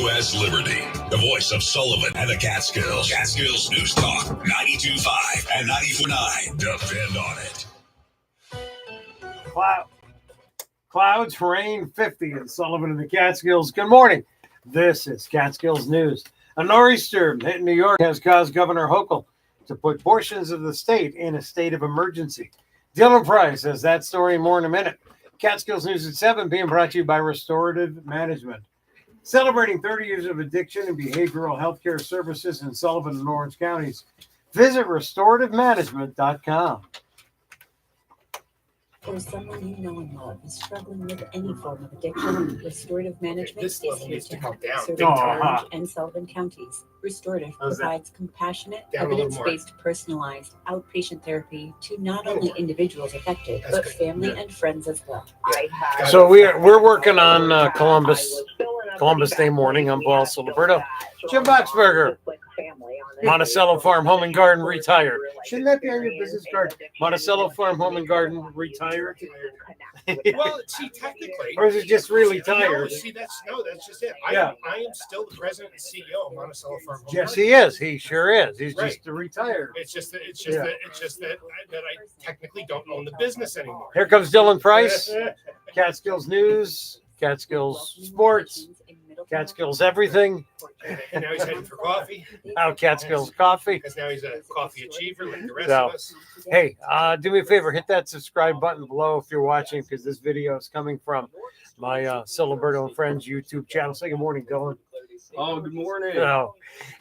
U.S. Liberty, the voice of Sullivan and the Catskills. Catskills News Talk, 92.5 and 94.9. Depend on it. Clouds, rain, 50 in Sullivan and the Catskills. Good morning. This is Catskills News. A nor'easter hitting New York has caused Governor Hochul to put portions of the state in a state of emergency. Dylan Price has that story more in a minute. Catskills News at 7 being brought to you by Restorative Management. Celebrating 30 years of addiction and behavioral health care services in Sullivan and Orange counties. Visit restorativemanagement.com. Or someone you know and love is struggling with any form of addiction, Restorative Management is here to help. Serving Orange and Sullivan counties, Restorative provides compassionate, evidence-based, personalized outpatient therapy to not only individuals affected, but family and friends as well. So we're working on Columbus Day morning. I'm Paul Ciliberto. Jim Boxberger. Monticello Farm Home and Garden retired. Shouldn't that be on your business card? Monticello Farm Home and Garden retired. Well, see, technically, or is it just really tired? No, see, that's just it. I am still the president and CEO of Monticello Farm Home. Yes, he is. He sure is. He's just retired. It's just that I technically don't own the business anymore. Here comes Dylan Price. Catskills News, Catskills Sports, Catskills Everything. And now he's heading for coffee. Now Catskills Coffee. Because now he's a coffee achiever like the rest of us. Hey, do me a favor, hit that subscribe button below if you're watching, because this video is coming from my Ciliberto and Friends YouTube channel. Say good morning, Dylan. Oh, good morning.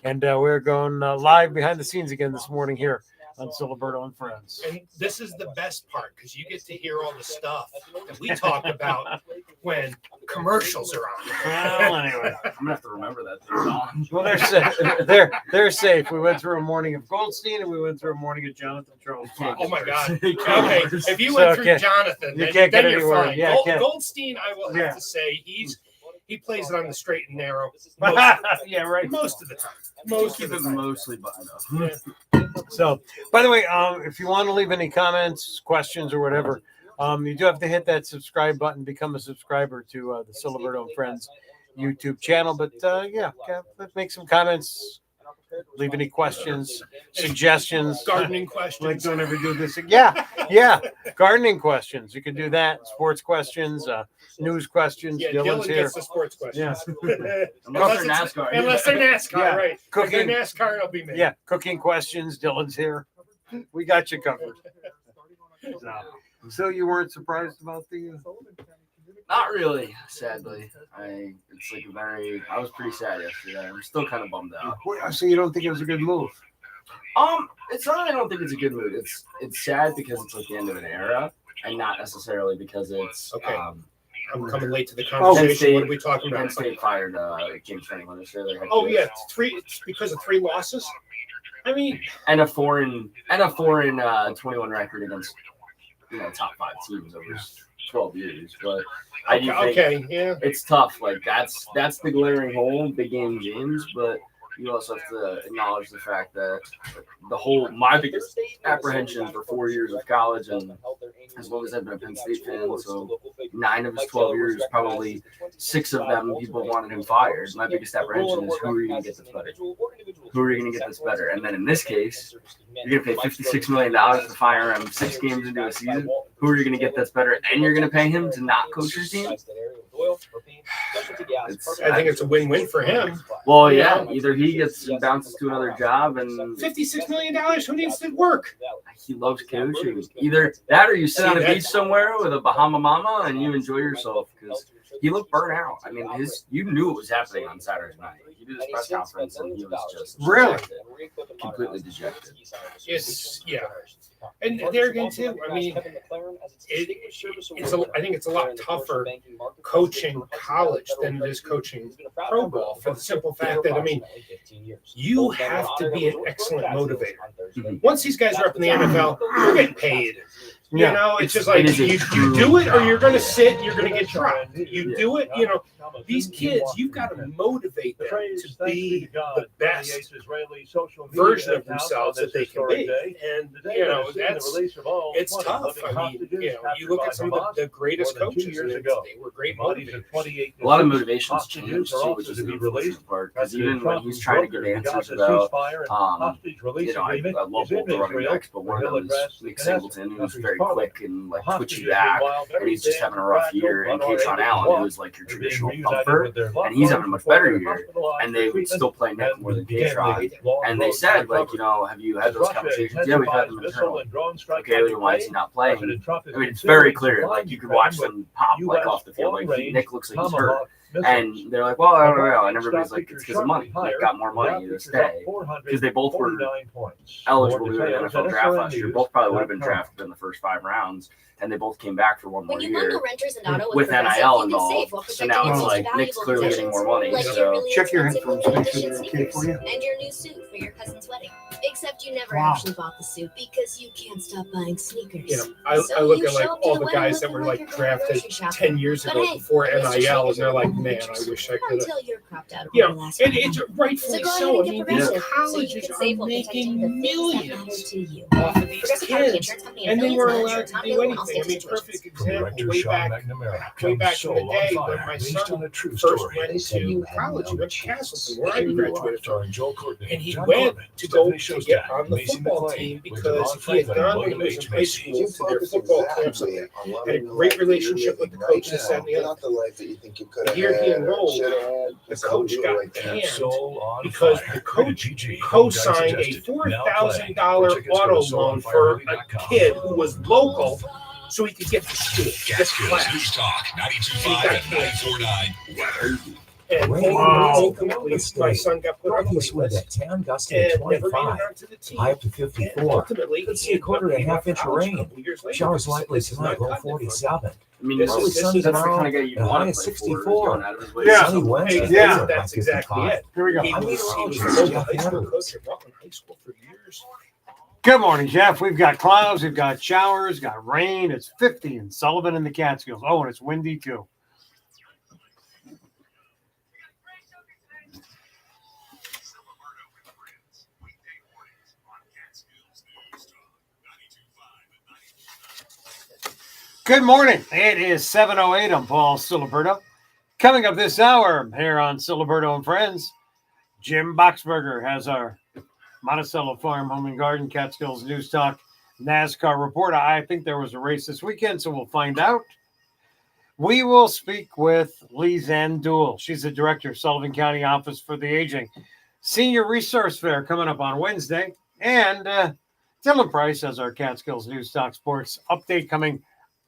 And we're going live behind the scenes again this morning here on Ciliberto and Friends. And this is the best part, because you get to hear all the stuff that we talk about when commercials are on. Well, anyway, I'm gonna have to remember that thing's on. Well, they're safe. We went through a morning of Goldstein and we went through a morning of Jonathan Charles. Oh my God! Okay, if you went through Jonathan, then you're fine. Yeah, Goldstein, I will have to say he plays it on the straight and narrow. Yeah, right. Most of the time. Mostly buttoned up. Yeah. So, by the way, if you want to leave any comments, questions, or whatever, you do have to hit that subscribe button, become a subscriber to the Ciliberto and Friends YouTube channel. But make some comments, leave any questions, suggestions, gardening questions. Like, don't ever do this. Yeah, gardening questions. You can do that. Sports questions, news questions. Yeah, Dylan's Dylan here. gets the sports questions. Yeah. Unless they're NASCAR. Unless they're NASCAR, right? Cooking. If they're NASCAR, it'll be me. Yeah, cooking questions. Dylan's here. We got you covered. So you weren't surprised about the? Not really, sadly. I was pretty sad yesterday. I'm still kind of bummed out. So you don't think it was a good move? It's not. I don't think it's a good move. It's sad because it's like the end of an era, and not necessarily because it's okay. I'm coming late to the conversation. What are we talking about? Penn State fired James Franklin. It's because of 3 losses. I mean, and a foreign 21 record against top 5 teams over 12 years. But I do think it's tough. Like that's the glaring hole, big game James. But you also have to acknowledge the fact that my biggest apprehension for 4 years of college, and as long as I've been a Penn State fan, so 9 of his 12 years, probably 6 of them people wanted him fired. My biggest apprehension is who are you going to get this better? Who are you going to get this better? And then in this case, you're going to pay $56 million to fire him 6 games into a season. Who are you going to get that's better? And you're going to pay him to not coach your team? I think it's a win-win for him. Well, yeah, either he bounces to another job and $56 million. Who needs to work? He loves coaching. Either that or you sit on a beach somewhere with a Bahama Mama and you enjoy yourself, because he looked burnt out. I mean, you knew what was happening on Saturday night. He did his press conference and he was just completely dejected. And there again too. I mean, I think it's a lot tougher coaching college than it is coaching pro ball, for the simple fact that you have to be an excellent motivator. Once these guys are up in the NFL, they're getting paid. Yeah. You know, it's just like you do it or you're going to sit and you're going to get dropped. You do it, you know. These kids, you've got to motivate them to be the best version of themselves that they can be. And, you know, it's tough. I mean, you know, you look at some of the greatest coaches, and they were great motivators. A lot of motivations changed too, which is the unfortunate part. Because even when he's trying to get answers about, you know, I love both the running backs, but one of them is Nick Singleton, who's very quick and like twitchy back, and he's just having a rough year. And Kaytron Allen, who's like your traditional thumper, and he's having a much better year. And they would still play Nick more than Kaytron. And they said, like, you know, have you had those conversations? Yeah, we've had them internally. Okay, then why is he not playing? I mean, it's very clear. Like, you could watch them pop like off the field. Like, Nick looks like he's hurt. And they're like, well, I don't know. And everybody's like, it's because of money. Nick got more money to stay. Because they both were eligible to the NFL draft last year. Both probably would have been drafted in the first 5 rounds. And they both came back for one more year with NIL involved. So now it's like Nick's clearly getting more money. So check your headphones, make sure they're okay for you. And your new suit for your cousin's wedding. Except you never actually bought the suit because you can't stop buying sneakers. You know, I look at like all the guys that were like drafted 10 years ago before NIL, and they're like, man, I wish I could have. You know, and it's rightfully so. I mean, these colleges are making millions off of these kids, and they weren't allowed to do anything. I mean, perfect example, way back in the day when my son first went to college. He went to Castleton, where I graduated from. And he went to go to get on the football team because he had gone when he was in high school to their football camps. Had a great relationship with the coach, this and the other. The year he enrolled, the coach got canned because the coach co-signed a $4,000 auto loan for a kid who was local so he could get to school. Catskills News Talk 92.5 and 94.9 weather. And ultimately, my son got put on the wait list. Town gusting at 25, high up to 54. Could see a quarter to a half inch of rain. Showers likely tonight, low 47. I mean, this is the kind of guy you want to 64. Yeah. Sunny Wednesday. Yeah. That's exactly it. Here we go. He was a local high school coach at Rutland High School for years. Good morning, Jeff. We've got clouds, we've got showers, got rain. It's 50 in Sullivan and the Catskills. Oh, and it's windy too. Good morning. It is 7:08. I'm Paul Ciliberto. Coming up this hour here on Ciliberto and Friends, Jim Boxberger has our Monticello Farm Home and Garden Catskills News Talk NASCAR report. I think there was a race this weekend, so we'll find out. We will speak with Lizanne Duell. She's the director of Sullivan County Office for the Aging. Senior Resource Fair coming up on Wednesday. And Dylan Price has our Catskills News Talk Sports update coming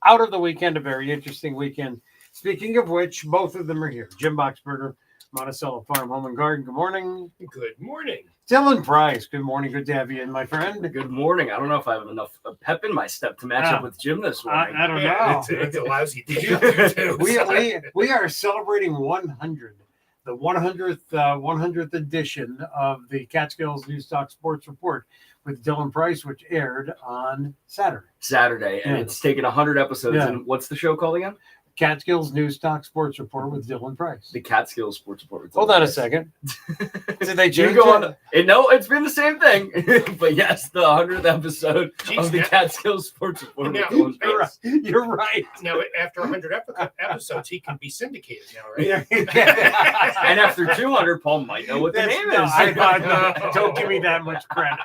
out of the weekend, a very interesting weekend. Speaking of which, both of them are here. Jim Boxberger, Monticello Farm Home and Garden. Good morning. Good morning. Dylan Price. Good morning. Good to have you in, my friend. Good morning. I don't know if I have enough pep in my step to match up with Jim this morning. I don't know. It's a lousy day. we are celebrating 100, the 100th edition of the Catskills News Talk Sports Report with Dylan Price, which aired on Saturday. And it's taken 100 episodes. Yeah. And what's the show called again? Catskills News Talk Sports Report with Dylan Price. The Catskills Sports Report with Dylan Hold on Price. A second. Did they change it? No, it's been the same thing. But yes, the 100th episode of the Catskills Sports Report with Dylan Price. You're right. Now, after 100 episodes, he can be syndicated now, right? And after 200, Paul might know what the name is. Don't give me that much credit.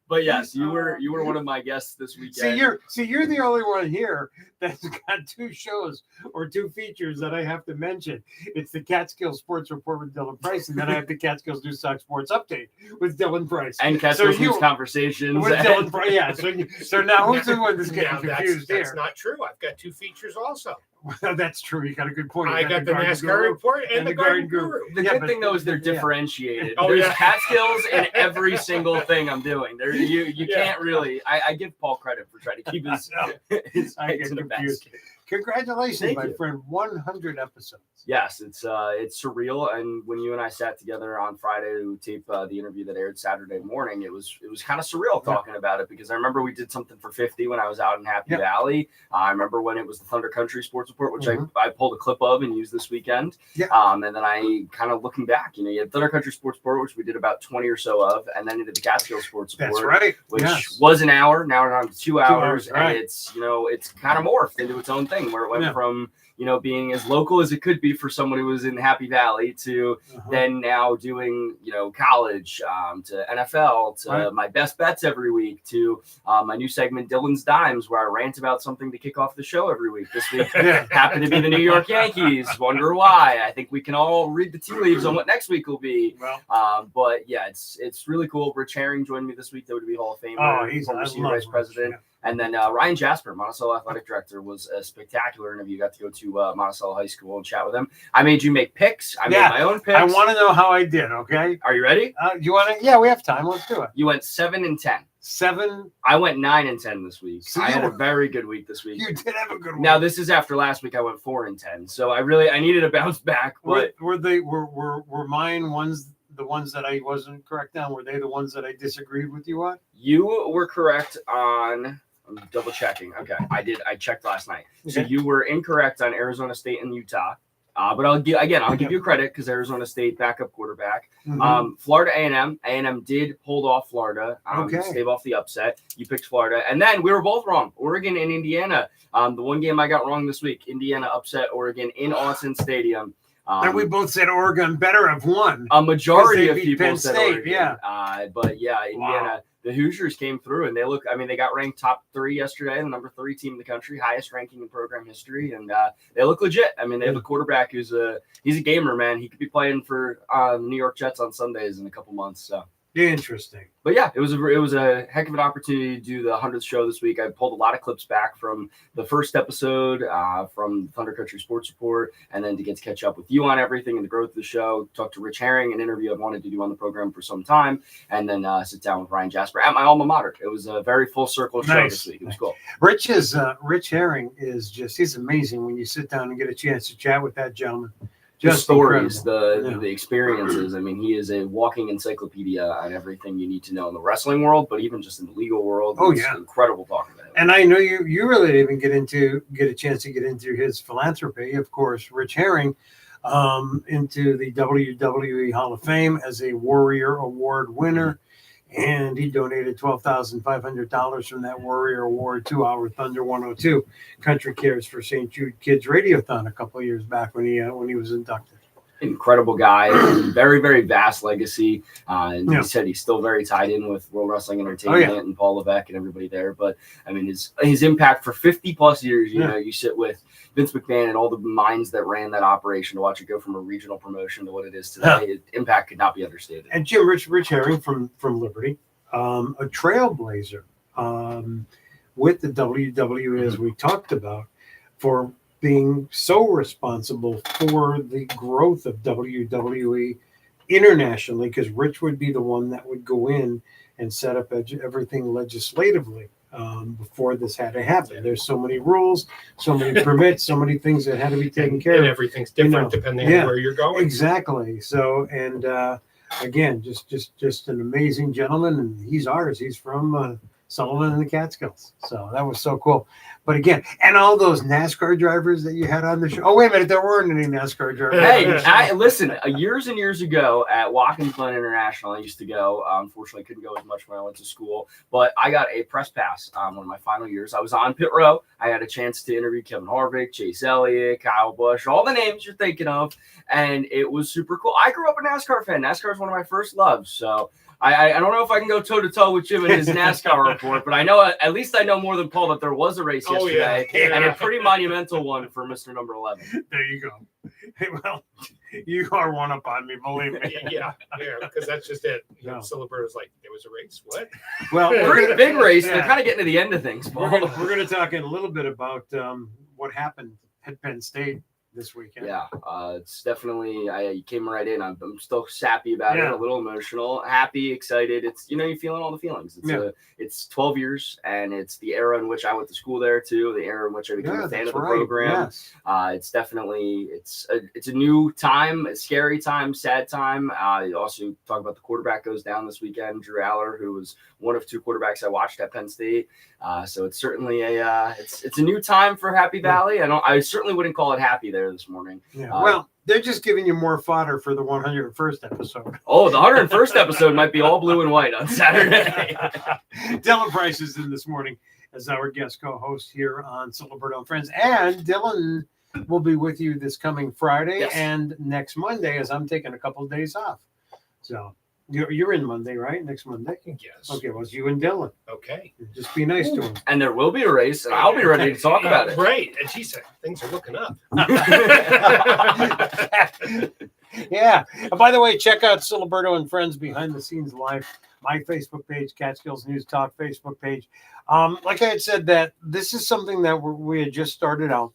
But yes, you were one of my guests this weekend. You're the only one here that's got 2 shows or 2 features that I have to mention. It's the Catskills Sports Report with Dylan Price, and then I have the Catskills News Talk Sports Update with Dylan Price. And Catskills News Conversations. With Dylan Price, yeah. So now who's the one that's getting confused here? That's not true. I've got 2 features also. Well, that's true. You got a good point. I got the NASCAR report and the Garden Guru. The good thing, though, is they're differentiated. There's Catskills in every single thing I'm doing. You can't really. I give Paul credit for trying to keep his eggs in the basket. Congratulations, Thank my you. friend. 100 episodes. Yes, it's surreal. And when you and I sat together on Friday to tape the interview that aired Saturday morning, it was kind of surreal talking about it, because I remember we did something for 50 when I was out in Happy Valley. I remember when it was the Thunder Country Sports Report, which I pulled a clip of and used this weekend. And then I kind of looking back, you had Thunder Country Sports Report, which we did about 20 or so of, and then into the Catskill Sports Report. That's right. Which was an hour. Now we're on 2 hours, right. and it's it's kind of morphed into its own thing, where it went from being as local as it could be for someone who was in Happy Valley to then now doing, college, to NFL, to my best bets every week, to my new segment, Dylan's Dimes, where I rant about something to kick off the show every week. This week happened to be the New York Yankees. Wonder why. I think we can all read the tea leaves on what next week will be. But yeah, it's really cool. Rich Herring joined me this week, WWE Hall of Famer, former senior vice president. And then Ryan Jasper, Monticello Athletic Director, was a spectacular interview. Got to go to Monticello High School and chat with him. I made you make picks. I made my own picks. I want to know how I did, okay? Are you ready? You want to? Yeah, we have time. Let's do it. You went 7-10. 7. I went 9-10 this week. So I had a very good week this week. You did have a good week. Now this is after last week. I went 4-10. So I needed a bounce back. But were mine ones? The ones that I wasn't correct on, were they the ones that I disagreed with you on? You were correct on. I'm double checking. Okay, I checked last night. So you were incorrect on Arizona State and Utah. But I'll give you credit, because Arizona State backup quarterback. Florida A&M. A&M did hold off Florida. Stave off the upset. You picked Florida, and then we were both wrong. Oregon and Indiana. The one game I got wrong this week. Indiana upset Oregon in Autzen Stadium. And we both said Oregon better have won. A majority of people Penn said State, Oregon. But yeah, Indiana. The Hoosiers came through, and they got ranked top 3 yesterday, the number 3 team in the country, highest ranking in program history, and they look legit. I mean, they have a quarterback he's a gamer, man. He could be playing for the New York Jets on Sundays in a couple months. So interesting. But yeah, it was a heck of an opportunity to do the 100th show this week. I pulled a lot of clips back from the first episode, from Thunder Country Sports Report, and then to get to catch up with you on everything and the growth of the show. Talk to Rich Herring, an interview I've wanted to do on the program for some time, and then sit down with Ryan Jasper at my alma mater. It was a very full circle show this week. It was cool. Rich Herring is he's amazing when you sit down and get a chance to chat with that gentleman. Just stories, the experiences. I mean, he is a walking encyclopedia on everything you need to know in the wrestling world, but even just in the legal world. It's incredible talking to him. And I know you really didn't even get a chance to get into his philanthropy. Of course, Rich Herring, into the WWE Hall of Fame as a Warrior Award winner. And he donated $12,500 from that Warrior Award to our Thunder 102 Country Cares for St. Jude Kids Radiothon a couple of years back when he was inducted. Incredible guy, very, very vast legacy. And he said he's still very tied in with World Wrestling Entertainment and Paul Levesque and everybody there. But I mean, his impact for 50 plus years, you know, you sit with Vince McMahon and all the minds that ran that operation to watch it go from a regional promotion to what it is today. His impact could not be understated. And Jim, Rich Herring from Liberty, a trailblazer with the WWE, as we talked about, for being so responsible for the growth of WWE internationally, because Rich would be the one that would go in and set up everything legislatively before this had to happen. There's so many rules, so many permits, so many things that had to be taken care of. And everything's different depending on where you're going. Exactly. So, and again, just an amazing gentleman, and he's ours. He's from Sullivan and the Catskills. So that was so cool. But again, and all those NASCAR drivers that you had on the show. Oh, wait a minute. There weren't any NASCAR drivers. Hey, listen, years and years ago at Watkins Glen International, I used to go. Unfortunately, couldn't go as much when I went to school. But I got a press pass one of my final years. I was on pit row. I had a chance to interview Kevin Harvick, Chase Elliott, Kyle Busch, all the names you're thinking of. And it was super cool. I grew up a NASCAR fan. NASCAR is one of my first loves. So I don't know if I can go toe-to-toe with Jim and his NASCAR report, but I know at least I know more than Paul that there was a race yesterday, and a pretty monumental one for Mr. Number 11. There you go. Hey, well, you are one up on me, believe me. Yeah, because that's just it. Ciliberto's like, there was a race? What? Well, pretty big race. They're kind of getting to the end of things, Paul. We're going to talk in a little bit about what happened at Penn State this weekend. Yeah, it's definitely. You came right in. I'm still sappy about it, a little emotional, happy, excited. It's you're feeling all the feelings. It's 12 years, and it's the era in which I went to school there too. The era in which I became a fan of the program. Yes. It's definitely it's a new time, a scary time, sad time. You also talk about the quarterback goes down this weekend, Drew Aller, who was one of 2 quarterbacks I watched at Penn State. So it's certainly it's a new time for Happy Valley. I certainly wouldn't call it happy there this morning. Yeah. Well, they're just giving you more fodder for the 101st episode. Oh, the 101st episode might be all blue and white on Saturday. Dylan Price is in this morning as our guest co-host here on Ciliberto and Friends. And Dylan will be with you this coming Friday and next Monday as I'm taking a couple of days off. So you're in Monday, right? Next Monday? Yes. Okay, well, it's you and Dylan. Okay. Just be nice to him. And there will be a race, and I'll be ready to talk about it. Right. And she said, things are looking up. Yeah. And by the way, check out Ciliberto and Friends Behind the Scenes Live, my Facebook page, Catskills News Talk Facebook page. Like I had said, that this is something that we had just started out.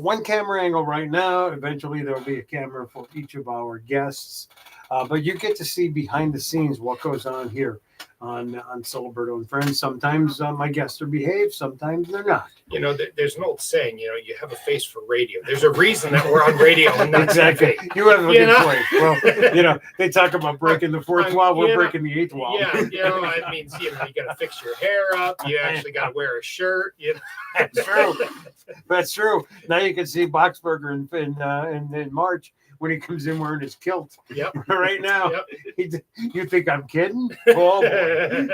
One camera angle right now. Eventually, there will be a camera for each of our guests. But you get to see behind the scenes what goes on here on Ciliberto and Friends. Sometimes my guests are behaved, sometimes they're not. There's an old saying, you have a face for radio. There's a reason that we're on radio and not exactly. TV. You have a good point. Well, they talk about breaking the fourth wall, we're breaking the eighth wall. Yeah, it means you got to fix your hair up. You actually got to wear a shirt. That's true. That's true. Now you can see Boxberger in March when he comes in wearing his kilt. Yep. Right now. Yep. You think I'm kidding? Oh, boy.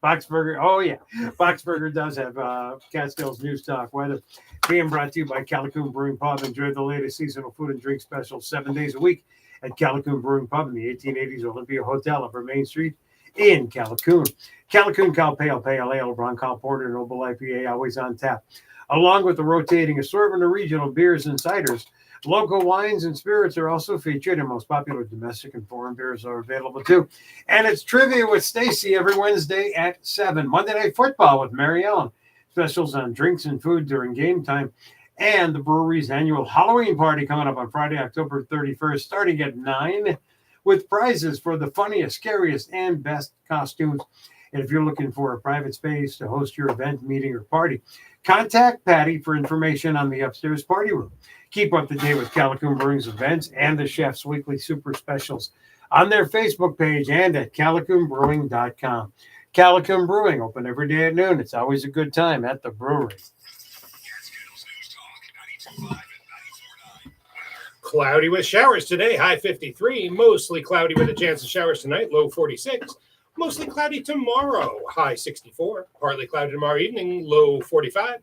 Boxberger. Oh, yeah. Boxberger does have Catskills News Talk weather. Being brought to you by Calicoon Brewing Pub. Enjoy the latest seasonal food and drink specials 7 days a week at Calicoon Brewing Pub in the 1880s Olympia Hotel upper Main Street in Calicoon. Calicoon Cal Pale Ale, Broncal Porter, Noble IPA, always on tap. Along with the rotating assortment of regional beers and ciders, local wines and spirits are also featured, and most popular domestic and foreign beers are available too. And it's Trivia with Stacy every Wednesday at 7. Monday Night Football with Mary Ellen. Specials on drinks and food during game time. And the brewery's annual Halloween party coming up on Friday, October 31st, starting at 9, with prizes for the funniest, scariest, and best costumes. And if you're looking for a private space to host your event, meeting, or party, contact Patty for information on the upstairs party room. Keep up to date with Calicoon Brewing's events and the chef's weekly super specials on their Facebook page and at calicoonbrewing.com. Calicoon Brewing, open every day at noon. It's always a good time at the brewery. Cloudy with showers today, high 53. Mostly cloudy with a chance of showers tonight, low 46. Mostly cloudy tomorrow, high 64. Partly cloudy tomorrow evening, low 45.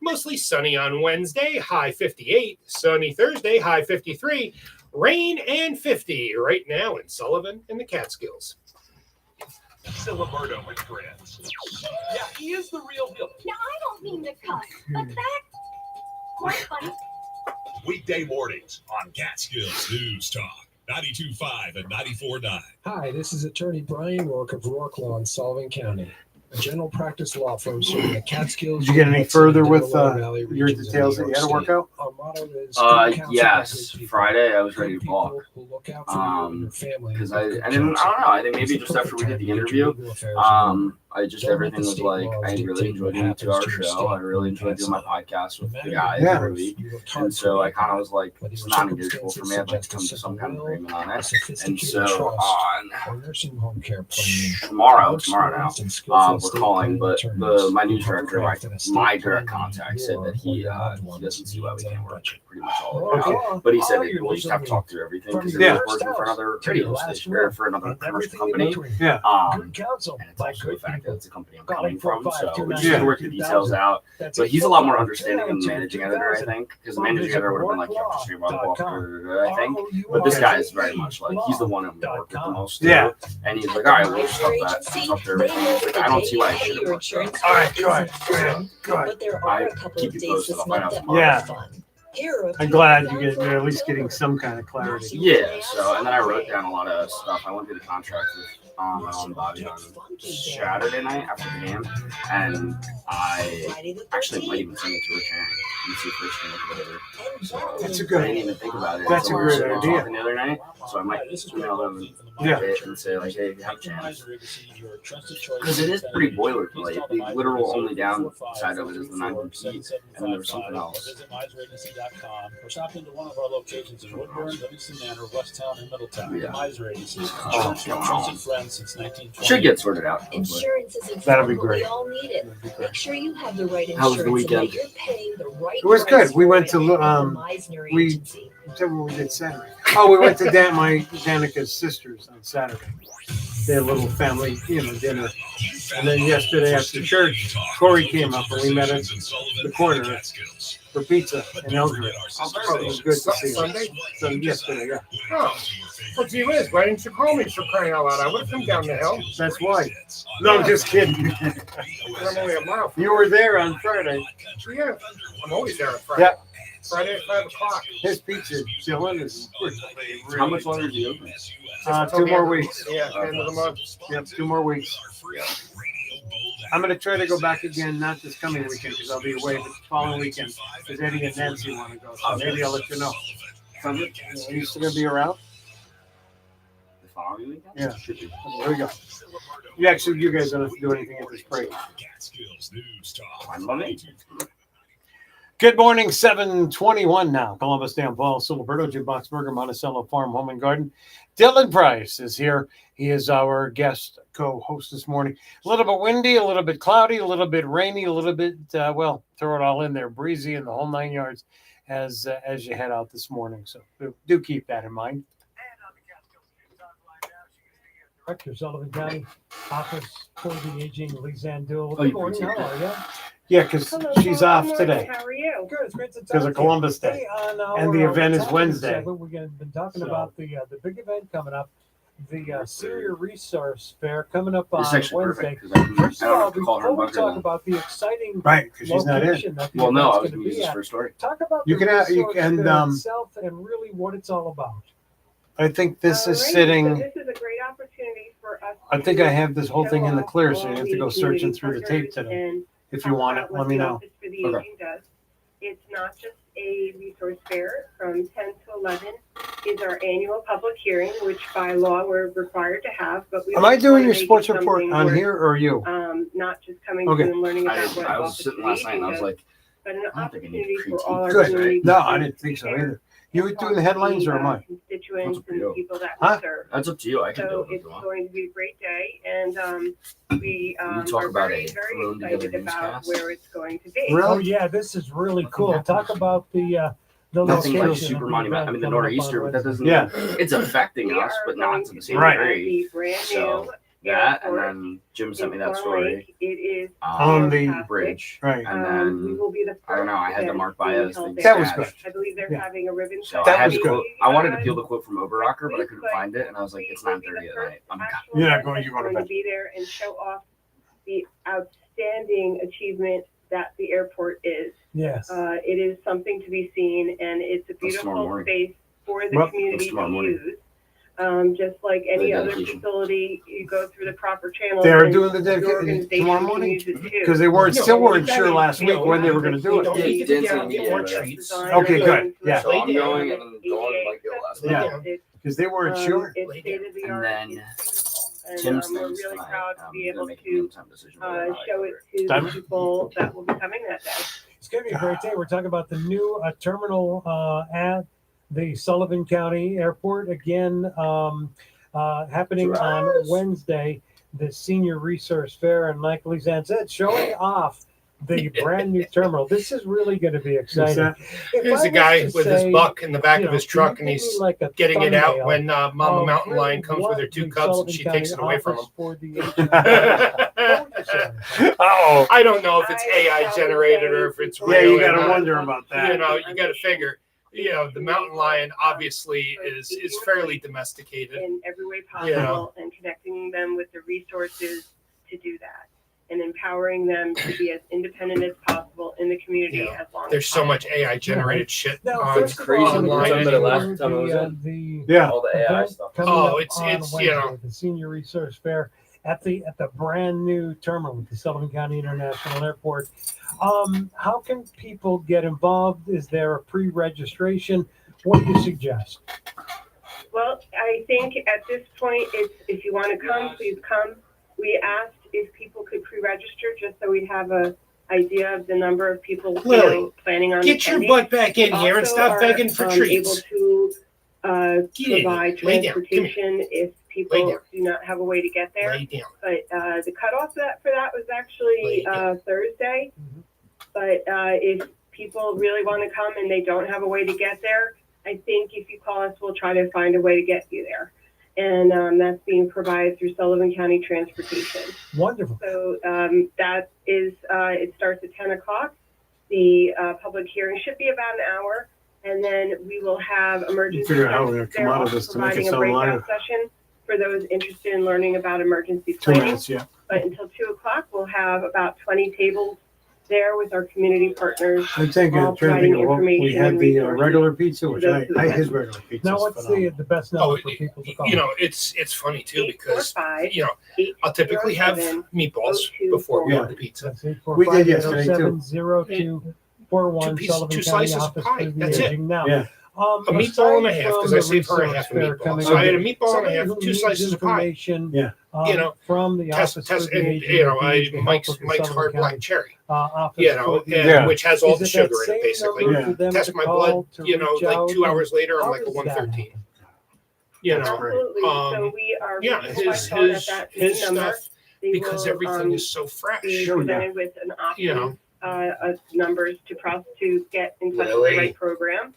Mostly sunny on Wednesday, high 58. Sunny Thursday, high 53. Rain and 50 right now in Sullivan and the Catskills. Ciliberto and Friends. Yeah, he is the real deal. Now, I don't mean to cut, but that was funny. Weekday mornings on Catskills News Talk. 92.5 and 94.9. Hi, this is attorney Brian Rourke of Rourke Law in Sullivan County, a general practice law firm serving the Catskills. Did you get any further with Valley your regions of details New that you had to York work out? Our motto is Yes, Friday I was ready to talk. Because I don't know. I think maybe just after we did the interview, everything was like, I really enjoyed doing to our show. I really enjoyed doing my podcast with the guys every week. And so I kind of was like, it's non-negotiable for me. I'd like to come to some kind of agreement on it. And so on tomorrow now, we're calling, but my news director, my direct contact, said that he doesn't see why we can't work pretty much all of it out. But he said that we'll just have to talk through everything because they're working for another radio station or for another commercial company. Yeah. And it's also the fact that it's a company I'm coming from, so we just have to work the details out. But he's a lot more understanding than the managing editor, I think, because the managing editor would have been like, yeah, just Walker, I think. But this guy is very much like, he's the one who worked with the most. Yeah. And he's like, all right, we'll just stop that. Stop everything. He's like, I don't see why I should have worked. All right, go ahead. But there are a couple of days this month that are fun. I'm glad you're at least getting some kind of clarity. Yeah, so, and then I wrote down a lot of stuff. I went through the contract with my own body on Saturday night after the game, and I actually might even send it to Rich and see if Rich can look it over. So That's a good. I didn't even think about it. That's a great idea. The other night, so I might email them and say like, hey, if you have a chance, because it is pretty boilerplate. The literal only downside of it is the 9 feet, and then there was something else. Visit MiserAgency.com or stop into one of our locations in Woodburn, Livingston Manor, Westtown, and Middletown. Yeah. Miser Agency. Trusted friends since 1920. Should get sorted out. Insurance is That'll be important, but great. we all need it. Make sure you have the right How was insurance the weekend? and that you're paying the right It was price good. We for went it to, with the Meisner we- Agency. Whichever we did Saturday. Oh, we went to Danica's sisters on Saturday. They had a little family, dinner. And then yesterday after church, Corey came up and we met at the corner for pizza in Eldred. It was good to see him. Sunday? So yesterday, yeah. Oh, well, gee whiz, why didn't you call me for crying out loud? I would have come down the hill. That's why. No, I'm just kidding. I'm only a mile from You were there on Friday. Yeah, I'm always there on Friday. Yep. Friday at 5 o'clock. His pizza, Dylan, is How much longer do you open? 2 more weeks. Yeah, end of the month. Yep, 2 more weeks. I'm going to try to go back again, not this coming weekend because I'll be away, but the following weekend because Eddie and Nancy want to go. So maybe I'll let you know. Are you still going to be around? The following weekend? Yeah. Should be. There we go. You guys don't have to do anything at this break. I'm on it. Good morning, 7:21 now. Columbus, Dan Paul, Ciliberto, Jukebox Burger, Monticello Farm, Home and Garden. Dylan Price is here. He is our guest co-host this morning. A little bit windy, a little bit cloudy, a little bit rainy, a little bit, throw it all in there, breezy in the whole 9 yards as you head out this morning. So do keep that in mind. Director, Sullivan County Office for the Aging, Lisanne Duell. Good morning. How are you? Yeah, because she's off today. How are you? Good. It's great to talk because of Columbus Day. And the event is Wednesday. We've been talking about the big event coming up, the Senior Resource Fair coming up on Wednesday. First of all, before we talk about the exciting because she's not in. Well, no, I was going to use this for a story. Talk about the Resource Fair itself and really what it's all about. I think this is sitting. So this is a great opportunity for us. I think I have this whole thing in the clear, so you have to go searching through the tape today. If you want it, let me know. For the Aging does. It's not just a resource fair. From 10 to 11 is our annual public hearing, which by law we're required to have. But we am I doing your sports report on here or you? Not just coming through and learning about what I was sitting last night and I was like, but an opportunity for all our good. No, I didn't think so either. You were doing the headlines or am I? Constituents and the people that we serve. That's up to you. I can do So it. it's going to be a great day, and we are very excited about where it's going to be. Oh yeah, this is really cool. Talk about the nothing like location. super monumental. I mean, the Nor'easter, but that doesn't. Yeah, it's affecting us, but not to the same degree. So that, and then Jim sent me that story. It is on the bridge, right? And then we will be the I don't know. I had to mark by us. That was good. I believe they're having a ribbon. So that was good. I wanted to peel the quote from Overrocker, but I couldn't find it, and I was like, it's 9:30 at night. I'm You're not going. You're going to be there and show off the outstanding achievement that the airport is. Yes. It is something to be seen, and it's a beautiful space for the community to use. Just like any other facility, you go through the proper channels. They're doing the dedication tomorrow morning because they still weren't sure last week when they were going to do it. Okay, good. Yeah. So I'm going, and Dawn might go last night. Yeah, because they weren't sure. It's state of the art. And then And we're really proud to be able to show it to the people that will be coming that day. It's going to be a great day. We're talking about the new terminal at the Sullivan County Airport again, happening on Wednesday, the Senior Resource Fair, and like Lisanne said, showing off the brand new terminal. This is really going to be exciting. Here's a guy with his buck in the back of his truck, and he's getting it out when Mama Mountain Lion comes with her 2 cubs, and she takes it away from him. Oh, I don't know if it's AI generated or if it's real. Yeah, you got to wonder about that. You know, you got to figure. You know, the mountain lion obviously is fairly domesticated in every way possible, and connecting them with the resources to do that. and empowering them to be as independent as possible in the community as long There's as so much possible. AI generated shit Now, on first of all, online. Something that last the, time I was uh, in. the Yeah. All the AI event stuff. coming Oh, up it's on Wednesday, you know. the Senior Resource Fair at the brand new terminal at the Sullivan County International Airport. How can people get involved? Is there a pre-registration? What do you suggest? Well, I think at this point, it's, if you want to come, please come. We asked if people could pre-register just so we have a idea of the number of people Lily, planning on get your attending. butt back in here and Also stop are, begging for able treats. to Get in provide here. Lay down. Come here. transportation if Lay people down. do not have a way to get there. Lay down. But the cutoff for that was actually Thursday. But if people really want to come and they don't have a way to get there, I think if you call us, we'll try to find a way to get you there. And that's being provided through Sullivan County Transportation. Wonderful. So that is, it starts at 10 o'clock. The public hearing should be about an hour. And then we will have emergency Figure out how we're gonna services come there out of also this to make it providing a so breakout live. session for those interested in learning about emergency 2 planning. minutes, yeah. But until 2 o'clock, we'll have about 20 tables there with our community partners. I'm thinking, all trying to think of what we providing had the information and regular pizza, which those who his regular pizza. Now, what's the best number for people to call? You know, it's funny too because 845 you know I'll typically have 807 meatballs before we have the pizza. That's We did yesterday, too. 845-807-0241 Two Sullivan County slices of Office pie. for the That's it. Aging. Now, Yeah. A meatball and a half because I saved her a half a Fair meatball. coming So I had a up. meatball and a Somebody half, who 2 needs slices of pie. information, Yeah. You know, from the Test, office for and the aging, you know, with the help Mike's of the Hard Sullivan Black County, Cherry. office You for know, the and, Yeah. which has all Is the it sugar that in it same basically. number Yeah. for them Test to my call blood. to You know, reach like out? 2 hours later, I'm How like a does that 113. happen? You That's know, great. Absolutely. So we are yeah, reaching his out at that his number. stuff They because will, everything is so fresh. be Sure, yeah. presented with an option You know. of numbers to get in touch with Lily. the right program.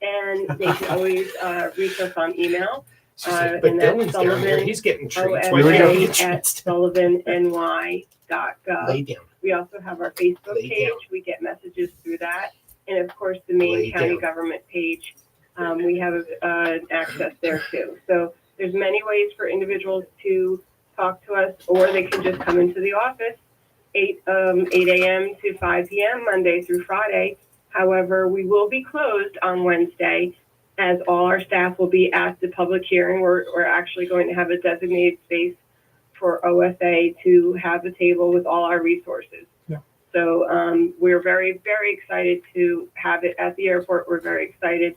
And they can always reach us on email. She's like, but and that's Dylan's down here. He's getting treats. Why OSA can't he get at treats? sullivanny.gov. Lay down. We also have our Facebook Lay page. down. We get messages through that. And of course, the main Lay county down. government page, we have access there too. So there's many ways for individuals to talk to us, or they can just come into the office 8 a.m. to 5 p.m. Monday through Friday. However, we will be closed on Wednesday as all our staff will be at the public hearing. We're actually going to have a designated space for OSA to have a table with all our resources. Yeah. So we're very, very excited to have it at the airport. We're very excited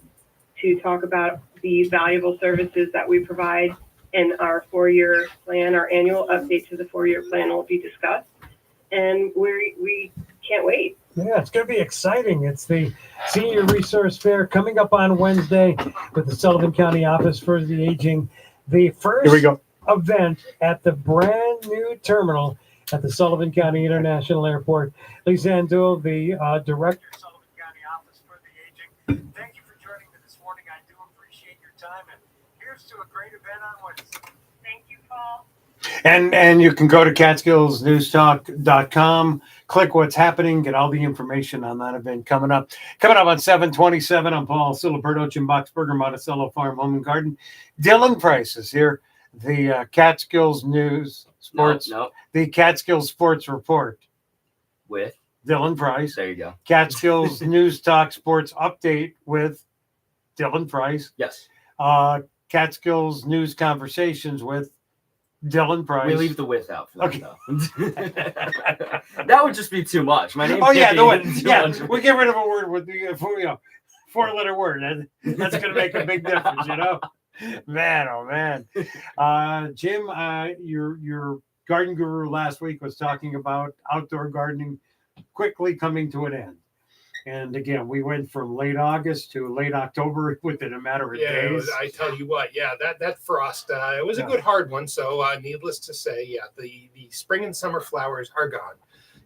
to talk about the valuable services that we provide in our 4-year plan. Our annual update to the 4-year plan will be discussed. And we can't wait. Yeah, it's going to be exciting. It's the Senior Resource Fair coming up on Wednesday with the Sullivan County Office for the Aging. The first Here we go. event at the brand new terminal at the Sullivan County International Airport. Lisa Andul, the director of Sullivan County Office for the Aging. Thank you for joining me this morning. I do appreciate your time. And here's to a great event on Wednesday. Thank you, Paul. And you can go to CatskillsNewsTalk.com, click what's happening, get all the information on that event coming up. Coming up on 727, I'm Paul Ciliberto, Jim Boxberger, Monticello Farm Home and Garden. Dylan Price is here. The Catskills News Sports, the Catskills Sports Report with Dylan Price. There you go. Catskills News Talk Sports Update with Dylan Price. Yes. Catskills News Conversations with Dylan Price. We leave the with out for that, Okay. though. That would just be too much. My name. Oh yeah, the with. Yeah, we get rid of a word with the 4-letter word. That's going to make a big difference, you know. Man, oh man. Jim, your garden guru last week was talking about outdoor gardening quickly coming to an end. And again, we went from late August to late October within a matter of days. I tell you what, that frost, it was a good hard one. So needless to say, the spring and summer flowers are gone.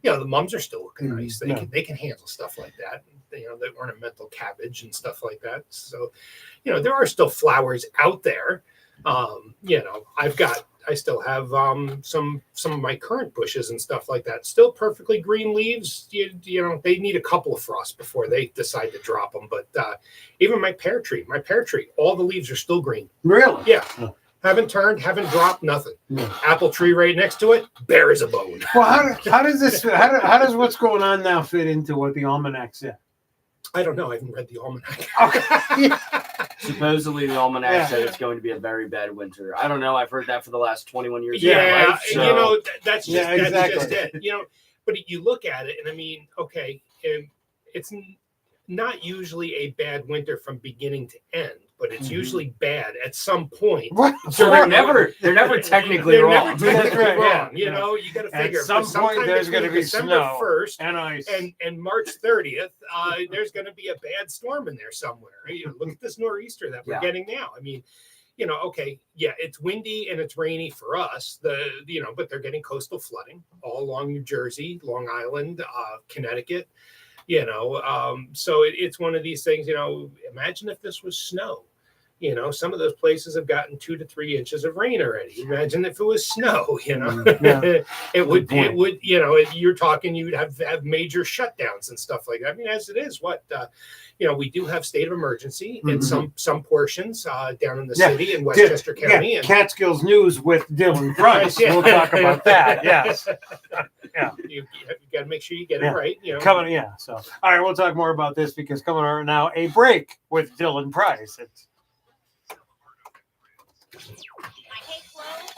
You know, the mums are still looking nice. They can handle stuff like that. You know, the ornamental cabbage and stuff like that. So, you know, there are still flowers out there. You know, I still have some of my current bushes and stuff like that. Still perfectly green leaves. You know, they need a couple of frosts before they decide to drop them. But even my pear tree, all the leaves are still green. Really? Yeah. Haven't turned, haven't dropped, nothing. No. Apple tree right next to it, bare as a bone. Well, how does what's going on now fit into what the almanac said? I don't know. I haven't read the almanac. Okay. Supposedly, the almanac said it's going to be a very bad winter. I don't know. I've heard that for the last 21 years. Yeah, Life, so. you know, that's just, exactly. that's just it. You know, but you look at it, and I mean, okay, it's not usually a bad winter from beginning to end, but it's usually bad at some point. What? So they're never technically wrong. Never technically Right, wrong. yeah. You know, you got to figure. At some point, there's going to be December snow 1st and ice. and March 30th, there's going to be a bad storm in there somewhere. You know, look at this nor'easter that we're getting now. I mean, you know, okay, yeah, it's windy and it's rainy for us. But they're getting coastal flooding all along New Jersey, Long Island, Connecticut. You know, so it's one of these things. You know, imagine if this was snow. You know, some of those places have gotten 2 to 3 inches of rain already. Imagine if it was snow. You know, it would. You know, you're talking. You'd have major shutdowns and stuff like that. I mean, as it is, we do have state of emergency in some portions down in the city in Westchester County. And Catskills News with Dylan Price. We'll talk about that. Yes. Yeah. You got to make sure you get it right. You know, coming. Yeah. So, all right, we'll talk more about this because coming on now, a break with Dylan Price. I hate clothes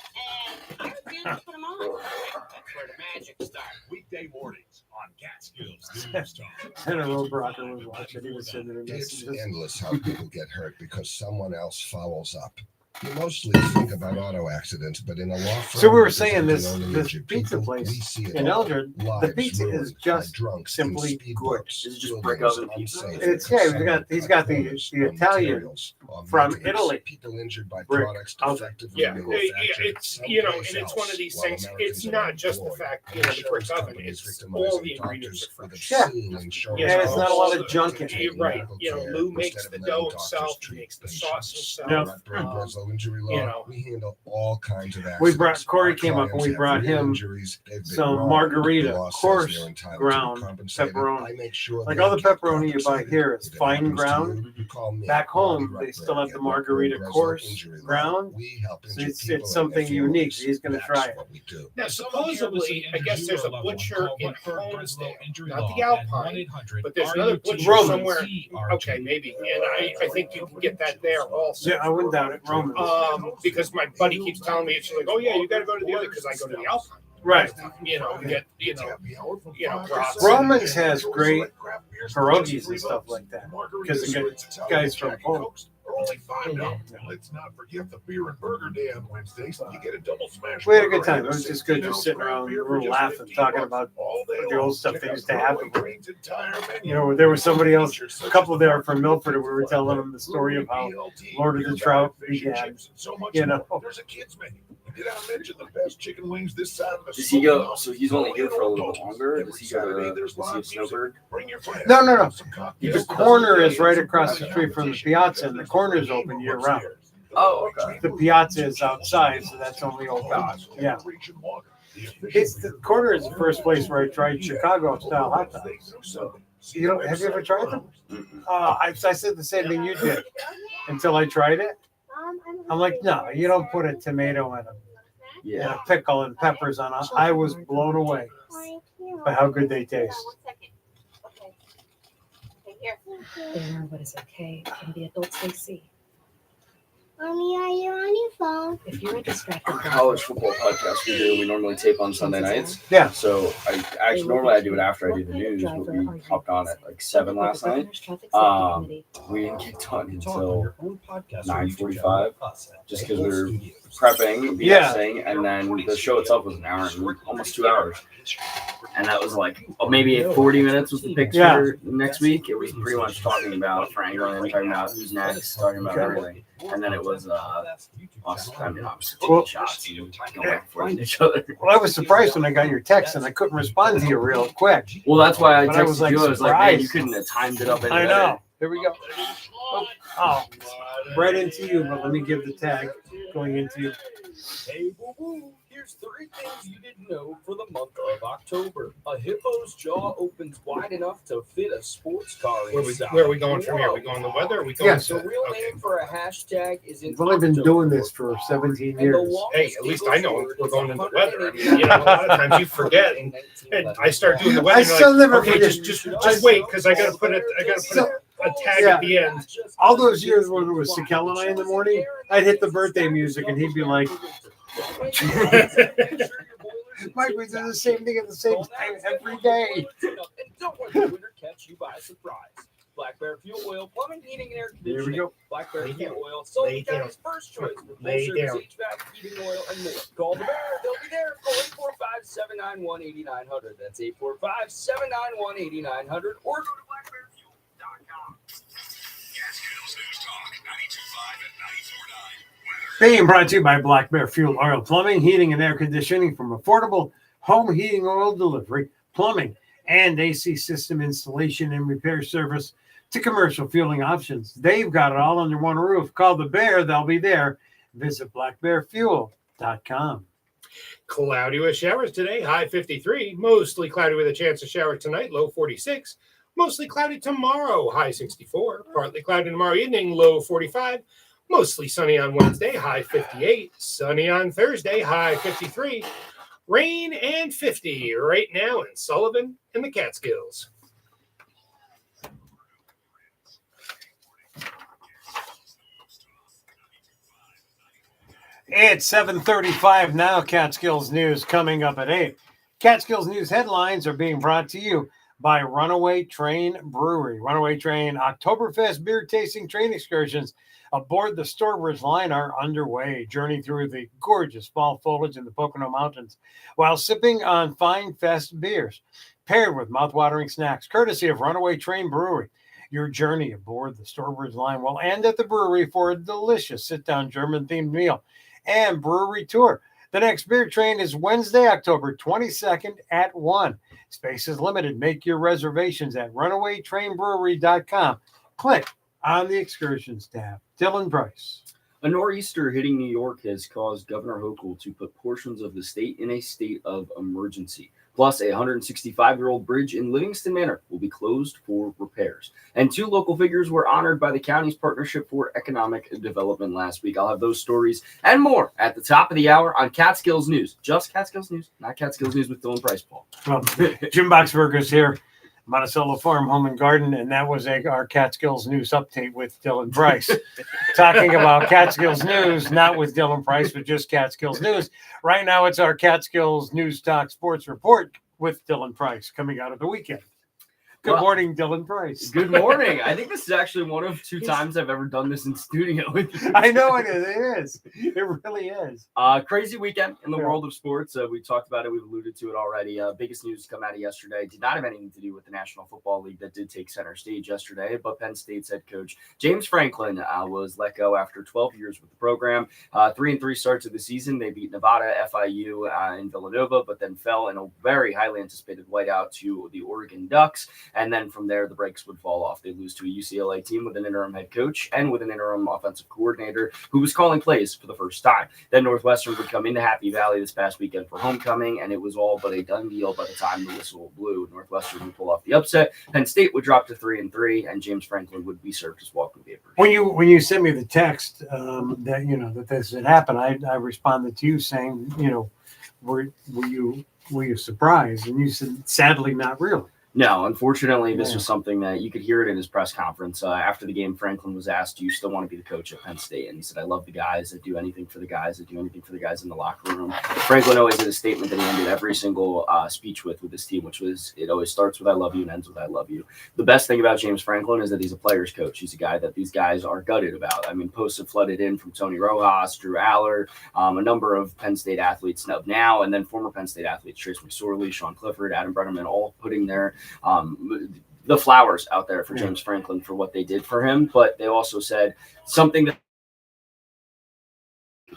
and I refuse to put them on. That's where the magic starts. Weekday mornings on Catskills News Talk. Senator Robracher was watching. He was sitting there. It's endless how people get hurt because someone else follows up. You mostly think about auto accidents, but in a law firm. So we were saying this pizza place in Eldred, the pizza is just simply good. Is it just brick oven pizza? It's he's got the Italian from Italy. People injured by Brick products defectively it's and it's one of these things. It's not just the fact the brick oven. It's all the ingredients are fresh. Yeah, and it's not a lot of junk in it. Right. You know, Lou makes the dough himself. He makes the sauce himself. Injury law, we handle all kinds of accidents. Corey came up and we brought him some margarita, coarse ground pepperoni. Like all the pepperoni you buy here is fine ground. Back home, they still have the margarita coarse ground. So it's something unique. He's going to try it. Now, supposedly, I guess there's a butcher in Holmesdale, not the Alpine, but there's another butcher somewhere. Okay, maybe, and I think you can get that there also. Yeah, I wouldn't doubt it. Roman. Because my buddy keeps telling me, she's like, "Oh yeah, you got to go to the other," because I go to the Alpine. Right. Romans has great pierogies and stuff like that because the guys from home. Only $5. Let's not forget the beer and burger day on Wednesdays. You get a double smash. We had a good time. It was just good just sitting around the room laughing, talking about the old stuff they used to have. You know, there was somebody else, a couple there from Milford, and we were telling them the story of how Lord of the Trout began. You know, there's a kids menu. Did I mention the best chicken wings this side of the Does he go? So he's only here for a little bit longer. Does he go to Snowbird? No. The corner is right across the street from the piazza, and the corner is open year round. Oh, okay. The piazza is outside, so that's only open. Yeah. It's the corner is the first place where I tried Chicago style hot dogs. You know, have you ever tried them? I said the same thing you did until I tried it. I'm like, no, you don't put a tomato in them. And a pickle and peppers on it. I was blown away by how good they taste. They learn what is okay and the adults they see. Mommy, are you on your phone? If you're a distracted college football podcast we normally tape on Sunday nights. Yeah. So normally I do it after I do the news, but we hopped on at like 7 last night. We didn't get done until 9:45, just because we were prepping, BSing, and then the show itself was an hour and almost 2 hours. And that was like maybe 40 minutes was the picks for next week. It was pretty much talking about Franklin, talking about who's next, talking about everything. And then it was taking shots and going back and forth at each other. Well, I was surprised when I got your text and I couldn't respond to you real quick. Well, that's why I texted was like, you. I was like, man, you couldn't have timed it up any better. I know. Here we go. Oh, right into you, but let me give the tag going into you. Hey, boo boo, here's Here's 3 things you didn't know for the month of October. A hippo's jaw opens wide enough to fit a sports car inside. Where are we going from here? Are we going the weather? Or are we going Yes. The real name for a hashtag is in We've only been doing this for 17 years. Hey, at least I know we're going in the weather. I mean, you know, a lot of times you forget, and I start doing the weather. I still never okay, forget. just wait, because I got to put a tag at the end. All those years when it was Sakell and I in the morning, I'd hit the birthday music and he'd be like, Mike, we do the same thing at the same time every day. And don't let the winter catch you by surprise. Black Bear Fuel Oil, plumbing, heating, and air conditioning. Here we go. Black Bear Fuel Oil, Sullivan County's first choice for full service HVAC, heating oil, and more. Call the Bear. They'll be there. Call 845-791-8900. That's 845-791-8900. Or go to blackbearfuel.com. Catskills News Talk 92.5 and 94.9. Being brought to you by Black Bear Fuel Oil Plumbing, Heating, and Air Conditioning. From affordable home heating oil delivery, plumbing, and AC system installation and repair service to commercial fueling options. They've got it all under one roof. Call the Bear. They'll be there. Visit blackbearfuel.com. Cloudy with showers today, high 53. Mostly cloudy with a chance of showers tonight, low 46. Mostly cloudy tomorrow, high 64. Partly cloudy tomorrow evening, low 45. Mostly sunny on Wednesday, high 58. Sunny on Thursday, high 53. Rain and 50 right now in Sullivan and the Catskills. It's 7:35 now. Catskills News coming up at 8. Catskills News headlines are being brought to you by Runaway Train Brewery. Runaway Train Oktoberfest beer tasting train excursions aboard the Stourbridge line are underway. Journey through the gorgeous fall foliage in the Pocono Mountains while sipping on fine fest beers, paired with mouthwatering snacks, courtesy of Runaway Train Brewery. Your journey aboard the Stourbridge line will end at the brewery for a delicious sit-down German-themed meal and brewery tour. The next beer train is Wednesday, October 22nd at 1. Space is limited. Make your reservations at runawaytrainbrewery.com. Click on the excursions tab. Dylan Price. A nor'easter hitting New York has caused Governor Hochul to put portions of the state in a state of emergency. Plus, a 165-year-old bridge in Livingston Manor will be closed for repairs. And 2 local figures were honored by the county's Partnership for Economic Development last week. I'll have those stories and more at the top of the hour on Catskills News. Just Catskills News, not Catskills News with Dylan Price, Paul. Well, Jim Boxberger's here, Monticello Farm Home and Garden, and that was our Catskills News update with Dylan Price. Talking about Catskills News, not with Dylan Price, but just Catskills News. Right now, it's our Catskills News Talk Sports Report with Dylan Price coming out of the weekend. Good morning, Dylan Price. Good morning. I think this is actually one of 2 times I've ever done this in studio with you. I know it is. It is. It really is. Crazy weekend in the world of sports. We talked about it. We've alluded to it already. Biggest news to come out of yesterday did not have anything to do with the National Football League that did take center stage yesterday, but Penn State's head coach James Franklin was let go after 12 years with the program. 3-3 starts of the season. They beat Nevada, FIU, and Villanova, but then fell in a very highly anticipated whiteout to the Oregon Ducks. And then from there, the brakes would fall off. They lose to a UCLA team with an interim head coach and with an interim offensive coordinator who was calling plays for the first time. Then Northwestern would come into Happy Valley this past weekend for homecoming, and it was all but a done deal by the time the whistle blew. Northwestern would pull off the upset. Penn State would drop to 3-3, and James Franklin would be served his walking papers. When you sent me the text that that this had happened, I responded to you saying, were you surprised? And you said, sadly, not really. No, unfortunately, this was something that you could hear it in his press conference. After the game, Franklin was asked, do you still want to be the coach at Penn State? And he said, I love the guys. I do anything for the guys. I do anything for the guys in the locker room. Franklin always had a statement that he ended every single speech with this team, which was, it always starts with I love you and ends with I love you. The best thing about James Franklin is that he's a player's coach. He's a guy that these guys are gutted about. I mean, posts have flooded in from Tony Rojas, Drew Aller, a number of Penn State athletes now, and then former Penn State athletes, Trace McSorley, Sean Clifford, Adam Brenneman, all putting their the flowers out there for James Franklin for what they did for him. But they also said something that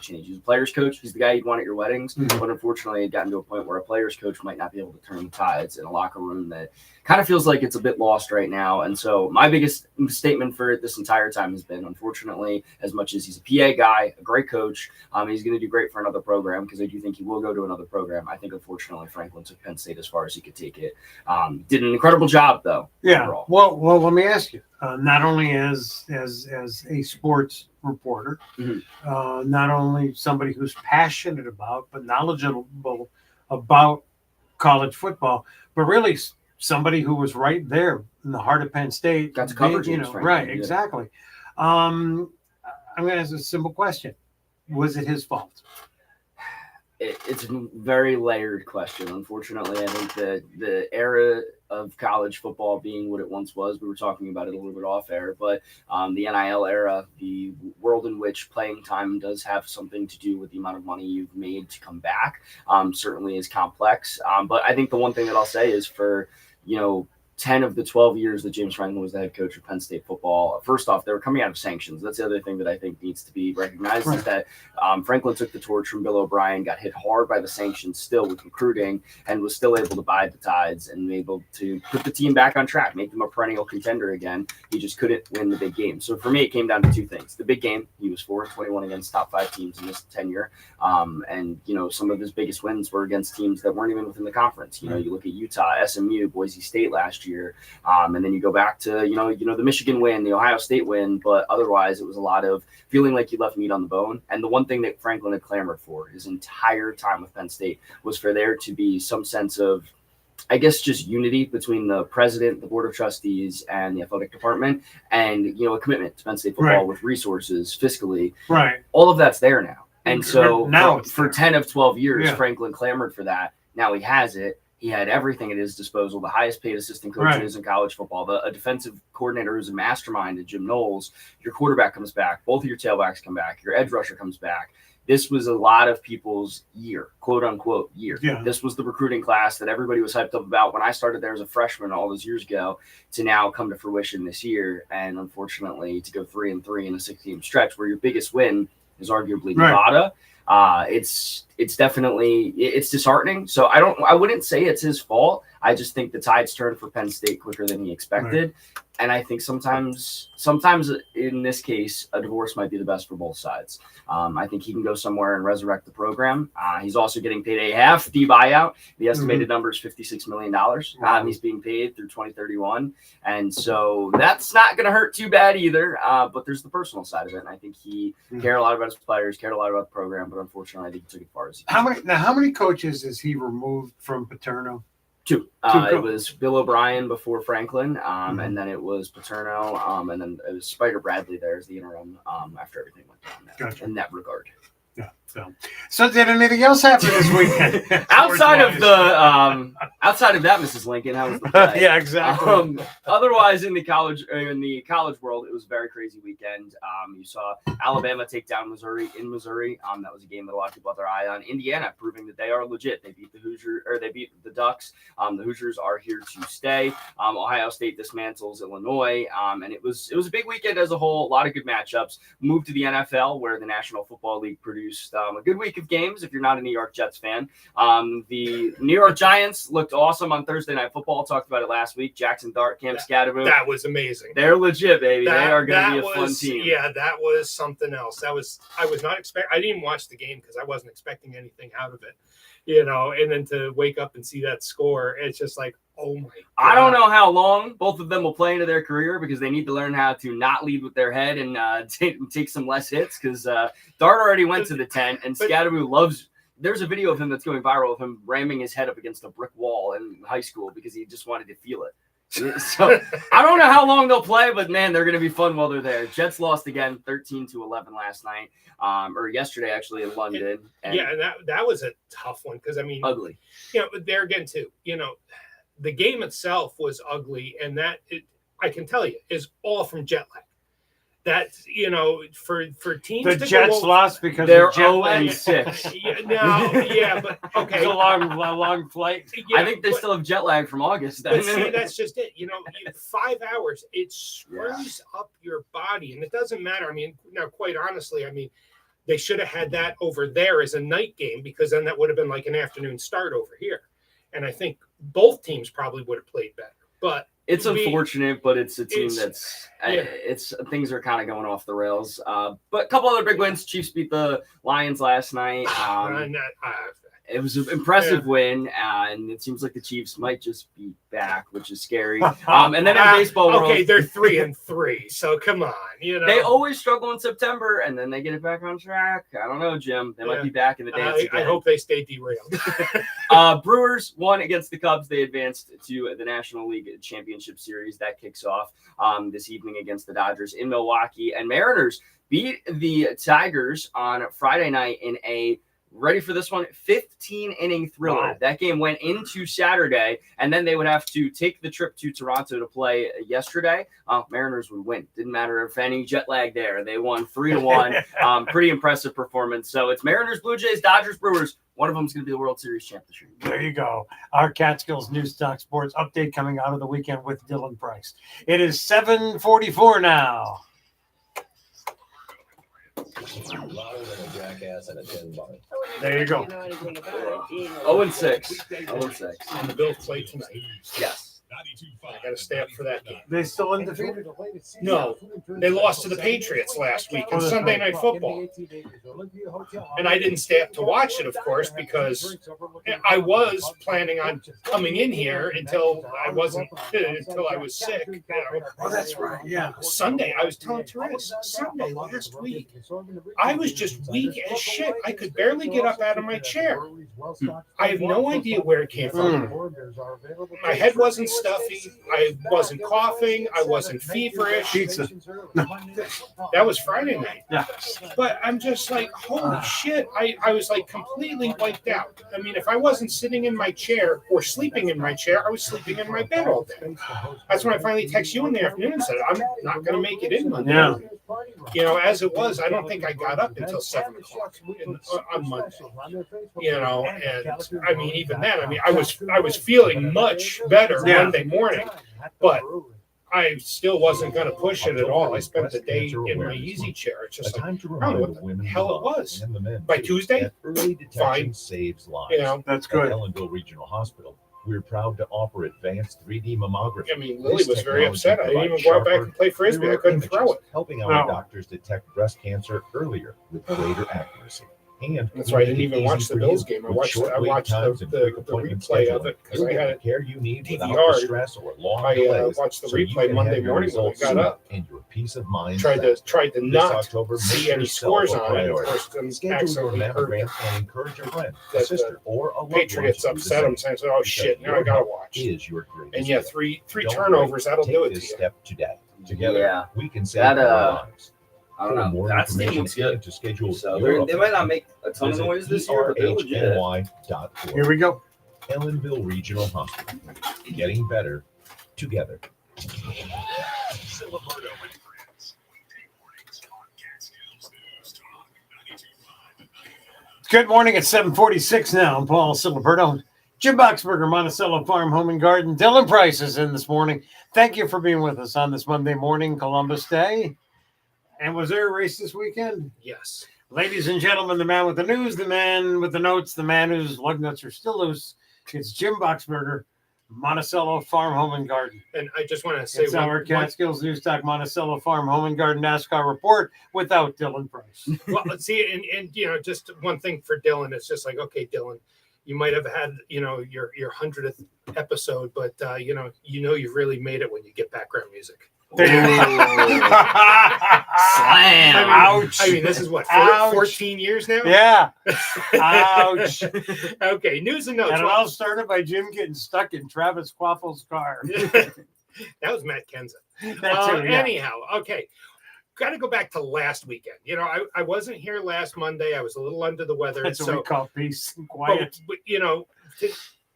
change. He's a player's coach. He's the guy you'd want at your weddings. Mm-hmm. But unfortunately, it had gotten to a point where a player's coach might not be able to turn the tides in a locker room that kind of feels like it's a bit lost right now. And so my biggest statement for it this entire time has been, unfortunately, as much as he's a PA guy, a great coach, he's going to do great for another program, because I do think he will go to another program. I think, unfortunately, Franklin took Penn State as far as he could take it. Did an incredible job, though. Yeah. Overall. Well, let me ask you. Not only as a sports reporter, not only somebody who's passionate about but knowledgeable about college football, but really somebody who was right there in the heart of Penn State. Got to cover right? Exactly. I'm going to ask a simple question: was it his fault? It's a very layered question. Unfortunately, I think the era of college football being what it once was, we were talking about it a little bit off air, but the NIL era, the world in which playing time does have something to do with the amount of money you've made to come back, certainly is complex. But I think the one thing that I'll say is, for 10 of the 12 years that James Franklin was the head coach of Penn State football, first off, they were coming out of sanctions. That's the other thing that I think needs to be recognized, is that Franklin took the torch from Bill O'Brien, got hit hard by the sanctions still with recruiting, and was still able to bide the tides and able to put the team back on track, make them a perennial contender again. He just couldn't win the big game. So for me, it came down to two things. The big game, he was 4-21 against top 5 teams in his tenure. And some of his biggest wins were against teams that weren't even within the conference. You look at Utah, SMU, Boise State last year. And then you go back to, the Michigan win, the Ohio State win, but otherwise it was a lot of feeling like you left meat on the bone. And the one thing that Franklin had clamored for his entire time with Penn State was for there to be some sense of, I guess, just unity between the president, the board of trustees, and the athletic department, and, a commitment to Penn State football with resources fiscally. Right. All of that's there now. And so now for 10 of 12 years, Franklin clamored for that. Now he has it. He had everything at his disposal, the highest paid assistant coaches in college football, a defensive coordinator who's a mastermind at Jim Knowles. Your quarterback comes back. Both of your tailbacks come back. Your edge rusher comes back. This was a lot of people's year, quote unquote year. Yeah. This was the recruiting class that everybody was hyped up about when I started there as a freshman all those years ago, to now come to fruition this year. And unfortunately, to go 3-3 in a 6-game stretch where your biggest win is arguably Nevada. It's definitely, it's disheartening. So I wouldn't say it's his fault. I just think the tides turned for Penn State quicker than he expected. And I think sometimes in this case, a divorce might be the best for both sides. I think he can go somewhere and resurrect the program. He's also getting paid a hefty buyout. The estimated number is $56 million. He's being paid through 2031. And so that's not going to hurt too bad either. But there's the personal side of it. And I think he cared a lot about his players, cared a lot about the program. But unfortunately, I think he took it far as he could. How many coaches has he removed from Paterno? Two. It was Bill O'Brien before Franklin, and then it was Paterno, and then it was Spider Bradley there as the interim after everything went down in that regard. Yeah. So did anything else happen this weekend? outside of that, Mrs. Lincoln, how was the play? Yeah, exactly. Otherwise, in the college world, it was a very crazy weekend. You saw Alabama take down Missouri in Missouri. That was a game that a lot of people had their eye on. Indiana proving that they are legit. They beat they beat the Ducks. The Hoosiers are here to stay. Ohio State dismantles Illinois, and it was a big weekend as a whole. A lot of good matchups. Moved to the NFL, where the National Football League produced a good week of games. If you're not a New York Jets fan, the New York Giants looked awesome on Thursday Night Football. Talked about it last week. Jackson Dart, Cam Scatterbo. That was amazing. They're legit, baby. They are going to be a fun team. Yeah, that was something else. I was not expecting. I didn't watch the game because I wasn't expecting anything out of it. And then to wake up and see that score, it's just like, oh my God. I don't know how long both of them will play into their career, because they need to learn how to not lead with their head and take some less hits, because Dart already went to the tent, and Scatterbo loves. There's a video of him that's going viral of him ramming his head up against a brick wall in high school because he just wanted to feel it. So I don't know how long they'll play, but man, they're going to be fun while they're there. Jets lost again 13-11 last night, or yesterday actually in London. And that was a tough one, because ugly. There again too. The game itself was ugly, and I can tell you is all from jet lag. That's for teams. The Jets lost because they're of jet lag. 0-6. But okay, it's a long flight. Yeah, I think they still have jet lag from August. But see, that's just it. 5 hours, it screws up your body, and it doesn't matter. Now, quite honestly, they should have had that over there as a night game, because then that would have been like an afternoon start over here. And I think both teams probably would have played better. But it's unfortunate, but it's a team it's things are kind of going off the rails. But a couple other big wins. Chiefs beat the Lions last night. It was an impressive win, and it seems like the Chiefs might just be back, which is scary. And then in baseball world, okay, they're 3-3, so come on, They always struggle in September, and then they get it back on track. I don't know, Jim. They might be back in the dance again. I hope they stay derailed. Brewers won against the Cubs. They advanced to the National League Championship Series. That kicks off this evening against the Dodgers in Milwaukee. And Mariners beat the Tigers on Friday night in a ready for this one, 15-inning thriller. Wow. That game went into Saturday, and then they would have to take the trip to Toronto to play yesterday. Mariners would win. Didn't matter if any jet lag there. They won 3-1. Pretty impressive performance. So it's Mariners, Blue Jays, Dodgers, Brewers. One of them is going to be the World Series champ this year. There you go. Our Catskills News Talk Sports update coming out of the weekend with Dylan Price. It is 7:44 now. Louder than a jackass and a tin bar. There you go. 0-6. 0-6. And the Bills play tonight. Yes. I got to stay up for that game. They still undefeated? No, they lost to the Patriots last week on Sunday Night Football. And I didn't stay up to watch it, of course, because I was planning on coming in here until I was sick. Oh, that's right. Yeah. Sunday, I was telling Therese, Sunday last week, I was just weak as shit. I could barely get up out of my chair. I have no idea where it came from. My head wasn't stuffy. I wasn't coughing. I wasn't feverish. Pizza. That was Friday night. Yeah. But I'm just like, holy shit. I was like completely wiped out. I mean, if I wasn't sitting in my chair or sleeping in my chair, I was sleeping in my bed all day. That's when I finally texted you in the afternoon and said, I'm not going to make it in Monday. Yeah. You know, as it was, I don't think I got up until 7 o'clock on Monday. You know, and I mean, even then, I mean, I was feeling much better Monday morning, but I still wasn't going to push it at all. I spent the day in my easy chair. It's just like, I don't know what the hell it was. By Tuesday, fine. Saves lives. You know, that's good. At Ellenville Regional Hospital, we're proud to offer advanced 3D mammography. I mean, Lily was very upset. I didn't even go out back and play Frisbee. I couldn't throw it. Helping our doctors detect breast cancer earlier with greater accuracy. And that's why I didn't even watch the Bills game. I watched the replay of it because I had it care you need DVR. Stress or long I watched the replay Monday morning when I got up. And your peace of mind. Tried to not see any scores on it. Of course, schedule your mammogram and encourage your friend, a sister, or a loved one. Patriots upset him, saying, "Oh shit, now I gotta watch." Is your greatest. And yeah, three turnovers. That'll do it. This step today. Together, we can save lives. I don't know. That team looks good. To schedule so they might not make a ton of noise this year, but they're legit. Here we go. Ellenville Regional Hospital. Getting better together. Ciliberto and friends. Good morning. It's 7:46 now. I'm Paul Ciliberto. Jim Boxberger, Monticello Farm, Home and Garden. Dylan Price is in this morning. Thank you for being with us on this Monday morning, Columbus Day. And was there a race this weekend? Yes. Ladies and gentlemen, the man with the news, the man with the notes, the man whose lug nuts are still loose. It's Jim Boxberger, Monticello Farm, Home and Garden. And I just want to say, it's our Catskills News Talk Monticello Farm, Home and Garden NASCAR report without Dylan Price. Well, let's see, and you know, just one thing for Dylan, it's just like, okay, Dylan, you might have had, you know, your 100th episode, but you know you've really made it when you get background music. Slam! Ouch! I mean, this is what 14 years now. Yeah. Ouch! Okay, news and notes. And it all started by Jim getting stuck in Travis Quaffel's car. That was Matt Kenza. Anyhow, okay. Got to go back to last weekend. You know, I wasn't here last Monday. I was a little under the weather. That's what we call peace and quiet. But you know,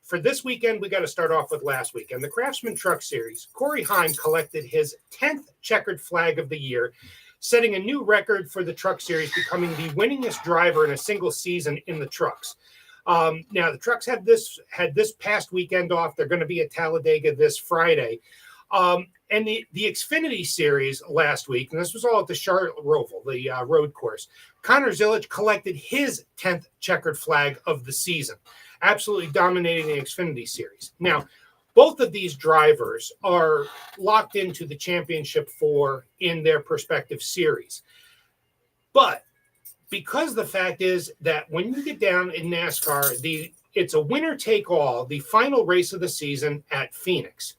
for this weekend, we got to start off with last weekend. The Craftsman Truck Series, Corey Heim collected his 10th checkered flag of the year, setting a new record for the Truck Series, becoming the winningest driver in a single season in the trucks. Now, the trucks had this past weekend off. They're going to be at Talladega this Friday. And the Xfinity Series last week, and this was all at the Charlotte Roval, the road course, Connor Zilisch collected his 10th checkered flag of the season, absolutely dominating the Xfinity Series. Now, both of these drivers are locked into the championship four in their respective series. But because the fact is that when you get down in NASCAR, it's a winner-take-all, the final race of the season at Phoenix.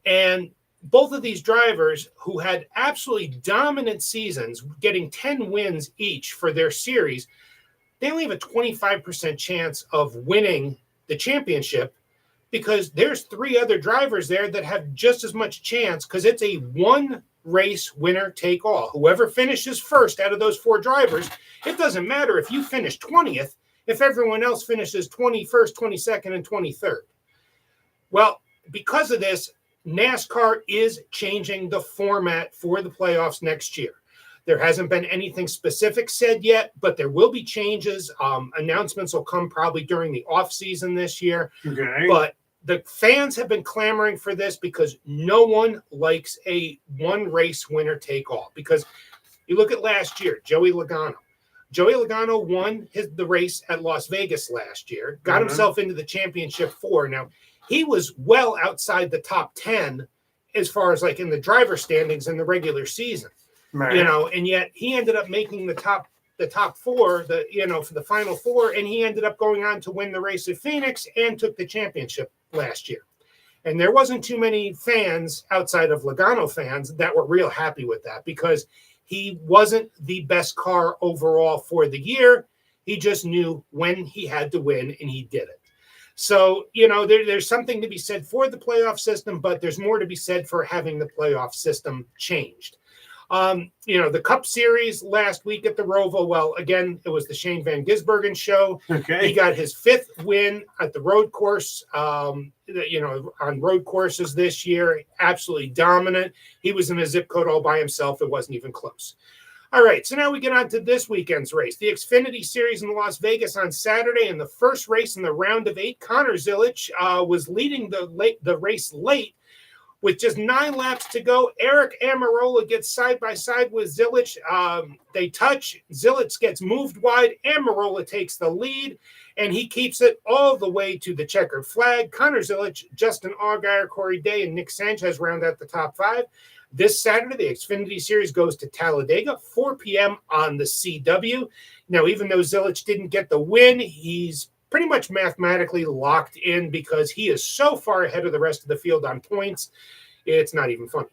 And both of these drivers who had absolutely dominant seasons, getting 10 wins each for their series, they only have a 25% chance of winning the championship because there's 3 other drivers there that have just as much chance because it's a one-race winner-take-all. Whoever finishes first out of those 4 drivers, it doesn't matter if you finish 20th if everyone else finishes 21st, 22nd, and 23rd. Well, because of this, NASCAR is changing the format for the playoffs next year. There hasn't been anything specific said yet, but there will be changes. Announcements will come probably during the offseason this year. Okay. But the fans have been clamoring for this because no one likes a one-race winner-take-all. Because you look at last year, Joey Logano. Joey Logano won the race at Las Vegas last year, got himself into the championship four. Now, he was well outside the top 10 as far as like in the driver standings in the regular season, and yet he ended up making the top 4, for the final 4, and he ended up going on to win the race at Phoenix and took the championship last year. And there wasn't too many fans outside of Logano fans that were real happy with that because he wasn't the best car overall for the year. He just knew when he had to win, and he did it. So, there's something to be said for the playoff system, but there's more to be said for having the playoff system changed. The Cup Series last week at the Roval, well, again, it was the Shane Van Gisbergen show. Okay. He got his 5th win at the road course, on road courses this year. Absolutely dominant. He was in a zip code all by himself. It wasn't even close. All right, so now we get on to this weekend's race. The Xfinity Series in Las Vegas on Saturday. In the first race in the round of 8, Connor Zilisch was leading the race late. With just 9 laps to go, Eric Amarola gets side by side with Zilisch. They touch. Zilisch gets moved wide. Amarola takes the lead, and he keeps it all the way to the checkered flag. Connor Zilisch, Justin Allgaier, Corey Day, and Nick Sanchez round out the top 5. This Saturday, the Xfinity Series goes to Talladega, 4 p.m. on the CW. Now, even though Zilisch didn't get the win, he's pretty much mathematically locked in because he is so far ahead of the rest of the field on points. It's not even funny.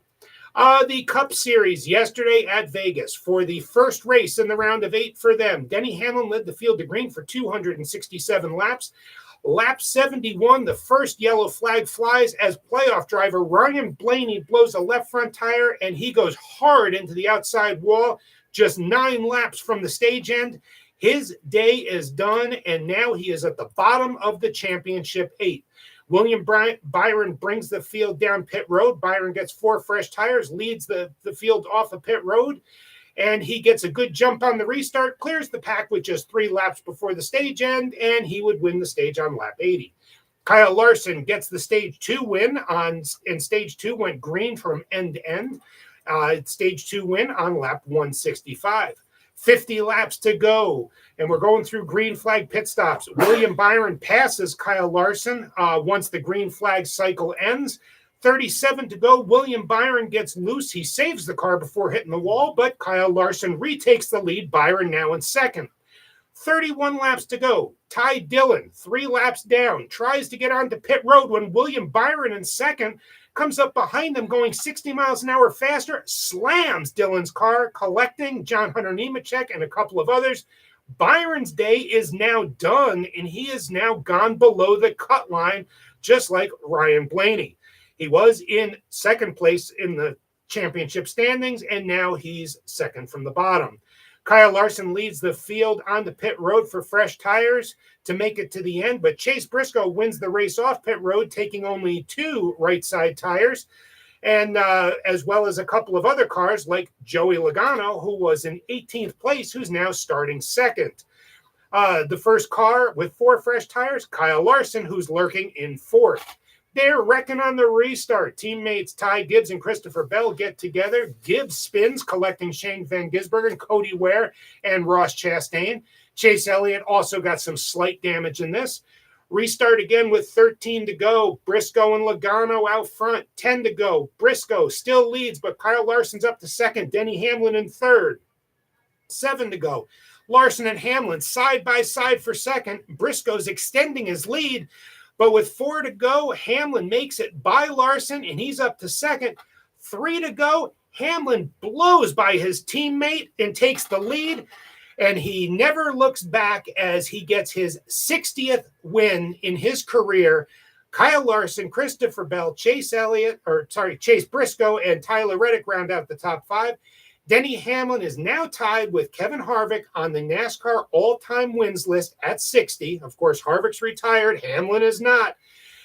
The Cup Series yesterday at Vegas for the first race in the round of 8 for them. Denny Hamlin led the field to green for 267 laps. Lap 71, the first yellow flag flies as playoff driver Ryan Blaney blows a left front tire, and he goes hard into the outside wall, just 9 laps from the stage end. His day is done, and now he is at the bottom of the championship 8. William Byron brings the field down pit road. Byron gets 4 fresh tires, leads the field off of pit road, and he gets a good jump on the restart, clears the pack with just 3 laps before the stage end, and he would win the stage on lap 80. Kyle Larson gets the stage 2 win and stage 2 went green from end to end. Stage 2 win on lap 165. 50 laps to go, and we're going through green flag pit stops. William Byron passes Kyle Larson once the green flag cycle ends. 37 to go. William Byron gets loose. He saves the car before hitting the wall, but Kyle Larson retakes the lead. Byron now in second. 31 laps to go. Ty Dillon, 3 laps down, tries to get onto pit road when William Byron in second comes up behind them going 60 miles an hour faster, slams Dillon's car, collecting John Hunter Nemechek and a couple of others. Byron's day is now done, and he is now gone below the cut line, just like Ryan Blaney. He was in second place in the championship standings, and now he's second from the bottom. Kyle Larson leads the field on the pit road for fresh tires to make it to the end, but Chase Briscoe wins the race off pit road, taking only 2 right side tires, and as well as a couple of other cars like Joey Logano, who was in 18th place, who's now starting second. The first car with 4 fresh tires, Kyle Larson, who's lurking in 4th. They're wrecking on the restart. Teammates Ty Gibbs and Christopher Bell get together. Gibbs spins, collecting Shane Van Gisbergen, Cody Ware, and Ross Chastain. Chase Elliott also got some slight damage in this. Restart again with 13 to go. Briscoe and Logano out front. 10 to go. Briscoe still leads, but Kyle Larson's up to second. Denny Hamlin in third. 7 to go. Larson and Hamlin side by side for second. Briscoe's extending his lead, but with 4 to go, Hamlin makes it by Larson, and he's up to second. 3 to go. Hamlin blows by his teammate and takes the lead. And he never looks back as he gets his 60th win in his career. Kyle Larson, Christopher Bell, Chase Briscoe, and Tyler Reddick round out the top 5. Denny Hamlin is now tied with Kevin Harvick on the NASCAR all-time wins list at 60. Of course, Harvick's retired. Hamlin is not.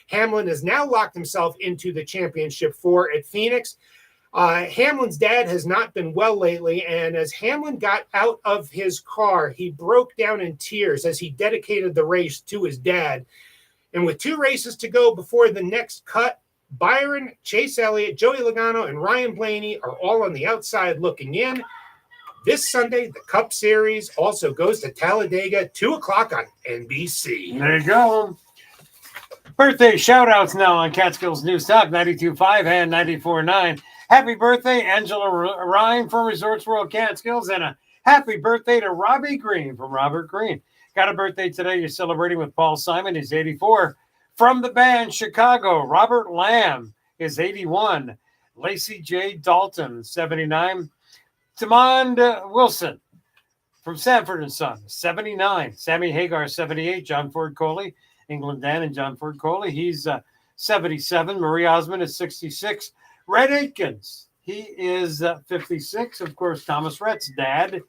Hamlin has now locked himself into the championship 4 at Phoenix. Hamlin's dad has not been well lately, and as Hamlin got out of his car, he broke down in tears as he dedicated the race to his dad. And with 2 races to go before the next cut, Byron, Chase Elliott, Joey Logano, and Ryan Blaney are all on the outside looking in. This Sunday, the Cup Series also goes to Talladega, 2 o'clock on NBC. There you go. Birthday shout-outs now on Catskills News Talk 92.5 and 94.9. Happy birthday, Angela Ryan from Resorts World Catskills, and a happy birthday to Robbie Green from Robert Green. Got a birthday today. You're celebrating with Paul Simon. He's 84. From the band Chicago, Robert Lamb is 81. Lacey J. Dalton, 79. Demond Wilson from Sanford and Son, 79. Sammy Hagar, 78. John Ford Coley, England Dan and John Ford Coley. He's 77. Marie Osmond is 66. Red Aitkins, he is 56. Of course, Thomas Rhett's dad.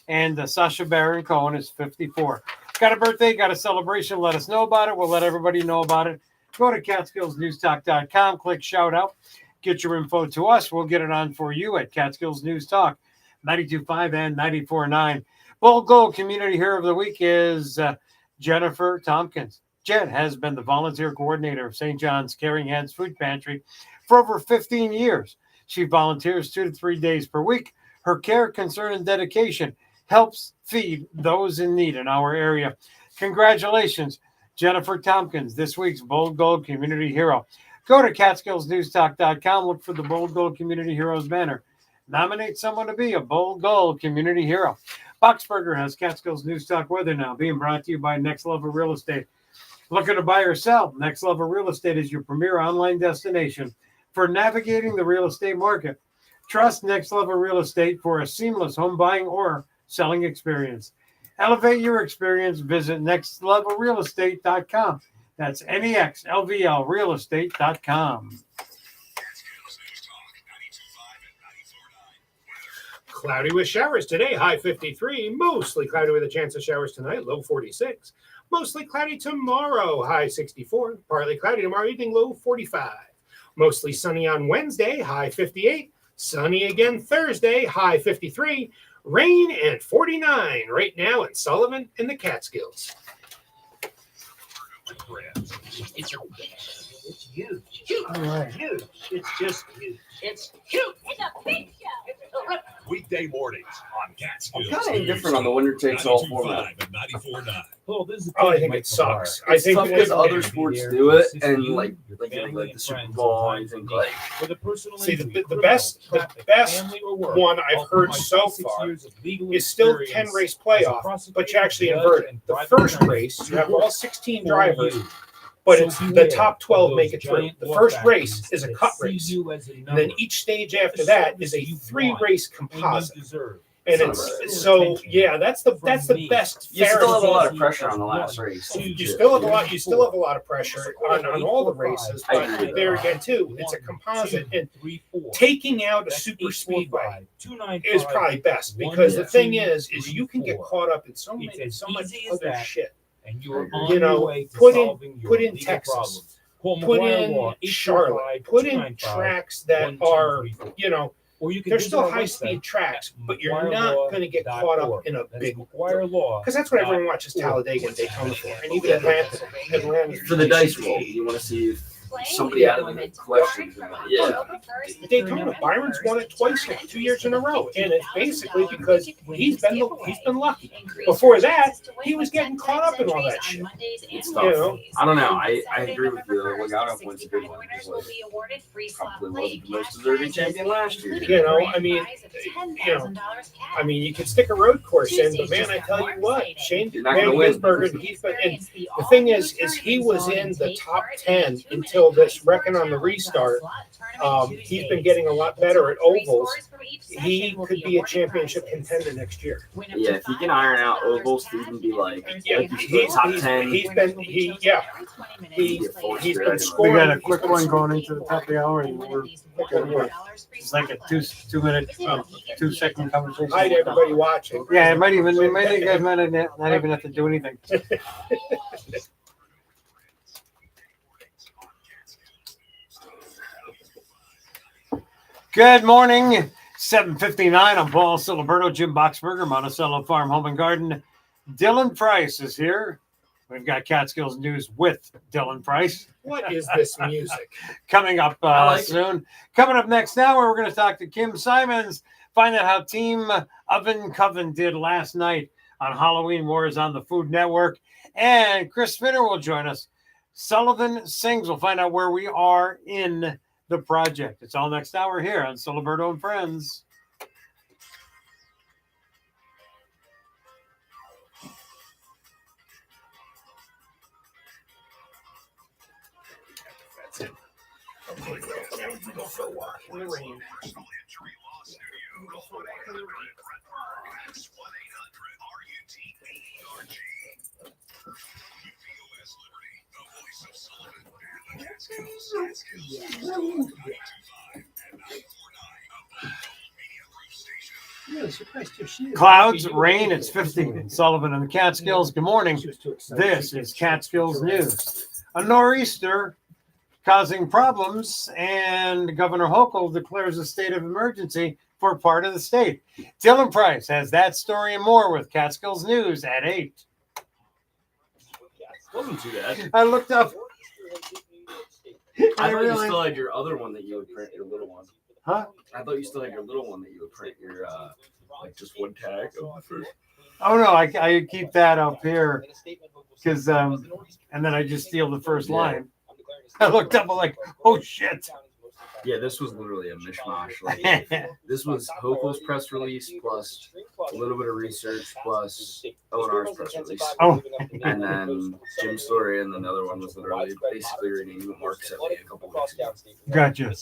And Sasha Baron Cohen is 54. Got a birthday, got a celebration, let us know about it. We'll let everybody know about it. Go to CatskillsNewsTalk.com, click shout out, get your info to us. We'll get it on for you at Catskills News Talk 92.5 and 94.9. Bull Gold Community Hero of the Week is Jennifer Tompkins. Jen has been the volunteer coordinator of St. John's Caring Hands Food Pantry for over 15 years. She volunteers 2 to 3 days per week. Her care, concern, and dedication helps feed those in need in our area. Congratulations, Jennifer Tompkins, this week's Bold Gold Community Hero. Go to CatskillsNewsTalk.com, look for the Bold Gold Community Heroes banner. Nominate someone to be a Bold Gold Community Hero. Boxberger has Catskills News Talk weather now, being brought to you by Next Level Real Estate. Looking to buy or sell? Next Level Real Estate is your premier online destination for navigating the real estate market. Trust Next Level Real Estate for a seamless home buying or selling experience. Elevate your experience. Visit nextlevelrealestate.com. That's NEXLVLrealestate.com. Cloudy with showers today, high 53. Mostly cloudy with a chance of showers tonight, low 46. Mostly cloudy tomorrow, high 64. Partly cloudy tomorrow evening, low 45. Mostly sunny on Wednesday, high 58. Sunny again Thursday, high 53. Rain and 49 right now in Sullivan in the Catskills. It's huge. All right. Huge. It's just huge. It's huge. It's a big show. Weekday mornings on Catskills. I'm kind of indifferent on the winner takes all format. 94.9. Oh, this is I think it sucks. It's tough because other sports do it, and like the Super Bowl, I think like see the best one I've heard so far is still 10 race playoff, but you actually invert it. The first race you have all 16 drivers, but it's the top 12 make it through. The first race is a cut race, and then each stage after that is a 3-race composite. And it's so that's the best. You still have a lot of pressure on the last race. You still have a lot of pressure on all the races, but there again too, it's a composite, and taking out a super speedway is probably best, because the thing is you can get caught up in so much other shit. And put in Texas, put in Charlotte, put in tracks that are they're still high-speed tracks, but you're not going to get caught up in a big because that's what everyone watches Talladega and Daytona for, and even Atlanta for the dice roll. You want to see if somebody out of the questions. Yeah. Daytona, Byron's won it twice now, 2 years in a row, and it's basically because he's been lucky. Before that, he was getting caught up in all that shit. It's tough. I don't know. I agree with you. Logano point's a good one. Probably wasn't the most deserving champion last year. You could stick a road course in, but man, I tell you what, Shane Gisbergen, the thing is he was in the top 10 until this wrecking on the restart. He's been getting a lot better at ovals. He could be a championship contender next year. Yeah, if he can iron out ovals, he can be like top 10. He's been scoring. We got a quick one going into the top of the hour, and it's like a 2-minute, 2-second conversation. Hi to everybody watching. Yeah, you guys might not even have to do anything. Good morning, 7:59. I'm Paul Ciliberto, Jim Boxberger, Monticello Farm Home and Garden. Dylan Price is here. We've got Catskills News with Dylan Price. What is this music? Coming up soon. Coming up next hour, we're going to talk to Kim Simons, find out how Team Oven Coven did last night on Halloween Wars on the Food Network. And Chris Spinner will join us. Sullivan Sings. We'll find out where we are in the project. It's all next hour here on Ciliberto and Friends. Clouds, rain, it's 50 in Sullivan and the Catskills. Good morning. This is Catskills News. A nor'easter causing problems, and Governor Hochul declares a state of emergency for part of the state. Dylan Price has that story and more with Catskills News at 8. Wasn't too bad. I looked up. I thought you still had your other one that you would print, your little one. Huh? I thought you still had your little one that you would print your, like just one tag. Oh no, I keep that up here because and then I just steal the first line. I looked up, I'm like, oh shit. Yeah, this was literally a mishmash. Like, this was Hochul's press release plus a little bit of research plus O&R's press release. Oh. And then Jim's story, and another one was literally basically reading what Mark sent me a couple weeks ago. Gotcha.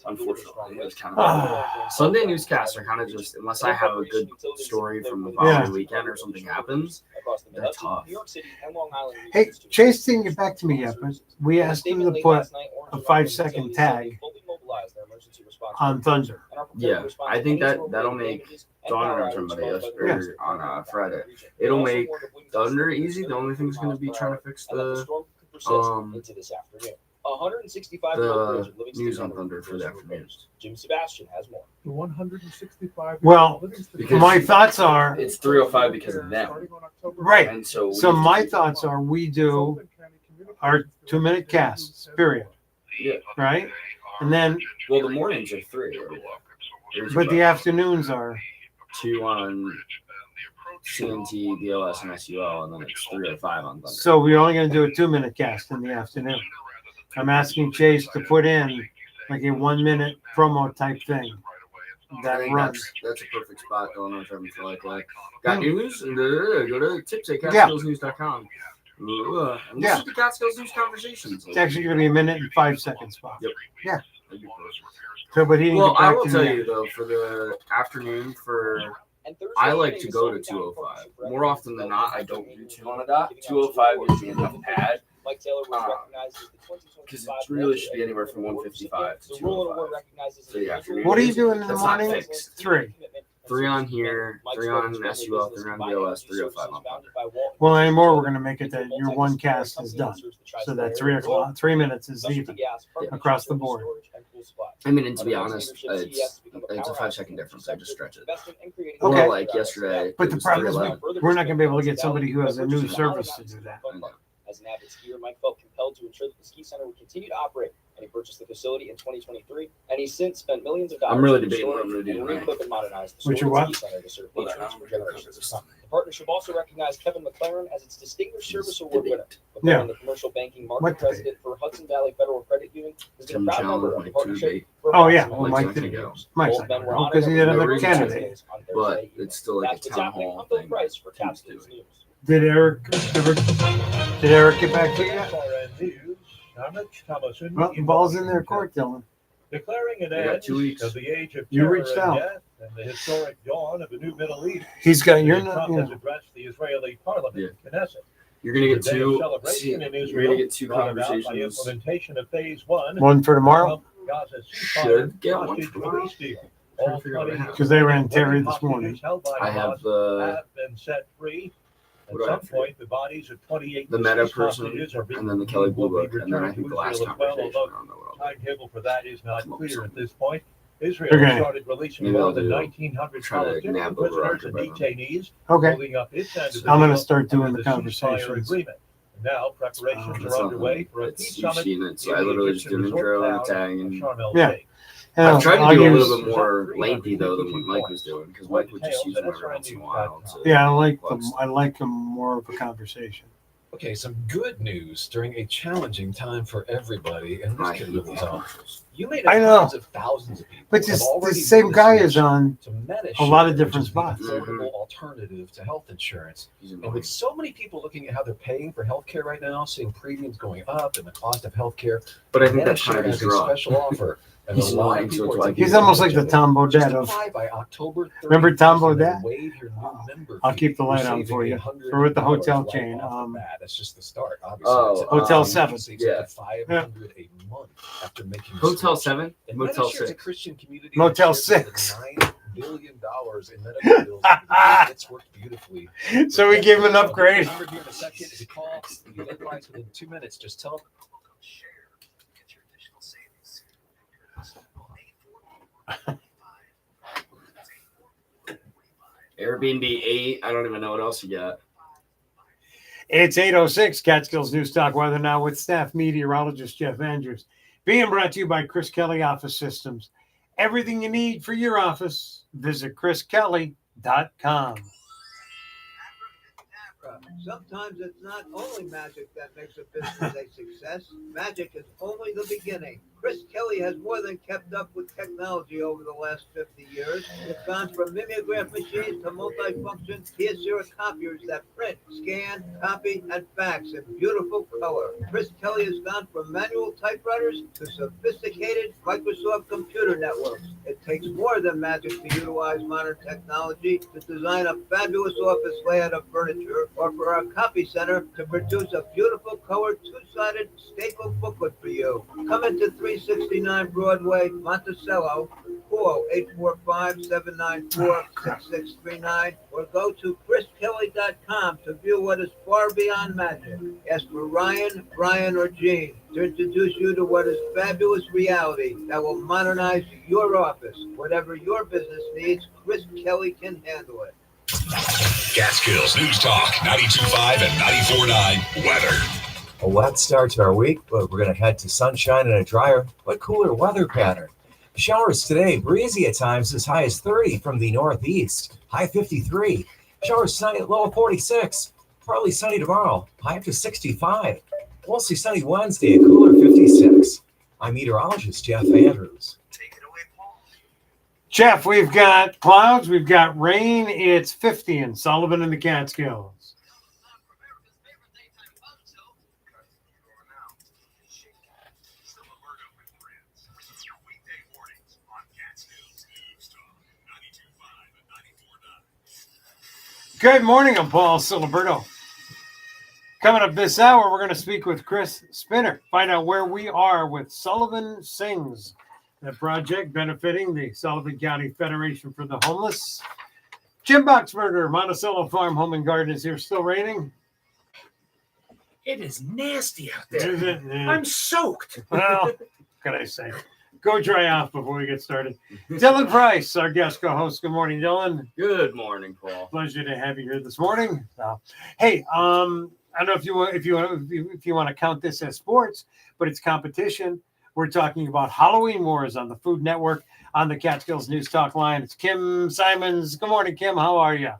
Unfortunately, it was kind of Sunday newscasts are kind of just, unless I have a good story from the following weekend or something happens, they're tough. Hey, Chase didn't get back to me yet, but we asked him to put a 5-second tag on Thunder. Yeah, I think that'll make Dawn and somebody else on Friday. It'll make Thunder easy. The only thing is going to be trying to fix the news on Thunder for the afternoons. Jim Sebastian has more. 165. Well, my thoughts are it's 3:05 because of them. Right. And so my thoughts are we do our 2-minute casts, period. Yeah. Right? And then the mornings are 3. But the afternoons are 2 on CNT, BLS, and SUL, and then it's 3:05 on Thunder. So we're only going to do a 2-minute cast in the afternoon. I'm asking Chase to put in like a 1-minute promo type thing. That runs. That's a perfect spot going on for like got news and go to tips at catskillsnews.com. And this is the Catskills News Conversations. It's actually going to be a 1 and 5 second spot. Yep. Yeah. So, but I will tell you though, for the afternoon, I like to go to 2:05 more often than not. I don't do 2 on a dot. 2:05 gives me enough pad. Because it really should be anywhere from 1:55 to 2:05. What are you doing in the morning? 3. 3 on here, 3 on SUL, 3 on BOS, 3:05 on Thunder. Well, anymore, we're going to make it that your one cast is done. So that 3 minutes is even across the board. I mean, and to be honest, it's a 5-second difference. I just stretch it. Okay. Or like yesterday. But the problem is we're not going to be able to get somebody who has a new service to do that. As an avid skier, Mike felt compelled to ensure that the ski center would continue to operate, and he purchased the facility in 2023. And he's since spent millions of dollars I'm really to debating restore what I'm going to do and tonight. re-equip and modernize the Which Sordid what? Ski Center to serve patrons for generations to come. The partnership also recognized Kevin McLaren as its Distinguished Service Award winner. McLaren, the commercial banking market president for Hudson Valley Federal Credit Union, has been a proud member of the partnership for approximately 20 years. Both men were honored because he had over another the candidate. years on But Thursday evening. it's still like That's a what's town happening. hall I'm Phil thing. Price for Catskills News. Did Eric get back to you yet? Well, the ball's in their court, Dylan. Declaring an They got end 2 weeks. of the age of You terror reached and out. death and the historic dawn of a new Middle East. He's got your Trump yeah. has addressed the Israeli parliament, Knesset. You're going to get The day of two. celebration in You're Israel, going to get two brought about by conversations. implementation of phase one. One for tomorrow? Gaza's Should get one hostage for tomorrow. release deal. Trying to All figure out what 20 happened. Because they were in Terry women this morning. hostages held by I have Hamas the have been set free. At What do I some have? point, the bodies of 28 the meta deceased person, hostages are being and then the Kelly Blue will be Book, and then I returned think to the last Israel as well, conversation. although I don't know what else. timetable for that is not Come up with clear at something. this point. Israel Okay. started releasing Maybe more I'll than do- 1,900 try to Palestinian nab over prisoners and Rocker Bottom. detainees, Okay. holding up its end of the I'm going to deal start doing under the ceasefire conversations. agreement. And now preparations It's are underway for a It's peace you've summit seen it, so in I the literally just do an Egyptian intro and a resort tag. town And of Sharm el Yeah. Sheikh. And I've tried to I'll do a use- little bit more lengthy though than what Mike was doing because Mike would just use them every once in a while. To Yeah, I like plug them. stuff. I like them more of a conversation. Okay, some good news during a challenging time for everybody, and this I could hate live these on. commercials. You may I know know. hundreds of thousands of people But have this already the same made the guy switch is on to Medishare, a lot of which different is the spots. affordable alternative to health insurance. He's And annoying. with so many people looking at how they're paying for healthcare right now, seeing premiums going up and the cost of healthcare, But I think that's kind Medishare of his has a draw. special offer. And He's a lot annoying, of so people it's are like taking He's almost like advantage the of it. Tom Just Bodett of. apply by October 30th, Remember Tom and they'll Bodett? waive your new member I'll fee. keep the You're light on saving for you. $100 Or with the hotel right chain. off the bat. That's just the start. Obviously, Oh, it's Hotel 7. saves yeah. up to $500 a month after making the Hotel switch. 7, And Motel Medishare is a 6. Christian community Motel that shares more than 6. $9 billion in medical bills. It's worked beautifully. So we gave him an upgrade. Number here in a second. If you call, you get advice within 2 minutes. Just tell them. Airbnb 8. I don't even know what else you got. It's 8:06. Catskills News Talk Weather now with staff meteorologist Jeff Andrews. Being brought to you by Chris Kelly Office Systems. Everything you need for your office, visit chriskelly.com. Sometimes it's not only magic that makes a business a success. Magic is only the beginning. Chris Kelly has more than kept up with technology over the last 50 years. It's gone from mimeograph machines to multifunction Kyocera copiers that print, scan, copy, and fax in beautiful color. Chris Kelly has gone from manual typewriters to sophisticated Microsoft computer networks. It takes more than magic to utilize modern technology to design a fabulous office layout of furniture or for our copy center to produce a beautiful colored two-sided staple booklet for you. Come into 369 Broadway, Monticello, call 845-794-6639 or go to chriskelly.com to view what is far beyond magic. Ask for Ryan, Brian, or Gene to introduce you to what is fabulous reality that will modernize your office. Whatever your business needs, Chris Kelly can handle it. Catskills News Talk 92.5 and 94.9 weather. A wet start to our week, but we're going to head to sunshine and a drier but cooler weather pattern. Showers today, breezy at times as high as 30 from the northeast, high 53. Showers tonight at low of 46. Partly sunny tomorrow, high up to 65. Mostly sunny Wednesday, a cooler 56. I'm meteorologist Jeff Andrews. Jeff, we've got clouds, we've got rain. It's 50 in Sullivan and the Catskills. Good morning, I'm Paul Ciliberto. Coming up this hour, we're going to speak with Chris Spinner, find out where we are with Sullivan Sings, the project benefiting the Sullivan County Federation for the Homeless. Jim Boxberger, Monticello Farm Home and Garden is here. Still raining? It is nasty out there. Is it? Yeah. I'm soaked. Well, what can I say? Go dry off before we get started. Dylan Price, our guest co-host. Good morning, Dylan. Good morning, Paul. Pleasure to have you here this morning. Hey, I don't know if you want to count this as sports, but it's competition. We're talking about Halloween Wars on the Food Network on the Catskills News Talk line. It's Kim Simons. Good morning, Kim. How are you?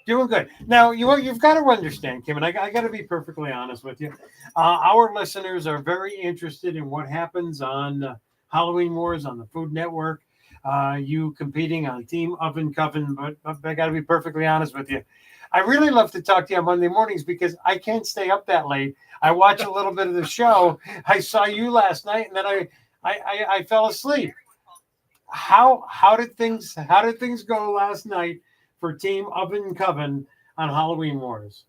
Doing good. Now, you've got to understand, Kim, and I got to be perfectly honest with you. Our listeners are very interested in what happens on Halloween Wars on the Food Network. You competing on Team Oven Coven, but I got to be perfectly honest with you. I really love to talk to you on Monday mornings because I can't stay up that late. I watch a little bit of the show. I saw you last night, and then I fell asleep. How did things go last night for Team Oven Coven on Halloween Wars?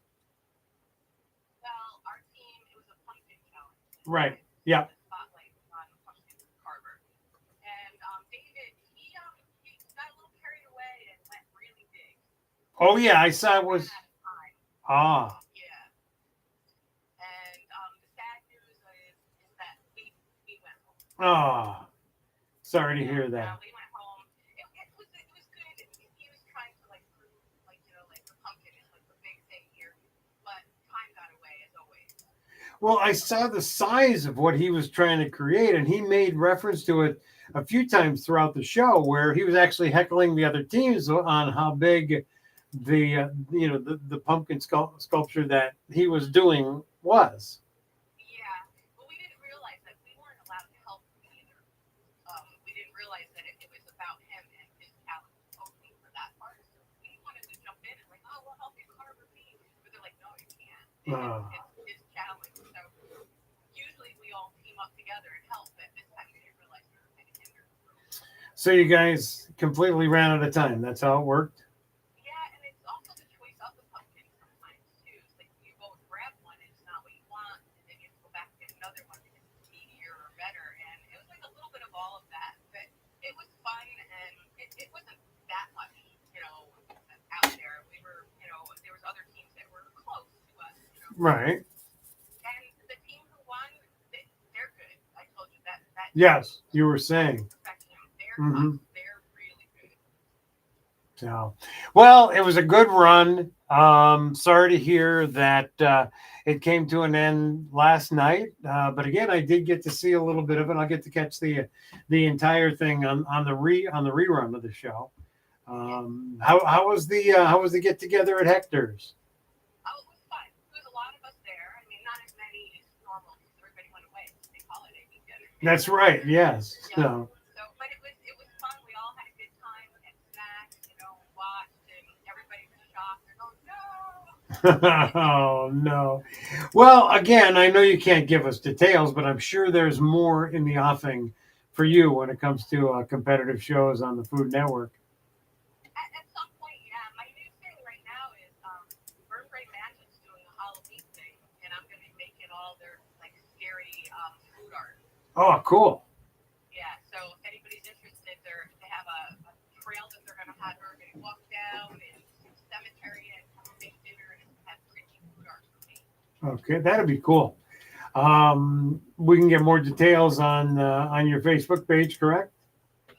Well, our team, it was a pumpkin challenge. Right. Yeah. Spotlight on pumpkin carver. And David, he got a little carried away and went really big. Oh yeah, I saw it was. Ah. Yeah. And the sad news is that we went home. Ah. Sorry to hear that. We went home. It was good. He was trying to prove the pumpkin is the big thing here, but time got away as always. Well, I saw the size of what he was trying to create, and he made reference to it a few times throughout the show, where he was actually heckling the other teams on how big the pumpkin sculpture that he was doing was. Yeah, well, we didn't realize that we weren't allowed to help him either. We didn't realize that it was about him and his talent only for that part. So we wanted to jump in and we'll help you carve a piece. But they're like, no, you can't. It's his challenge. So usually we all team up together and help, but this time we didn't realize we were kind of hindered. So you guys completely ran out of time. That's how it worked? Yeah, and it's also the choice of the pumpkin sometimes, too. It's like you go and grab one and it's not what you want, and then you have to go back and get another one because it's meatier or better. And it was a little bit of all of that. But it was fun, and it wasn't that much, out there. We were, there was other teams that were close to us. Right. And the team who won, they're good. I told you that. Yes, you were saying. They're really good. So, well, it was a good run. Sorry to hear that it came to an end last night. But again, I did get to see a little bit of it. I'll get to catch the entire thing on the rerun of the show. How was the get together at Hector's? Oh, it was fun. There was a lot of us there. I mean, not as many as normal because everybody went away. It's a big holiday weekend. That's right. Yes. Yeah. So. But it was fun. We all had a good time. We had snacks, watched, and everybody was shocked. They're going, no. Oh no. Well, again, I know you can't give us details, but I'm sure there's more in the offing for you when it comes to competitive shows on the Food Network. At some point, yeah. My new thing right now is Burn Bright Magic's doing a Halloween thing, and I'm going to be making all their scary food art. Oh, cool. Yeah, so if anybody's interested, they have a trail that they're going to have everybody walk down and cemetery and have a big dinner and have cringy food art for me. Okay, that'd be cool. We can get more details on your Facebook page, correct?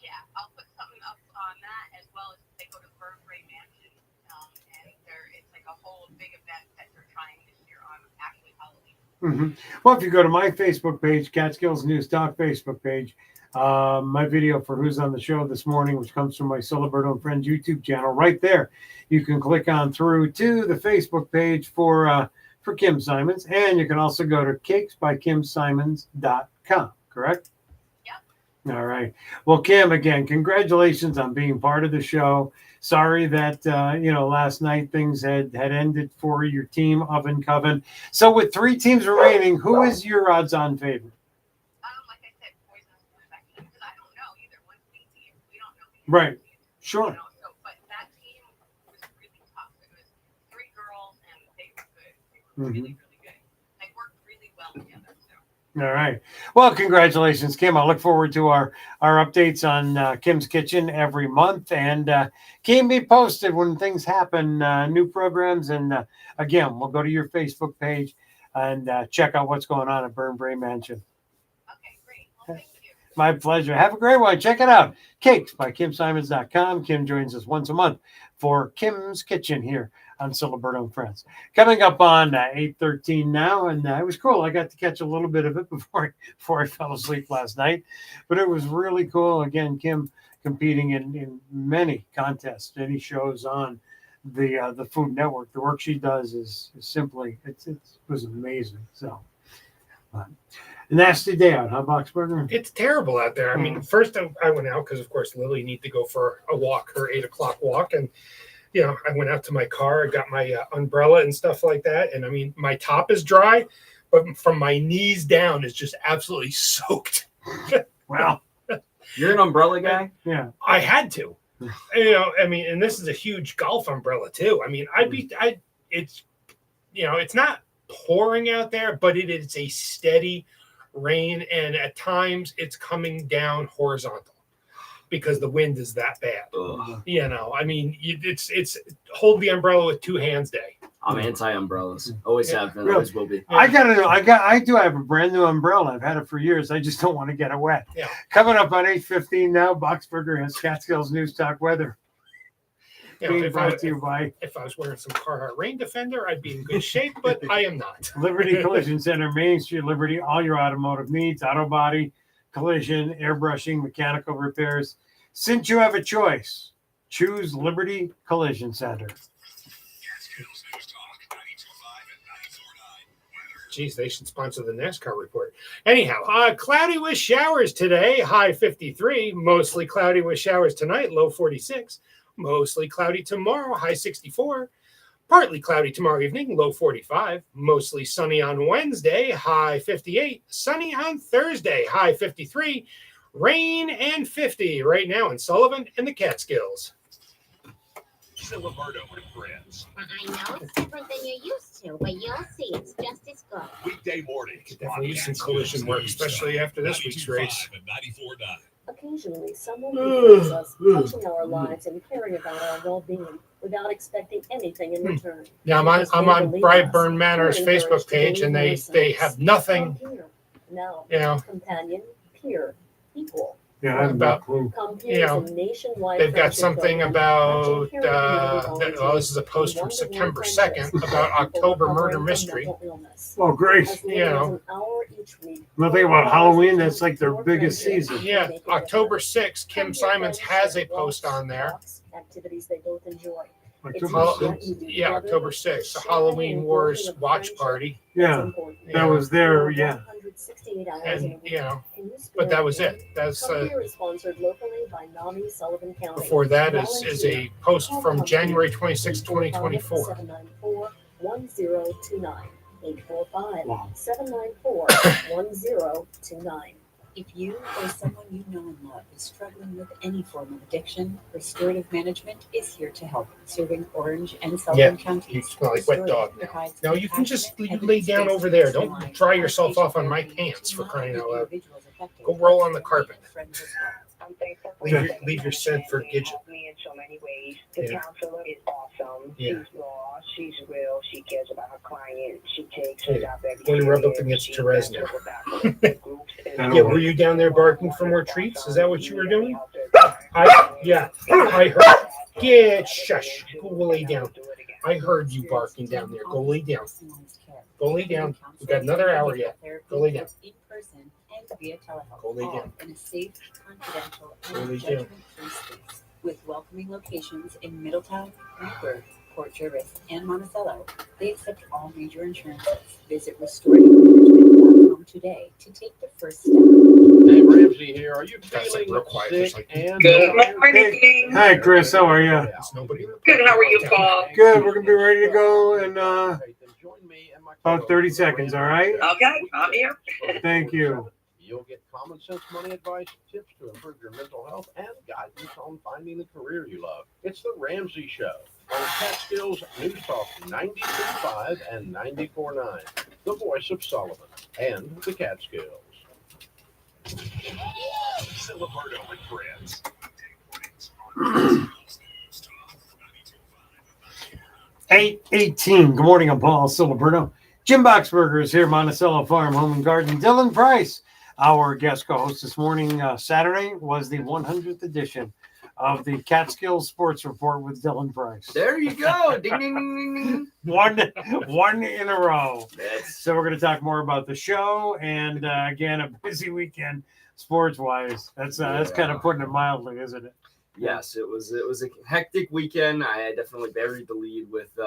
Yeah, I'll put something up on that as well as they go to Burn Bright Mansion, and it's like a whole big event that they're trying this year on actually Halloween. Mm-hmm. Well, if you go to my Facebook page, Catskills News Talk Facebook page, my video for Who's on the Show this morning, which comes from my Ciliberto and Friends YouTube channel, right there, you can click on through to the Facebook page for Kim Simons, and you can also go to cakesbykimsimons.com, correct? Yep. All right. Well, Kim, again, congratulations on being part of the show. Sorry that last night things had ended for your team, Oven Coven. So with 3 teams remaining, who is your odds-on favorite? Like I said, poisonous perfection, because I don't know either. Once we see it, we don't know. Right. Sure. But that team was really tough. It was 3 girls, and they were good. They were really, really good. They worked really well together. All right. Well, congratulations, Kim. I look forward to our updates on Kim's Kitchen every month, and keep me posted when things happen, new programs. And again, we'll go to your Facebook page and check out what's going on at Burn Bright Mansion. Okay, great. Well, thank you. My pleasure. Have a great one. Check it out. Cakes by KimSimons.com. Kim joins us once a month for Kim's Kitchen here on Ciliberto and Friends. Coming up on 8:13 now, and it was cool. I got to catch a little bit of it before I fell asleep last night, but it was really cool. Again, Kim competing in many contests, many shows on the Food Network. The work she does is simply it was amazing. So. A nasty day out, huh, Boxberger? It's terrible out there. I mean, first I went out because, of course, Lily need to go for a walk, her 8 o'clock walk. And, I went out to my car. I got my umbrella and stuff like that. And, I mean, my top is dry, but from my knees down is just absolutely soaked. Wow. You're an umbrella guy? Yeah. I had to. I mean, and this is a huge golf umbrella, too. I mean, it's not pouring out there, but it is a steady rain, and at times it's coming down horizontal because the wind is that bad. I mean, it's hold the umbrella with 2 hands day. I'm anti-umbrellas. Always have been, Really? always will be. I gotta know. I do have a brand new umbrella. I've had it for years. I just don't want to get it wet. Yeah. Coming up on 8:15 now, Boxberger has Catskills News Talk weather. Being brought to you by if I was wearing some Carhartt Rain Defender, I'd be in good shape, but I am not. Liberty Collision Center, Main Street, Liberty. All your automotive needs: auto body, collision, airbrushing, mechanical repairs. Since you have a choice, choose Liberty Collision Center. Geez, they should sponsor the NASCAR report. Anyhow, cloudy with showers today, high 53. Mostly cloudy with showers tonight, low 46. Mostly cloudy tomorrow, high 64. Partly cloudy tomorrow evening, low 45. Mostly sunny on Wednesday, high 58. Sunny on Thursday, high 53. Rain and 50 right now in Sullivan and the Catskills. Ciliberto and Friends. I know it's different than you're used to, but you'll see it's just as good. Weekday morning. Could definitely use some collision work, especially after this week's race. Occasionally, someone reminds us touching our lives and caring about our well-being without expecting anything in return. Yeah, I'm on Brightburn Manor's Facebook page, and they have nothing. Now, companion, peer, equal. Yeah, about they've got something about this is a post from September 2nd about October murder mystery. Oh, great! Well, think about Halloween. That's like their biggest season. Yeah, October 6th, Kim Simons has a post on there. Activities they both enjoy. October 6th, the Halloween Wars watch party. Yeah, that was there. Yeah. And but that was it. That's before that is a post from January 26, 2024. 794-1029. 845-794-1029. If you or someone you know and love is struggling with any form of addiction, Restorative Management is here to help, serving Orange and Sullivan counties. You smell like wet dog now. No, you can just lay down over there. Don't dry yourself off on my pants, for crying out loud. Go roll on the carpet. Leave your scent for Gidget. Me in so many ways. The counselor is awesome. Yeah. She's raw. She's real. She cares about her client. She takes her Hey, job every when you rub up against Therese now. Yeah, were you down there barking for more treats? Is that what you were doing? I heard. Get shush. Go lay down. I heard you barking down there. Go lay down. Go lay down. We've got another hour yet. Go lay down. Via telehealth, Go lay down. all in a safe, confidential, Go lay and down. judgment-free space with welcoming locations in Middletown, Newburgh, Port Jervis, and Monticello. They accept all major insurances. Visit restoratemanagement.com today to take the first step. Hey, Ramsey here. Are you feeling real quiet, sick just like- and Good tired? morning. Hi, Chris. How are you? Good. How are you, Paul? Good. We're gonna be ready to go in about 30 seconds. All right. Okay, I'm here. Thank you. You'll get common sense money advice, tips to improve your mental health, and guidance on finding the career you love. It's the Ramsey Show on Catskills News Talk 92.5 and 94.9, the voice of Sullivan and the Catskills. Ciliberto and Friends. 8:18. Good morning. I'm Paul Ciliberto. Jim Boxberger is here, Monticello Farm, Home and Garden. Dylan Price, our guest co-host this morning. Saturday was the 100th edition of the Catskills Sports Report with Dylan Price. There you go. Ding, ding, ding, ding, ding. One in a row. That's... So we're going to talk more about the show and, again, a busy weekend sports-wise. That's kind of putting it mildly, isn't it? Yes, it was a hectic weekend. I definitely buried the lead with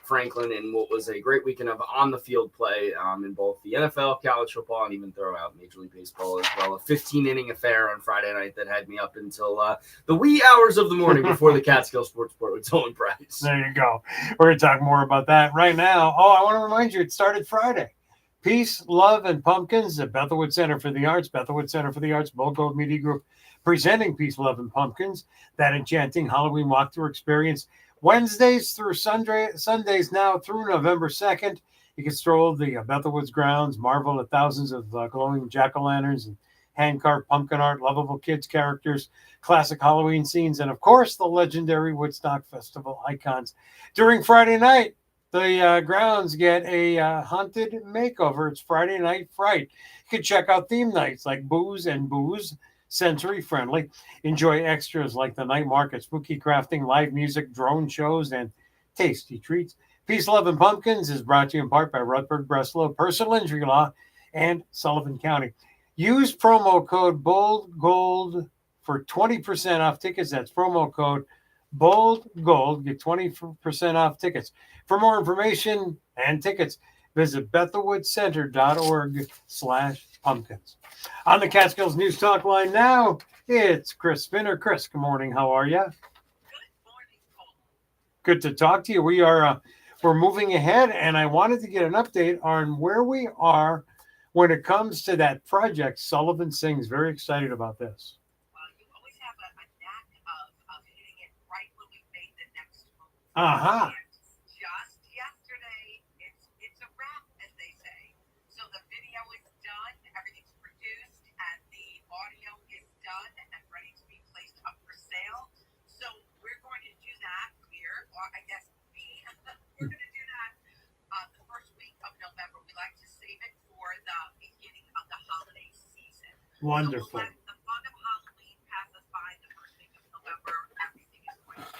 Franklin in what was a great weekend of on-the-field play in both the NFL, college football, and even throw out Major League Baseball as well. A 15-inning affair on Friday night that had me up until the wee hours of the morning before the Catskill Sports Report with Dylan Price. There you go. We're going to talk more about that right now. Oh, I want to remind you, it started Friday. Peace, Love, and Pumpkins at Bethelwood Center for the Arts. Bethelwood Center for the Arts, Bold Gold Media Group, presenting Peace, Love, and Pumpkins, that enchanting Halloween walkthrough experience. Wednesdays through Sundays now through November 2nd. You can stroll the Bethelwoods grounds, marvel at thousands of glowing jack-o'-lanterns and hand-carved pumpkin art, lovable kids characters, classic Halloween scenes, and, of course, the legendary Woodstock Festival icons. During Friday night, the grounds get a haunted makeover. It's Friday Night Fright. You can check out theme nights like Booze and Booze, sensory friendly. Enjoy extras like the night market, spooky crafting, live music, drone shows, and tasty treats. Peace, Love, and Pumpkins is brought to you in part by Rutherford Breslow Personal Injury Law and Sullivan County. Use promo code BOLDGOLD for 20% off tickets. That's promo code BOLDGOLD. Get 20% off tickets. For more information and tickets, visit bethelwoodcenter.org/pumpkins. On the Catskills News Talk line now, it's Chris Spinner. Chris, good morning. How are you? Good to talk to you. We're moving ahead, and I wanted to get an update on where we are when it comes to that project. Sullivan Sings. Very excited about this. Uh-huh. Just yesterday, it's a wrap, as they say. So the video is done, everything's produced, and the audio is done and ready to be placed up for sale. So we're going to do that here, or I guess we're going to do that the first week of November. We like to save it for the beginning of the holiday season. Wonderful. So we'll let the fun of Halloween pass us by the first week of November. Everything is going to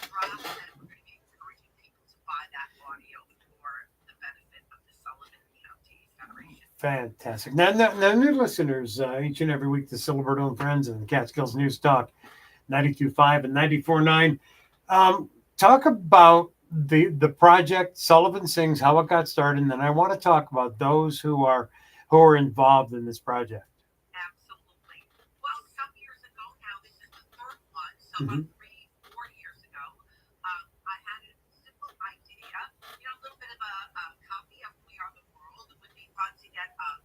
drop, and we're going to be encouraging people to buy that audio for the benefit of the Sullivan County Federation. Fantastic. Now, new listeners, each and every week, the Ciliberto and Friends and Catskills News Talk, 92.5 and 94.9. Talk about the project, Sullivan Sings, how it got started, and then I want to talk about those who are involved in this project. Absolutely. Well, some years ago now, this is the third one, so about 3-4 years ago, I had a simple idea, a little bit of a copy of We Are the World. It would be fun to get a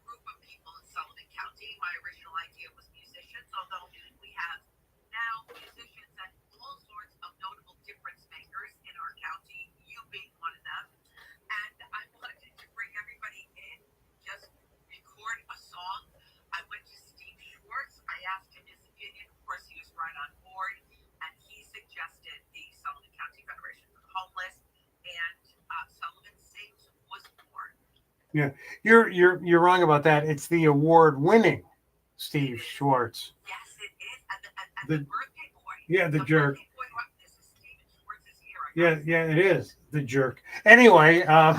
group of people in Sullivan County. My original idea was musicians, although we have now musicians and all sorts of notable difference makers in our county, you being one of them. And I wanted to bring everybody in, just record a song. I went to Steve Schwartz. I asked him his opinion. Of course, he was right on board, and he suggested the Sullivan County Federation for the Homeless, and Sullivan Sings was born. Yeah, you're wrong about that. It's the award-winning Steve Schwartz. Yes, it is. And the birthday boy. Yeah, the jerk. Birthday boy, this is Steven Schwartz's year. Yeah, it is the jerk. Anyway, no,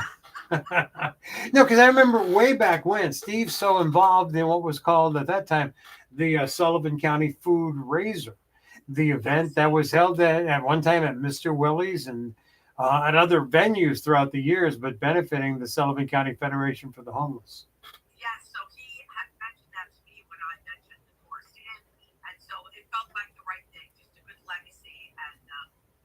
because I remember way back when Steve's so involved in what was called at that time the Sullivan County Food Raiser, the event that was held at one time at Mr. Willie's and at other venues throughout the years, but benefiting the Sullivan County Federation for the Homeless. Yes, so he had mentioned that to me when I mentioned the course to him, and so it felt like the right thing, just a good legacy, and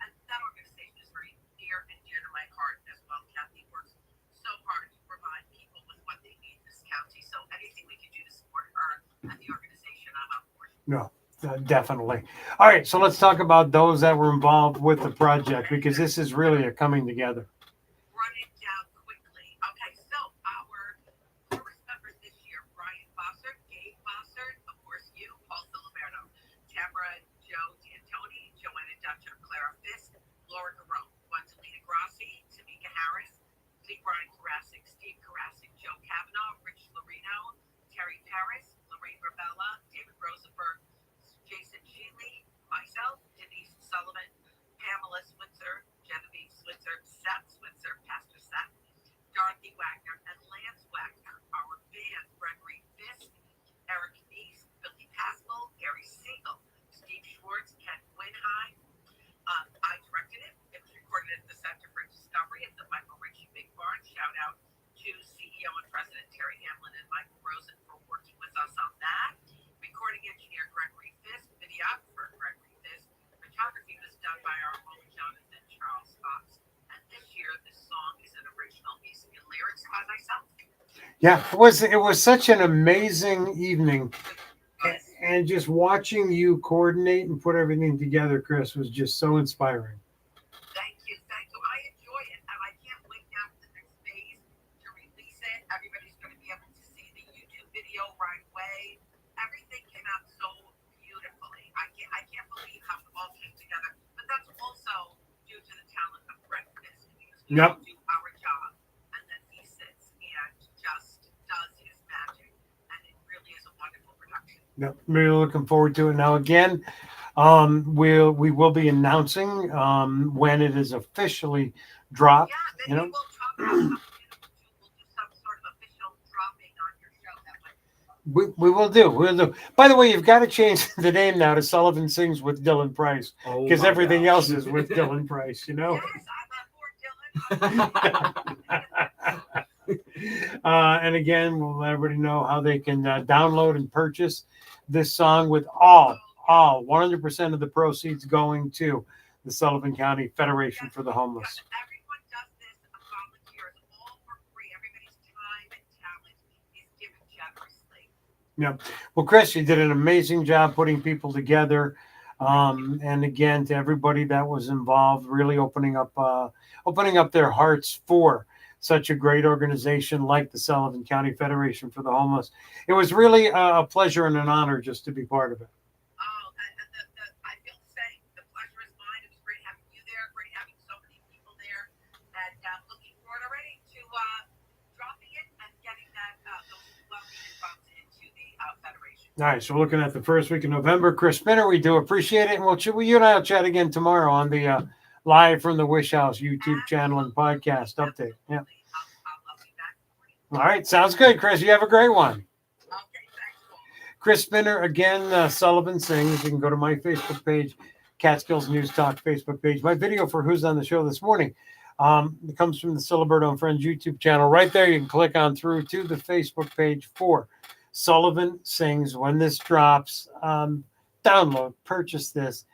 that organization is very near and dear to my heart as well. Kathy works so hard to provide people with what they need in this county, so anything we can do to support her and the organization, I'm on board. No, definitely. All right, so let's talk about those that were involved with the project, because this is really a coming together. Run it down quickly. Okay, so our chorus members this year: Brian Bossert, Gabe Bossert, of course you, Paul Ciliberto, Tamara Joe D'Antoni, Joanna Dutcher, Clara Fisk, Laura Garone, Gwendolina Grassi, Tamika Harris, Lee Brian Karasik, Steve Karasik, Joe Kavanaugh, Rich Lorino, Terry Paris, Lorraine Ravella, David Rosenberg, Jason Sheely, myself, Denise Sullivan, Pamela Switzer, Genevieve Switzer, Seth Switzer, Pastor Seth, Dorothy Wagner, and Lance Wagner. Our band, Gregory Fisk, Eric Neese, Billy Pascal, Gary Siegel, Steve Schwartz, Ken Winheim. I directed it. It was recorded at the Center for Discovery at the Michael Ritchie Big Barn. Shout out to CEO and President Terry Hamlin and Michael Rosen for working with us on that. Recording engineer Gregory Fisk, videographer Gregory Fisk. Photography was done by our own Jonathan Charles Fox. And this year, this song is an original music and lyrics by myself. Yeah, it was such an amazing evening. And just watching you coordinate and put everything together, Chris, was just so inspiring. Thank you. I enjoy it, and I can't wait now for the next phase to release it. Everybody's going to be able to see the YouTube video right away. Everything came out so beautifully. I can't believe how it all came together. But that's also due to the talent of Brett Fisk. We all do our job, and then he sits and just does his magic, and it really is a wonderful production. Yep, really looking forward to it. Now, again, we will be announcing when it is officially dropped. Yeah, maybe we'll talk about we'll do some sort of official dropping on your show that way. We'll do. By the way, you've got to change the name now to Sullivan Sings with Dylan Price, because everything else is with Dylan Price, you know? Yes, I'm on board, Dylan. And again, we'll let everybody know how they can download and purchase this song, with all 100% of the proceeds going to the Sullivan County Federation for the Homeless. Everyone does this volunteers, all for free. Everybody's time and talent is given generously. Yeah. Well, Chris, you did an amazing job putting people together. And again, to everybody that was involved, really opening up their hearts for such a great organization like the Sullivan County Federation for the Homeless. It was really a pleasure and an honor just to be part of it. Oh, I feel the same. The pleasure is mine. It was great having you there, great having so many people there, and looking forward already to dropping it and getting those well-needed funds into the Federation. All right, so we're looking at the first week of November. Chris Spinner, we do appreciate it, and you and I will chat again tomorrow on the Live from the Wish House YouTube channel and podcast update. Yeah. All right, sounds good, Chris. You have a great one. Chris Spinner, again, Sullivan Sings. You can go to my Facebook page, Catskills News Talk Facebook page. My video for Who's on the Show this morning it comes from the Ciliberto and Friends YouTube channel. Right there, you can click on through to the Facebook page for Sullivan Sings. When this drops, download, purchase this.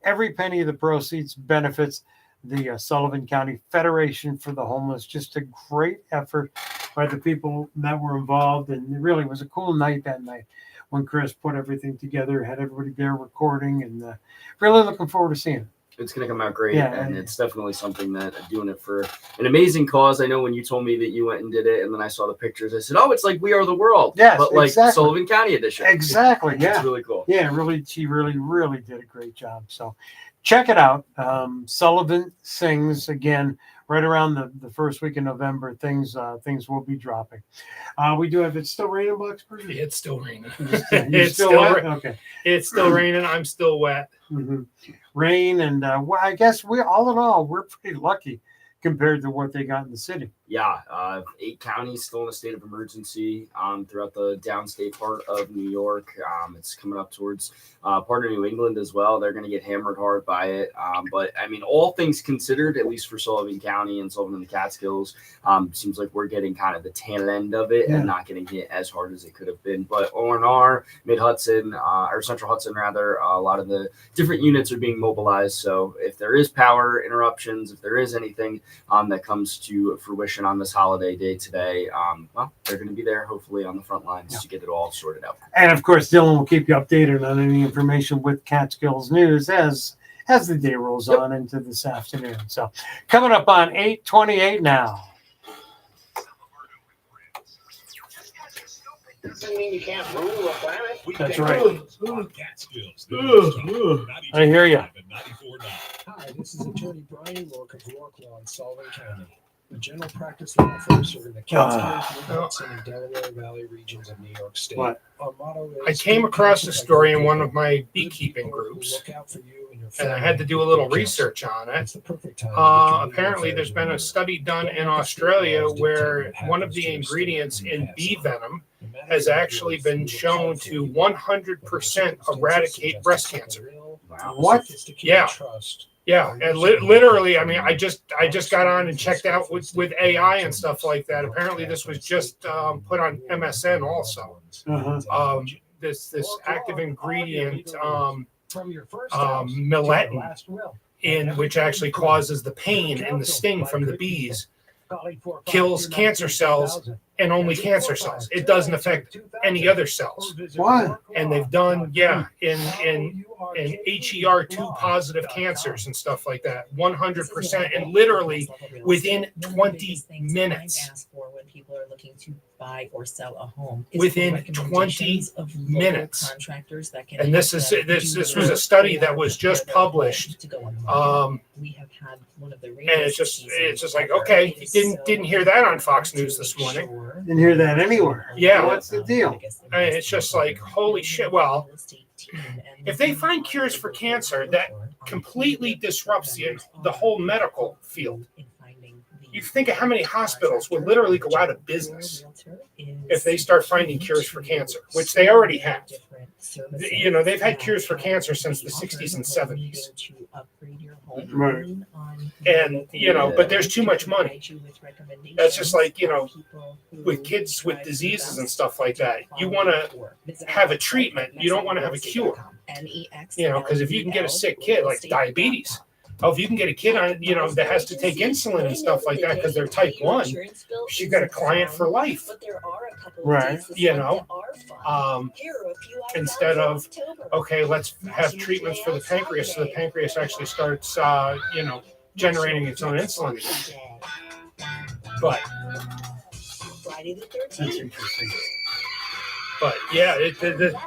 Every penny of the proceeds benefits the Sullivan County Federation for the Homeless. Just a great effort by the people that were involved. And it really was a cool night that night when Chris put everything together, had everybody there recording, and really looking forward to seeing it. It's going to come out great, and it's definitely something that doing it for an amazing cause. I know when you told me that you went and did it, and then I saw the pictures, I said, "Oh, it's like We Are the World," but like exactly. Sullivan County edition. Exactly, yeah, it's really cool. Yeah, she really did a great job. So check it out. Sullivan Sings, again, right around the first week in November. Things will be dropping. We do have. It's still raining, Blacksburg? It's still raining. It's still wet? Okay. It's still raining. I'm still wet. Mm-hmm. Rain, and well, I guess all in all, we're pretty lucky compared to what they got in the city. Yeah, 8 counties still in a state of emergency throughout the downstate part of New York. It's coming up towards part of New England as well. They're going to get hammered hard by it. But, I mean, all things considered, at least for Sullivan County and Sullivan and the Catskills, seems like we're getting kind of the tail end of it and not getting hit as hard as it could have been. But O&R, Mid-Hudson, or Central Hudson, rather, a lot of the different units are being mobilized. So if there is power interruptions, if there is anything that comes to fruition on this holiday day today, well, they're going to be there hopefully on the front lines to get it all sorted out. And of course, Dylan will keep you updated on any information with Catskills News as the day rolls on into this afternoon. So coming up on 8:28 now. Doesn't mean you can't rule a planet. That's right. I hear you. Hi, this is Attorney Brian Rourke of Rourke Law in Sullivan County. a general practice law firm serving the Catskills, Hudson, and Delaware Valley regions of New York State. What? Our motto I is came across a story in one of my beekeeping groups, look out for you and your and I family. had to do a little research on it. It's the perfect time to get your legal Apparently, there's affairs been in a order. study done Don't in let the state Australia laws dictate where what one of happens the to your state ingredients when you in pass bee it. venom No matter has if you're actually with been legal shown counsel, to you 100% eradicate breast cancer. What? Yeah. Trust. Yeah, and literally, I mean, I just got on and checked out with AI and stuff like that. Apparently, this was just put on MSN also. Uh-huh. This active ingredient, From your first melatonin, in which actually causes the pain and the sting from the bees, kills cancer cells and only cancer cells. It doesn't affect any other cells. What? And they've done, in HER2 positive cancers and stuff like that, 100%, and literally within 20 minutes. Ask for when people are looking to buy or sell a home. Within 20 minutes. Contractors that can And this was a study that was just published. We have had one of the And it's just like, okay, didn't hear that on Fox News this morning. Didn't hear that anywhere. Yeah. What's the deal? And it's just like, holy shit. Well, if they find cures for cancer, that completely disrupts the whole medical field. You think of how many hospitals would literally go out of business if they start finding cures for cancer, which they already have. You know, they've had cures for cancer since the 60s and 70s. Right. And, you know, but there's too much money. That's just like, you know, with kids with diseases and stuff like that, you want to have a treatment. You don't want to have a cure. You know, because if you can get a sick kid like diabetes, if you can get a kid on, you know, that has to take insulin and stuff like that because they're type 1, you've got a client for life. Right. You know, instead of, okay, let's have treatments for the pancreas so the pancreas actually starts, you know, generating its own insulin. But That's interesting. But yeah,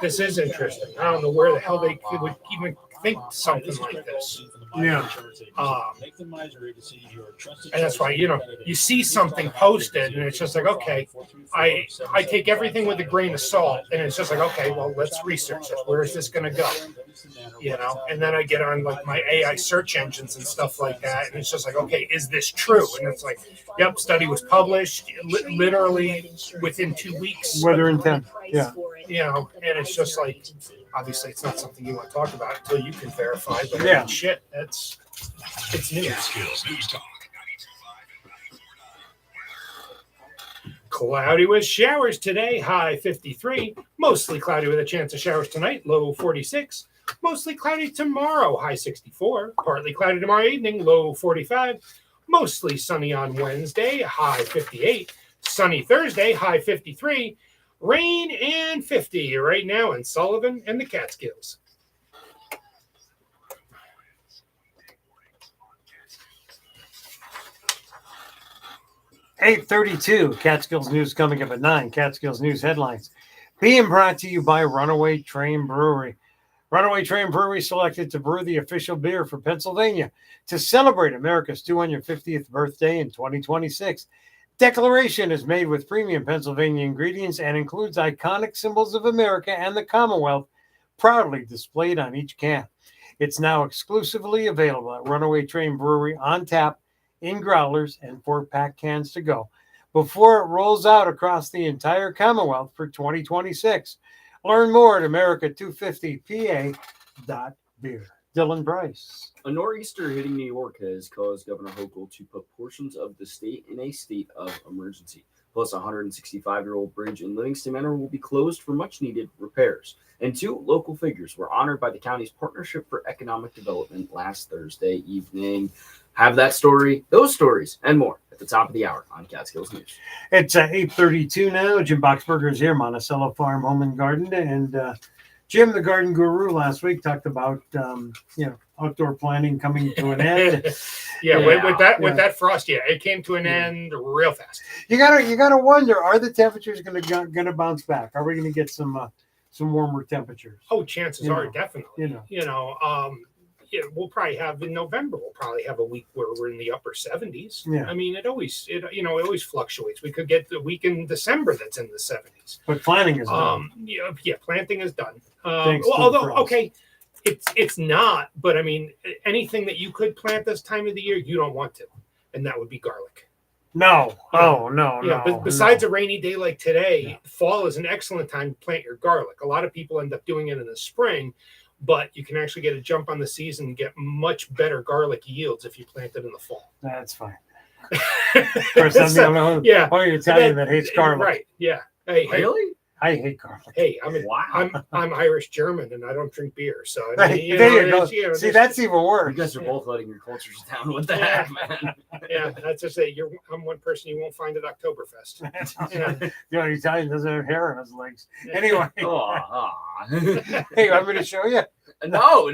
this is interesting. I don't know where the hell they would even think something like this. Yeah. And that's why, you know, you see something posted and it's just like, okay, I take everything with a grain of salt and it's just like, okay, well, let's research it. Where is this going to go? You know, and then I get on like my AI search engines and stuff like that. And it's just like, okay, is this true? And it's like, yep, study was published literally within 2 weeks. Weather intent. Yeah. You know, and it's just like, obviously, it's not something you want to talk about until you can verify. But yeah, shit, it's news. Catskills News Talk. Cloudy with showers today, high 53. Mostly cloudy with a chance of showers tonight, low 46. Mostly cloudy tomorrow, high 64. Partly cloudy tomorrow evening, low 45. Mostly sunny on Wednesday, high 58. Sunny Thursday, high 53. Rain and 50 right now in Sullivan and the Catskills. (8:32) Catskills News coming up at 9. Catskills News headlines. Being brought to you by Runaway Train Brewery. Runaway Train Brewery selected to brew the official beer for Pennsylvania to celebrate America's 250th birthday in 2026. Declaration is made with premium Pennsylvania ingredients and includes iconic symbols of America and the Commonwealth proudly displayed on each can. It's now exclusively available at Runaway Train Brewery on tap, in growlers, and 4-pack cans to go before it rolls out across the entire Commonwealth for 2026. Learn more at America250pa.beer. Dylan Price. A nor'easter hitting New York has caused Governor Hochul to put portions of the state in a state of emergency. Plus, a 165-year-old bridge in Livingston Manor will be closed for much-needed repairs. And 2 local figures were honored by the county's Partnership for Economic Development last Thursday evening. Have that story, those stories, and more at the top of the hour on Catskills News. It's 8:32 now. Jim Boxberger is here, Monticello Farm, Home and Garden. And Jim, the garden guru, last week talked about, outdoor planning coming to an end. With that frost, it came to an end real fast. You gotta wonder, are the temperatures gonna bounce back? Are we gonna get some warmer temperatures? Oh, chances are definitely. we'll probably have in November. We'll probably have a week where we're in the upper 70s. Yeah. I mean, it always fluctuates. We could get the week in December that's in the 70s. But planting is done. Yeah, planting is done. Thanks Well, to the although frost. okay, it's not. But I mean, anything that you could plant this time of the year, you don't want to, and that would be garlic. No. Oh, no, Yeah, no. but besides a rainy day like today, fall is an excellent time to plant your garlic. A lot of people end up doing it in the spring, but you can actually get a jump on the season and get much better garlic yields if you plant it in the fall. That's fine. Of course, I'm the only Italian that hates garlic. Right, yeah. Hey, Really? I hate garlic. Hey, I'm Irish German and I don't drink beer, so I mean, Hey, there you go. See, that's even worse. You guys are both letting your cultures down with that, man. Yeah, that's just it. I'm one person you won't find at Oktoberfest. Yeah. The only Italian doesn't have hair on his legs. Anyway. Hey, Hey, I'm going to show you. No.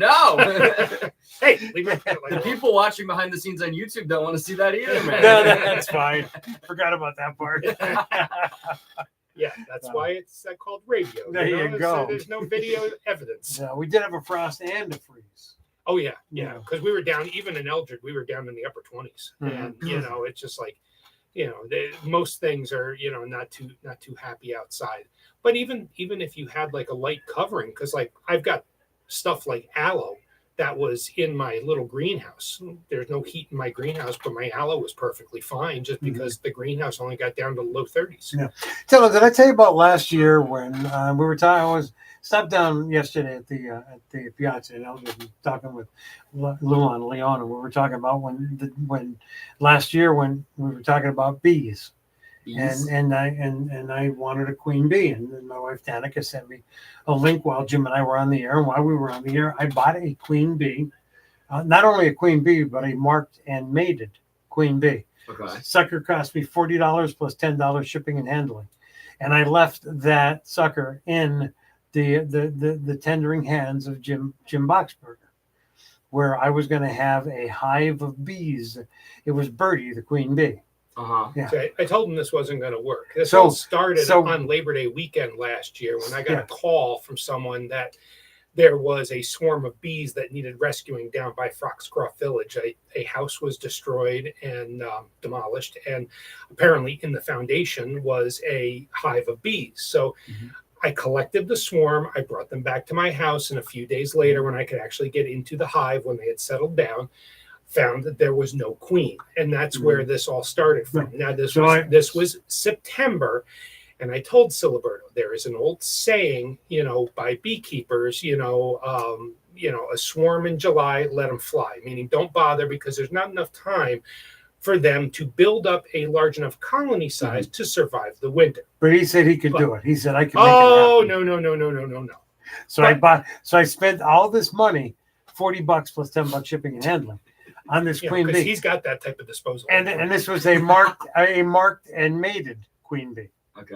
Hey, leave it the people watching behind the scenes on YouTube don't want to see that either, man. No, that's fine. Forgot about that part. Yeah, that's why it's called radio. There you go. There's no video evidence. Yeah, we did have a frost and a freeze. Oh yeah, because we were down even in Eldred. We were down in the upper 20s, and it's just like, most things are not too happy outside. But even if you had like a light covering, because like I've got stuff like aloe that was in my little greenhouse. There's no heat in my greenhouse, but my aloe was perfectly fine just because the greenhouse only got down to the low 30s. Yeah. Tell did I tell you about last year when we were talking? I was stopped down yesterday at the Piazza in Eldred talking with Lou and Leon, and we were talking about when last year when we were talking about bees. And I wanted a queen bee, and then my wife Danica sent me a link while Jim and I were on the air. And while we were on the air, I bought a queen bee, not only a queen bee, but a marked and mated queen bee. Okay. Sucker cost me $40 plus $10 shipping and handling, and I left that sucker in the tendering hands of Jim Boxberger, where I was going to have a hive of bees. It was Birdie, the queen bee. Yeah. So I told him this wasn't going to work. This all started on Labor Day weekend last year when I got a call from someone that there was a swarm of bees that needed rescuing down by Foxcroft Village. A house was destroyed and demolished, and apparently in the foundation was a hive of bees. So I collected the swarm. I brought them back to my house, and a few days later, when I could actually get into the hive, when they had settled down, found that there was no queen, and that's where this all started from. Now this was September, and I told Ciliberto there is an old saying, by beekeepers, a swarm in July, let them fly, meaning don't bother because there's not enough time for them to build up a large enough colony size to survive the winter. But he said he could do it. He said I could make it happen. No. So I spent all this money, $40 plus $10 shipping and handling, on this queen bee. He's got that type of disposal. And this was a marked and mated queen bee. Okay.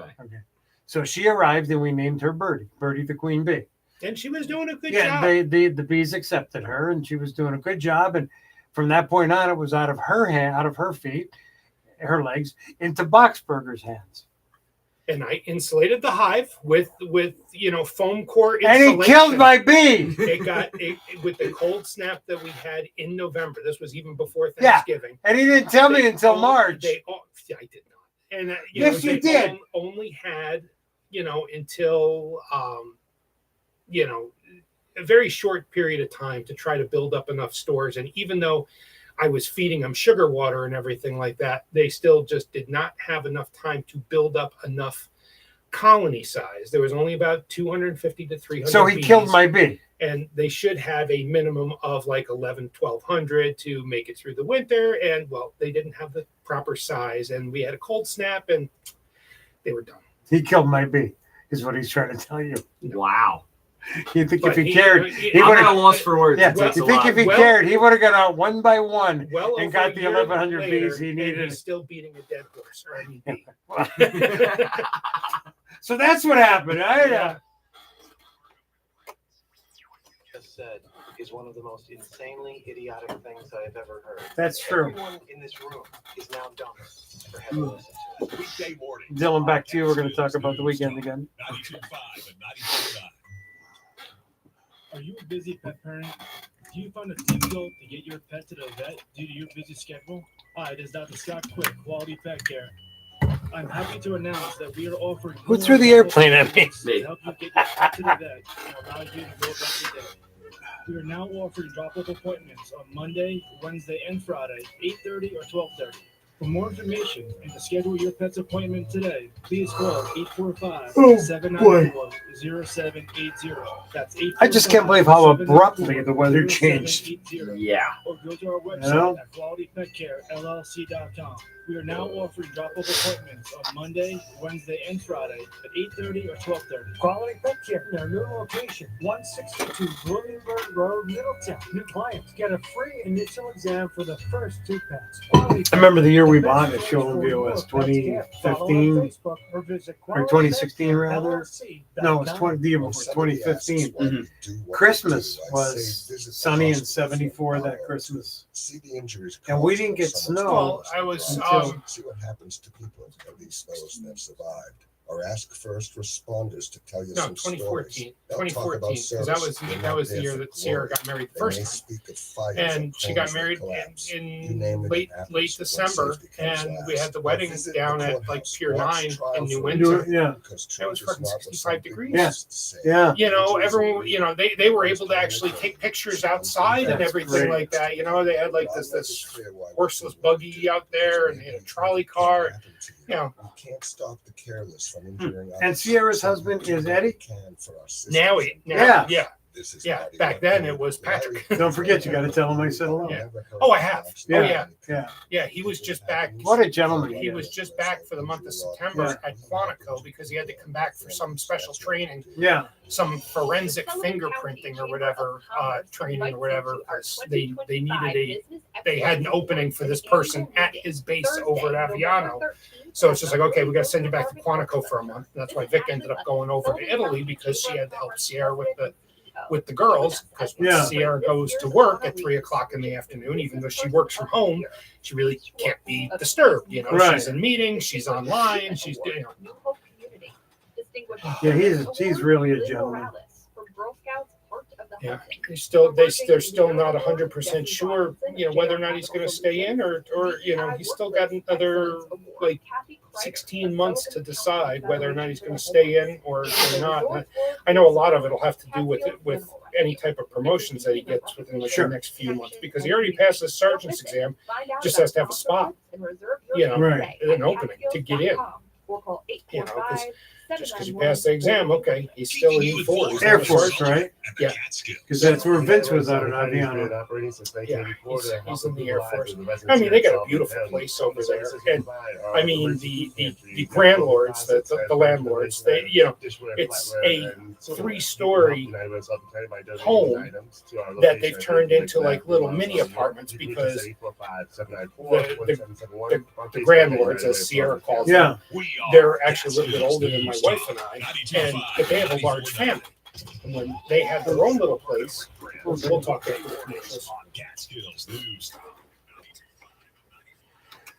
So she arrived and we named her Birdie the queen bee. And she was doing a good job. Yeah, the bees accepted her and she was doing a good job. And from that point on, it was out of her feet, her legs, into Boxberger's hands. And I insulated the hive with foam core insulation. And he killed my bee. It got with the cold snap that we had in November. This was even before Thanksgiving. Yeah, and he didn't tell me until March. I did not. And yes, you did. Only had until a very short period of time to try to build up enough stores. And even though I was feeding them sugar water and everything like that, they still just did not have enough time to build up enough colony size. There was only about 250 to 300 So he bees, killed my bee. And they should have a minimum of like 1,200 to make it through the winter. And, well, they didn't have the proper size. And we had a cold snap and they were done. He killed my bee, is what he's trying to tell you. Wow. You think if he cared, he would have lost for words. Yeah, you think if he cared, he would have gone out one by one and got the 1,100 bees he needed. And he's still beating a dead horse or any bee. So that's what happened. Just said is one of the most insanely idiotic things I have ever heard. That's true. Everyone in this room is now dumb for having listened to it. Weekday morning. Dylan, back to you. We're going to talk about the weekend again. 92.5 and 92.9. Are you a busy pet parent? Do you find it difficult to get your pet to the vet due to your busy schedule? Hi, this is Dr. Scott Quick, Quality Pet Care. I'm happy to announce that we are offering. Who threw the airplane at me? To help you get your pet to the vet and allow you to go about your day. We are now offering drop-off appointments on Monday, Wednesday, and Friday, 8:30 or 12:30. For more information and to schedule your pet's appointment today, please call 845-794-0780. That's 845-794-0780. I just can't believe how abruptly the weather changed. Yeah. Or go to our website at qualitypetcarellc.com. We are now offering drop-off appointments on Monday, Wednesday, and Friday at 8:30 or 12:30. Quality Pet Care in our new location, 162 Bloomingburg Road, Middletown. New clients get a free initial exam for the first 2 pets. I remember the year we bought it, showing VOS 2015 or 2016 rather. No, it was the year before, 2015. Christmas was sunny and 74 that Christmas. And we didn't get snow. Well, I was see what happens to people of these those that have survived, or ask first responders to tell you some 2014, stories. 2014, because that was the year that Sierra got married the first time, and she got married in late December, and we had the wedding down at like Pier 9 in New Windsor. Yeah, it was fucking 65 degrees. Yeah. You know, everyone, you know, they were able to actually take pictures outside and everything like that. You know, they had like this horseless buggy out there, and they had a trolley car. You know, you can't stop the careless from injuring And Sierra's husband is Eddie? Now, yeah. Back then it was Patrick. Don't forget, you got to tell him I said hello. Yeah. Oh, I have. Yeah. Yeah. He was just back. What a gentleman. He was just back for the month of September at Quantico because he had to come back for some special training. Yeah. Some forensic fingerprinting or whatever training or whatever. They had an opening for this person at his base over at Aviano. So it's just like, okay, we got to send you back to Quantico for a month. That's why Vic ended up going over to Italy, because she had to help Sierra with the girls, because Sierra goes to work at 3:00 in the afternoon, even though she works from home, she really can't be disturbed. You know, she's in meetings, she's online, she's doing. Yeah, he's really a gentleman. Yeah, they're still not 100% sure, you know, whether or not he's going to stay in, or you know, he's still got another like 16 months to decide whether or not he's going to stay in or not. And I know a lot of it will have to do with any type of promotions that he gets within the next few months, because he already passed his sergeant's exam, just has to have a spot, you know, an opening to get in. You know, just because you passed the exam, okay, he's still in E4. Air Force, right? Yeah. Because that's where Vince was out in Aviano. Yeah, he's in the Air Force. I mean, they got a beautiful place over there. And I mean, the landlords, the landlords, they, you know, it's a 3-story home that they've turned into like little mini apartments, because the landlords, as Sierra calls them, they're actually a little bit older than my wife and I, but they have a large family. And when they have their own little place, we'll talk after the commercials.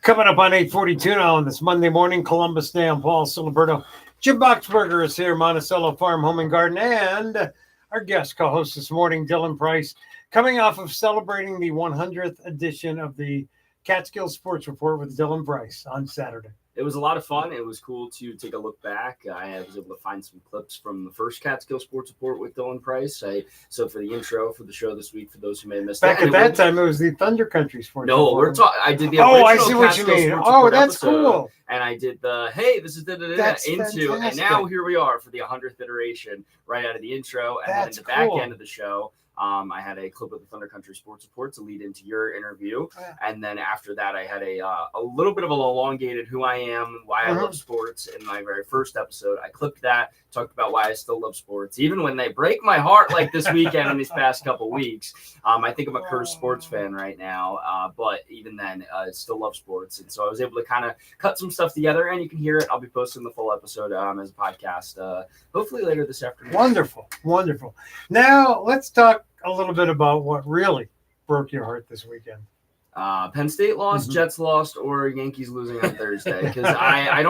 Coming up on 8:42 now on this Monday morning, Columbus Day. I'm Paul Ciliberto. Jim Boxberger is here, Monticello Farm, Home and Garden, and our guest co-host this morning, Dylan Price, coming off of celebrating the 100th edition of the Catskills Sports Report with Dylan Price on Saturday. It was a lot of fun. It was cool to take a look back. I was able to find some clips from the first Catskill Sports Report with Dylan Price. So for the intro for the show this week, for those who may have missed back at that time, it was the Thunder Country Sports No, Report. we're talking. I did the original I see Catskill what you mean. Sports Oh, Report that's episode, cool. And I did the this is into, fantastic. and now here we are for the 100th iteration, right out of the intro, and That's then in the cool. back end of the show. I had a clip of the Thunder Country Sports Report to lead into your interview. And then after that, I had a little bit of an elongated who I am, why I love sports in my very first episode. I clipped that, talked about why I still love sports, even when they break my heart like this weekend and these past couple weeks. I think I'm a cursed sports fan right now, but even then, I still love sports. And so I was able to kind of cut some stuff together, and you can hear it. I'll be posting the full episode as a podcast, hopefully later this afternoon. Wonderful, wonderful. Now let's talk a little bit about what really broke your heart this weekend. Penn State lost, Jets lost, or Yankees losing on Thursday. Because I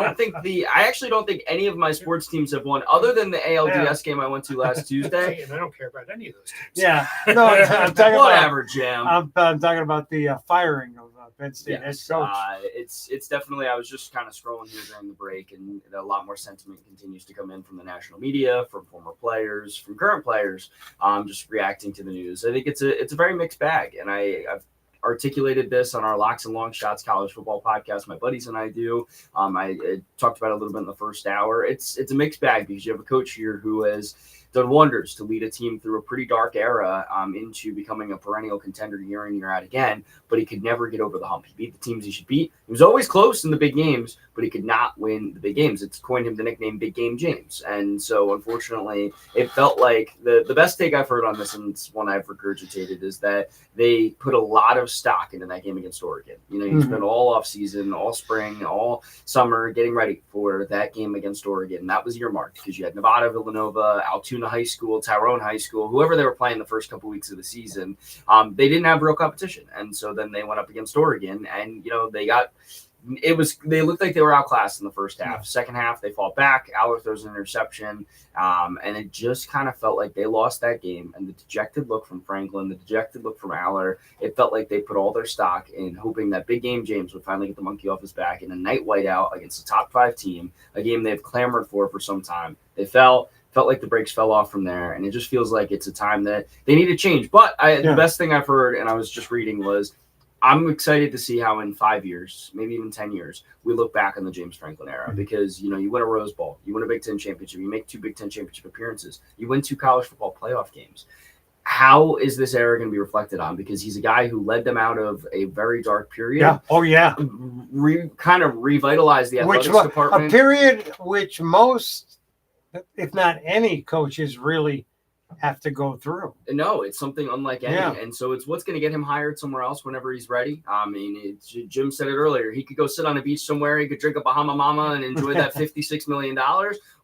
actually don't think any of my sports teams have won, other than the ALDS game I went to last Tuesday. And I don't care about any of those teams. Yeah, no, I'm talking whatever, Jim. I'm talking about the firing of Penn State head coach. It's definitely. I was just kind of scrolling here during the break, and a lot more sentiment continues to come in from the national media, from former players, from current players, just reacting to the news. I think it's a very mixed bag, and I've articulated this on our Locks and Long Shots college football podcast. My buddies and I do. I talked about it a little bit in the first hour. It's a mixed bag because you have a coach here who has done wonders to lead a team through a pretty dark era into becoming a perennial contender year in, year out again, but he could never get over the hump. He beat the teams he should beat. He was always close in the big games, but he could not win the big games. It's coined him the nickname Big Game James. And so, unfortunately, it felt like the best take I've heard on this, and it's one I've regurgitated, is that they put a lot of stock into that game against Oregon. You know, you spent all offseason, all spring, all summer getting ready for that game against Oregon. That was earmarked because you had Nevada, Villanova, Altoona High School, Tyrone High School, whoever they were playing the first couple weeks of the season. They didn't have real competition. And so then they went up against Oregon, and, you know, they looked like they were outclassed in the first half. Yeah. Second half, they fought back. Aller throws an interception, and it just kind of felt like they lost that game. And the dejected look from Franklin, the dejected look from Aller, it felt like they put all their stock in hoping that Big Game James would finally get the monkey off his back in a night whiteout against a top 5 team, a game they've clamored for some time. They felt like the brakes fell off from there, and it just feels like it's a time that they need to change. But the best thing I've heard, and I was just reading, was I'm excited to see how in 5 years, maybe even 10 years, we look back on the James Franklin era because, you know, you win a Rose Bowl, you win a Big Ten championship, you make 2 Big Ten championship appearances, you win 2 college football playoff games. How is this era going to be reflected on? Because he's a guy who led them out of a very dark period. Yeah. Oh, yeah. Kind of revitalized the athletics department. A period which most, if not any, coaches really have to go through. No, it's something unlike any. Yeah. And so it's what's going to get him hired somewhere else whenever he's ready. I mean, Jim said it earlier. He could go sit on a beach somewhere. He could drink a Bahama Mama and enjoy that $56 million.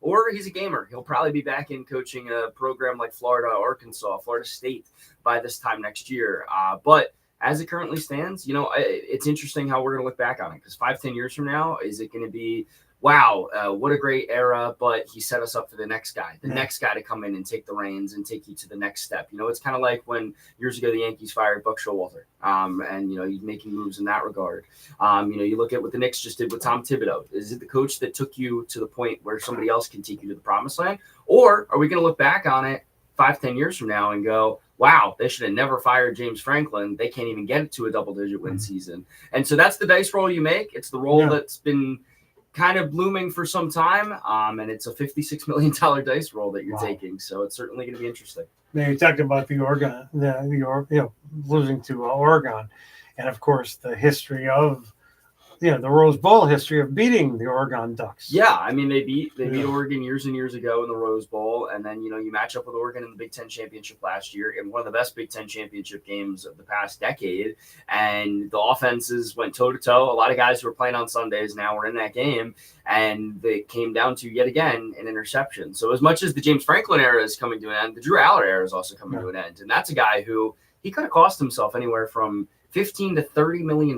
Or he's a gamer. He'll probably be back in coaching a program like Florida, Arkansas, Florida State by this time next year. But as it currently stands, you know, it's interesting how we're going to look back on it. Because 5-10 years from now, is it going to be, wow, what a great era, but he set us up for the next guy to come in and take the reins and take you to the next step. You know, it's kind of like when years ago the Yankees fired Buck Showalter, and, you know, he's making moves in that regard. You know, you look at what the Knicks just did with Tom Thibodeau. Is it the coach that took you to the point where somebody else can take you to the promised land? Or are we going to look back on it 5-10 years from now and go, wow, they should have never fired James Franklin. They can't even get it to a double-digit win season. And so that's the dice roll you make. It's the roll that's been kind of blooming for some time, and it's a $56 million dice roll that you're taking. So it's certainly going to be interesting. Now you talked about the Oregon, losing to Oregon, and of course the history of the Rose Bowl history of beating the Oregon Ducks. Yeah, I mean they beat Oregon years and years ago in the Rose Bowl, and then you match up with Oregon in the Big Ten championship last year in one of the best Big Ten championship games of the past decade, and the offenses went toe to toe. A lot of guys who were playing on Sundays now were in that game, and they came down to yet again an interception. So as much as the James Franklin era is coming to an end, the Drew Aller era is also coming to an end, and that's a guy who he could have cost himself anywhere from $15 to $30 million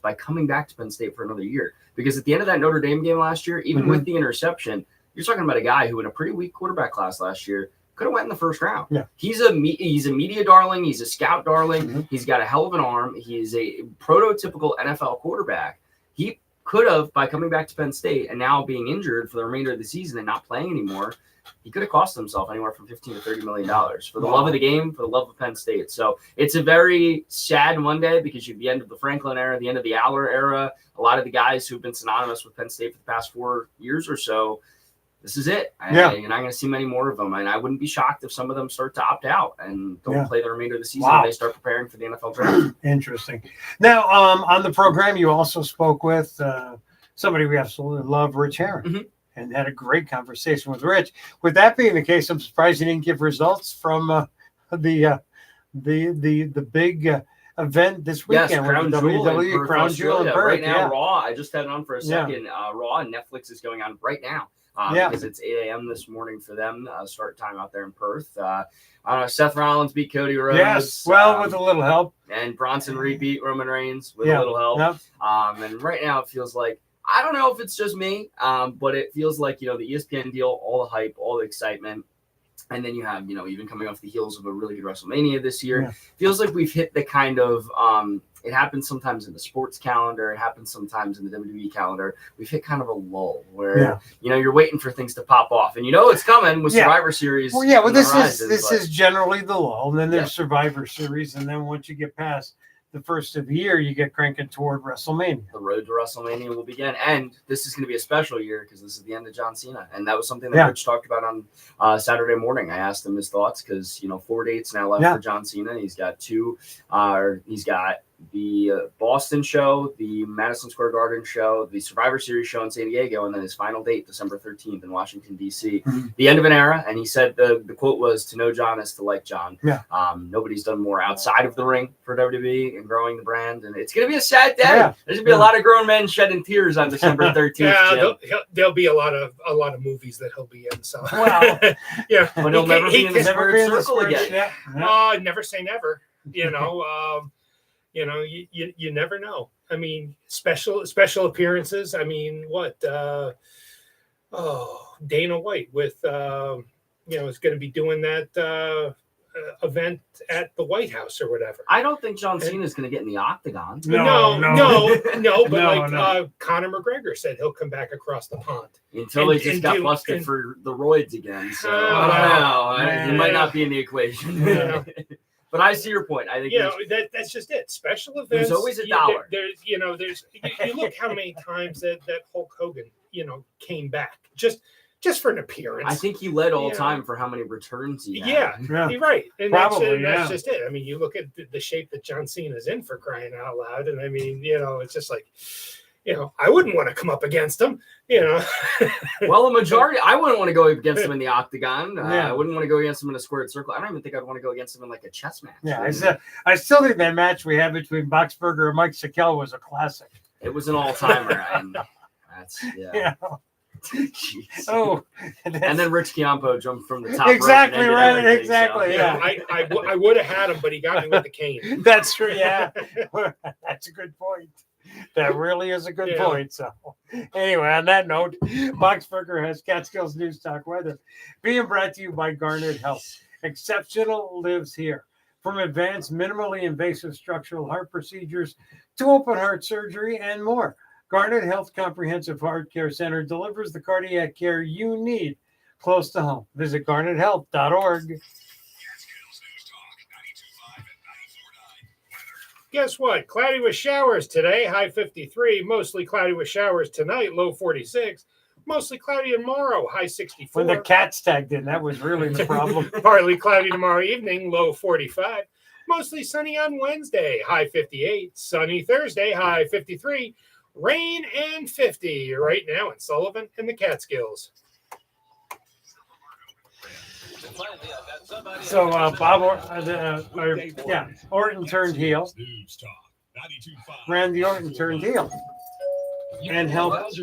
by coming back to Penn State for another year. Because at the end of that Notre Dame game last year, even with the interception, you're talking about a guy who in a pretty weak quarterback class last year could have went in the first round. Yeah. He's a media darling. He's a scout darling. He's got a hell of an arm. He is a prototypical NFL quarterback. He could have, by coming back to Penn State and now being injured for the remainder of the season and not playing anymore, he could have cost himself anywhere from $15 to $30 million for the love of the game, for the love of Penn State. So it's a very sad Monday because you're at the end of the Franklin era, the end of the Aller era. A lot of the guys who've been synonymous with Penn State for the past 4 years or so, this is it. You're not going to see many more of them. And I wouldn't be shocked if some of them start to opt out and don't play the remainder of the season and they start preparing for the NFL draft. Interesting. Now, on the program, you also spoke with somebody we absolutely love, Rich Herron. And had a great conversation with Rich. With that being the case, I'm surprised he didn't give results from the big event this weekend. Yes, Crown with Jewel WWE in Perth, Crown Jewel in Australia. Perth. Right now, Yeah. Raw. I just had it on for a second. Raw and Netflix is going on right now. Because it's 8 a.m. this morning for them. Start time out there in Perth. I don't know. Seth Rollins beat Cody Rhodes. Yes, well, with a little help. And Bronson repeat Roman Reigns with a little help. Yep. And right now it feels like, I don't know if it's just me, but it feels like, the ESPN deal, all the hype, all the excitement. And then you have, even coming off the heels of a really good WrestleMania this year, feels like we've hit the kind of, it happens sometimes in the sports calendar. It happens sometimes in the WWE calendar. We've hit kind of a lull where, you're waiting for things to pop off. And it's coming with Survivor Series. Well, this is generally the lull. And then there's Survivor Series. And then once you get past the first of the year, you get cranking toward WrestleMania. The road to WrestleMania will begin. And this is going to be a special year because this is the end of John Cena. And that was something that Rich talked about on Saturday morning. I asked him his thoughts because, 4 dates now left for John Cena. He's got he's got the Boston show, the Madison Square Garden show, the Survivor Series show in San Diego, and then his final date, December 13th in Washington, D.C. The end of an era. And he said the quote was, "To know John is to like John." Yeah. Nobody's done more outside of the ring for WWE and growing the brand. And it's going to be a sad day. Yeah. There's going to be a lot of grown men shedding tears on December 13th. There'll be a lot of movies that he'll be in. So, well, yeah, but he'll never be in the squared circle again. Never say never. You never know. I mean, special appearances. I mean, what? Dana White with is going to be doing that event at the White House or whatever. I don't think John Cena is going to get in the octagon. No. But Conor McGregor said he'll come back across the pond until he just got busted for the roids again. So I don't know. He might not be in the equation. Yeah. But I see your point. I think that's just it. Special events. There's always a dollar. There's you look how many times that Hulk Hogan came back just for an appearance. I think he led all time for how many returns he had. Yeah, you're right. And that's just it. I mean, you look at the shape that John Cena's in, for crying out loud, and I mean, it's just like, I wouldn't want to come up against him. Well, a majority. I wouldn't want to go against him in the octagon. I wouldn't want to go against him in a squared circle. I don't even think I'd want to go against him in like a chess match. Yeah, I still think that match we had between Boxberger and Mike Sikel was a classic. It was an all-timer, and that's and then Rich Chiampo jumped from the top. Exactly rope right. Exactly. So, I would have had him, but he got me with the cane. That's true. Yeah, that's a good point. That really is a good point. So, anyway, on that note, Boxberger has Catskills News Talk weather being brought to you by Garnet Health. Exceptional lives here. From advanced, minimally invasive structural heart procedures to open heart surgery and more, Garnet Health Comprehensive Heart Care Center delivers the cardiac care you need close to home. Visit garnethealth.org. Guess what? Cloudy with showers today, high 53. Mostly cloudy with showers tonight, low 46. Mostly cloudy tomorrow, high 64. When the cats tagged in, that was really the problem. Partly cloudy tomorrow evening, low 45. Mostly sunny on Wednesday, high 58. Sunny Thursday, high 53. Rain and 50 right now in Sullivan and the Catskills. So Orton turned heel. Randy Orton turned heel. And helped.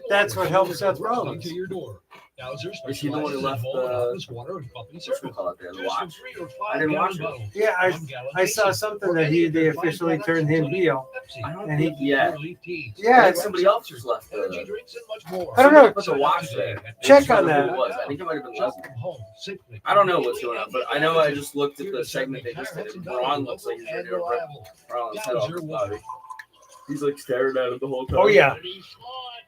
That's what helped Seth Rollins. Is he the one who left the watch? I didn't watch it. Yeah, I saw something that they officially turned him heel. And Somebody else just left. I don't know. What's a watch there? Check on that. I think it might have been Lesnar. I don't know what's going on, but I know I just looked at the segment they just did. Braun looks like he's ready to rip Rollins' head off the body. He's like staring at it the whole time. Oh yeah.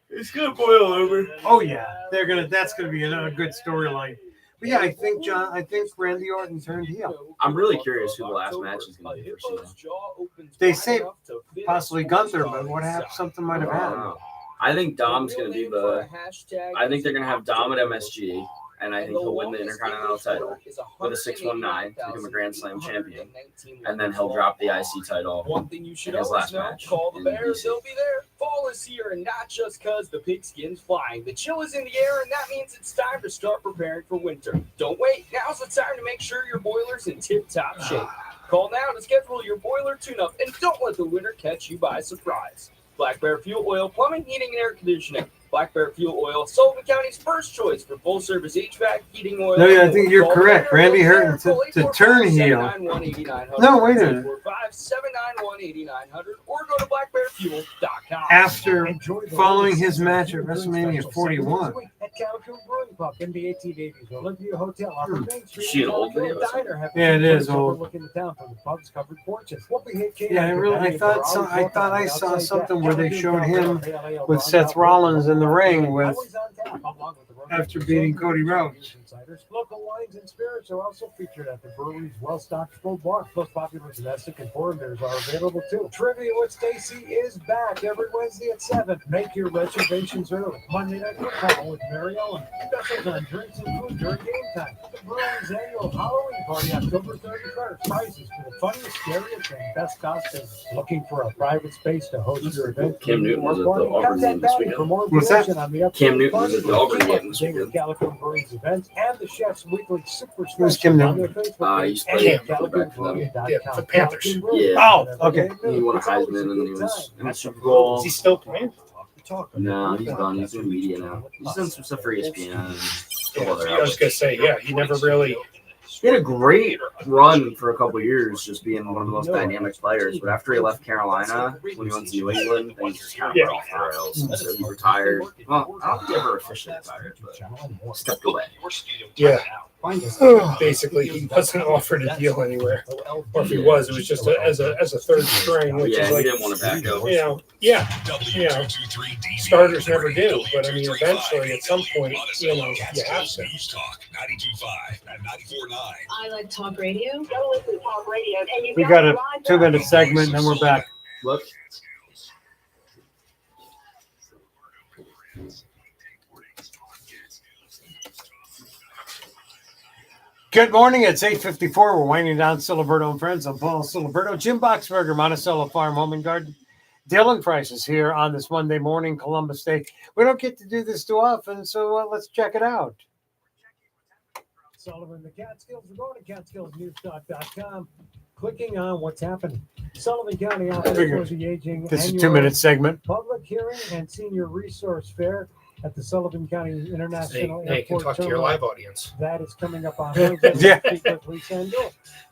It's gonna boil over. Oh yeah, that's gonna be another good storyline. But yeah, I think Randy Orton turned heel. I'm really curious who the last match is gonna be for Cena. They say possibly Gunther, but what happened? Something might have happened. I think Dom's gonna be I think they're gonna have Dom at MSG. And I think he'll win the Intercontinental title with a 619 to become a Grand Slam champion. And then he'll drop the IC title in his last match. Call the Bears, they'll be there. Fall is here, and not just because the pigskin's flying. The chill is in the air, and that means it's time to start preparing for winter. Don't wait. Now's the time to make sure your boiler's in tip-top shape. Call now to schedule your boiler tune-up and don't let the winter catch you by surprise. Black Bear Fuel Oil Plumbing, Heating, and Air Conditioning. Black Bear Fuel Oil, Sullivan County's first choice for full-service HVAC, heating oil. No, yeah, I think you're correct. Randy Hurton to turn heel. No, wait a minute. 791-8900 or go to blackbearfuel.com. After following his match at WrestleMania 41. At Calico Brewing Pub in the 1880s Olympia Hotel off of Main Street. She an old video? Yeah, it is old. Looking the town from the pub's covered porches. Yeah, I thought I saw something where they showed him with Seth Rollins in the ring with after beating Cody Rhodes. Local wines and spirits are also featured at the brewery's well-stocked full bar. Most popular domestic and foreign beers are available too. Trivia with Stacy is back every Wednesday at 7. Make your reservations early. Monday Night Football with Mary Ellen. Specials on drinks and food during game time. The brewery's annual Halloween party October 31st. Prices for the funniest, scariest, and best costumes. Looking for a private space to host your event? Cam Newton was at the Auburn game this weekend. For more What's that? information on the Cam Newton was at the Auburn game this with weekend. Calico Brewery's events and the chef's weekly super Who's specials Kim on Newton? their Facebook He's page playing and quarterback for them. CalicoBrewery.com. The Panthers. Oh, okay. He won a Heisman and then he was in the Super Bowl. Is he still playing? No, he's done. He's doing media now. He's done some stuff for ESPN. And a couple other I was gonna say, yeah, he never really. He had a great run for a couple of years, just being one of the most dynamic players. But after he left Carolina, when he went to New England, things just kind of went off the rails. So he retired. Well, I don't think he ever officially retired, but stepped away. Yeah. Basically, he wasn't offered a deal anywhere, or if he was, it was just as a third string, which Yeah, is he like, didn't want to back up. Starters never do, but I mean, eventually, at some point, you have to. News Talk 92.5 and 94.9. I like talk radio. Go listen to talk radio, and you We got a 2-minute segment, and then we're back. Look. Good morning. It's 8:54. We're winding down Ciliberto and Friends. I'm Paul Ciliberto. Jim Boxberger, Monticello Farm Home and Garden. Dylan Price is here on this Monday morning, Columbus Day. We don't get to do this too often, so let's check it out. Sullivan, the Catskills. We're going to CatskillsNewsTalk.com. Clicking on what's happening. Sullivan County Office for the Aging. This is a annual 2-minute segment. Public hearing and senior resource fair at the Sullivan County International Hey, you can Airport talk to your Terminal. live audience. That is coming up on Wednesday. Yeah. Speak with Lisa Andrew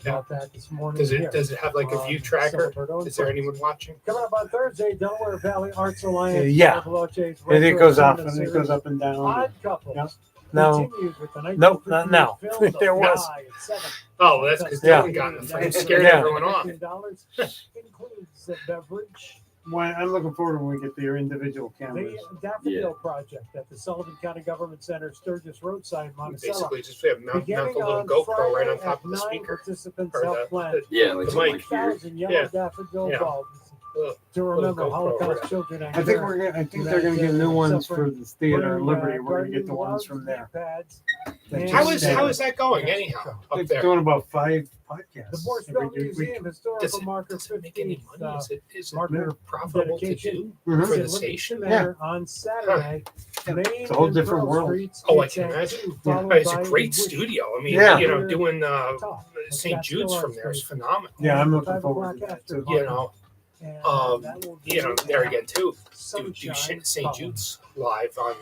about that this morning. here. Does it have like a view tracker? Is there anyone watching? Coming up on Thursday, Delaware Valley Arts Alliance. Yeah. Bartolocci's And it retro goes up cinema and it series, goes up and down. Odd Couples. Yeah. No. continues with the Nope, not 1958 now. film The There was. Fly at 7. Oh, that's because Yeah. Dylan got in the fight, scared Yeah. everyone off. $15 includes a beverage. Well, I'm looking forward when we get their individual cameras. The Daffodil Project at the Sullivan County Government Center, Sturgis Roadside, Monticello. Basically, just mount a Beginning little on GoPro right on Friday top of at the 9, speaker. Participants Or help plant Yeah, like the something mic. like here. 1,000 yellow Yeah. daffodil Yeah. bulbs Little to remember GoPro, Holocaust right. children. and I think care. I think they're going to get new ones for the theater in Liberty. We're going to get the ones from there. How is that going anyhow up It's there? doing about 5 podcasts. The Borsville every week. Museum Historical Marker Does it make any 15th, money? Is it marker more profitable to dedication. do Mhm. for the Livingston station? Manor on Saturday. Main It's a whole and different Pearl world. Streets, Oh, I it's can at imagine. 2, Yeah. followed It's a by great Wish. studio. I mean, Yeah. doing Top. St. Jude's from there is phenomenal. Yeah, I'm looking 5 forward to o'clock that too. You know, And there again too. Do Sunshine St. Column. Jude's live on,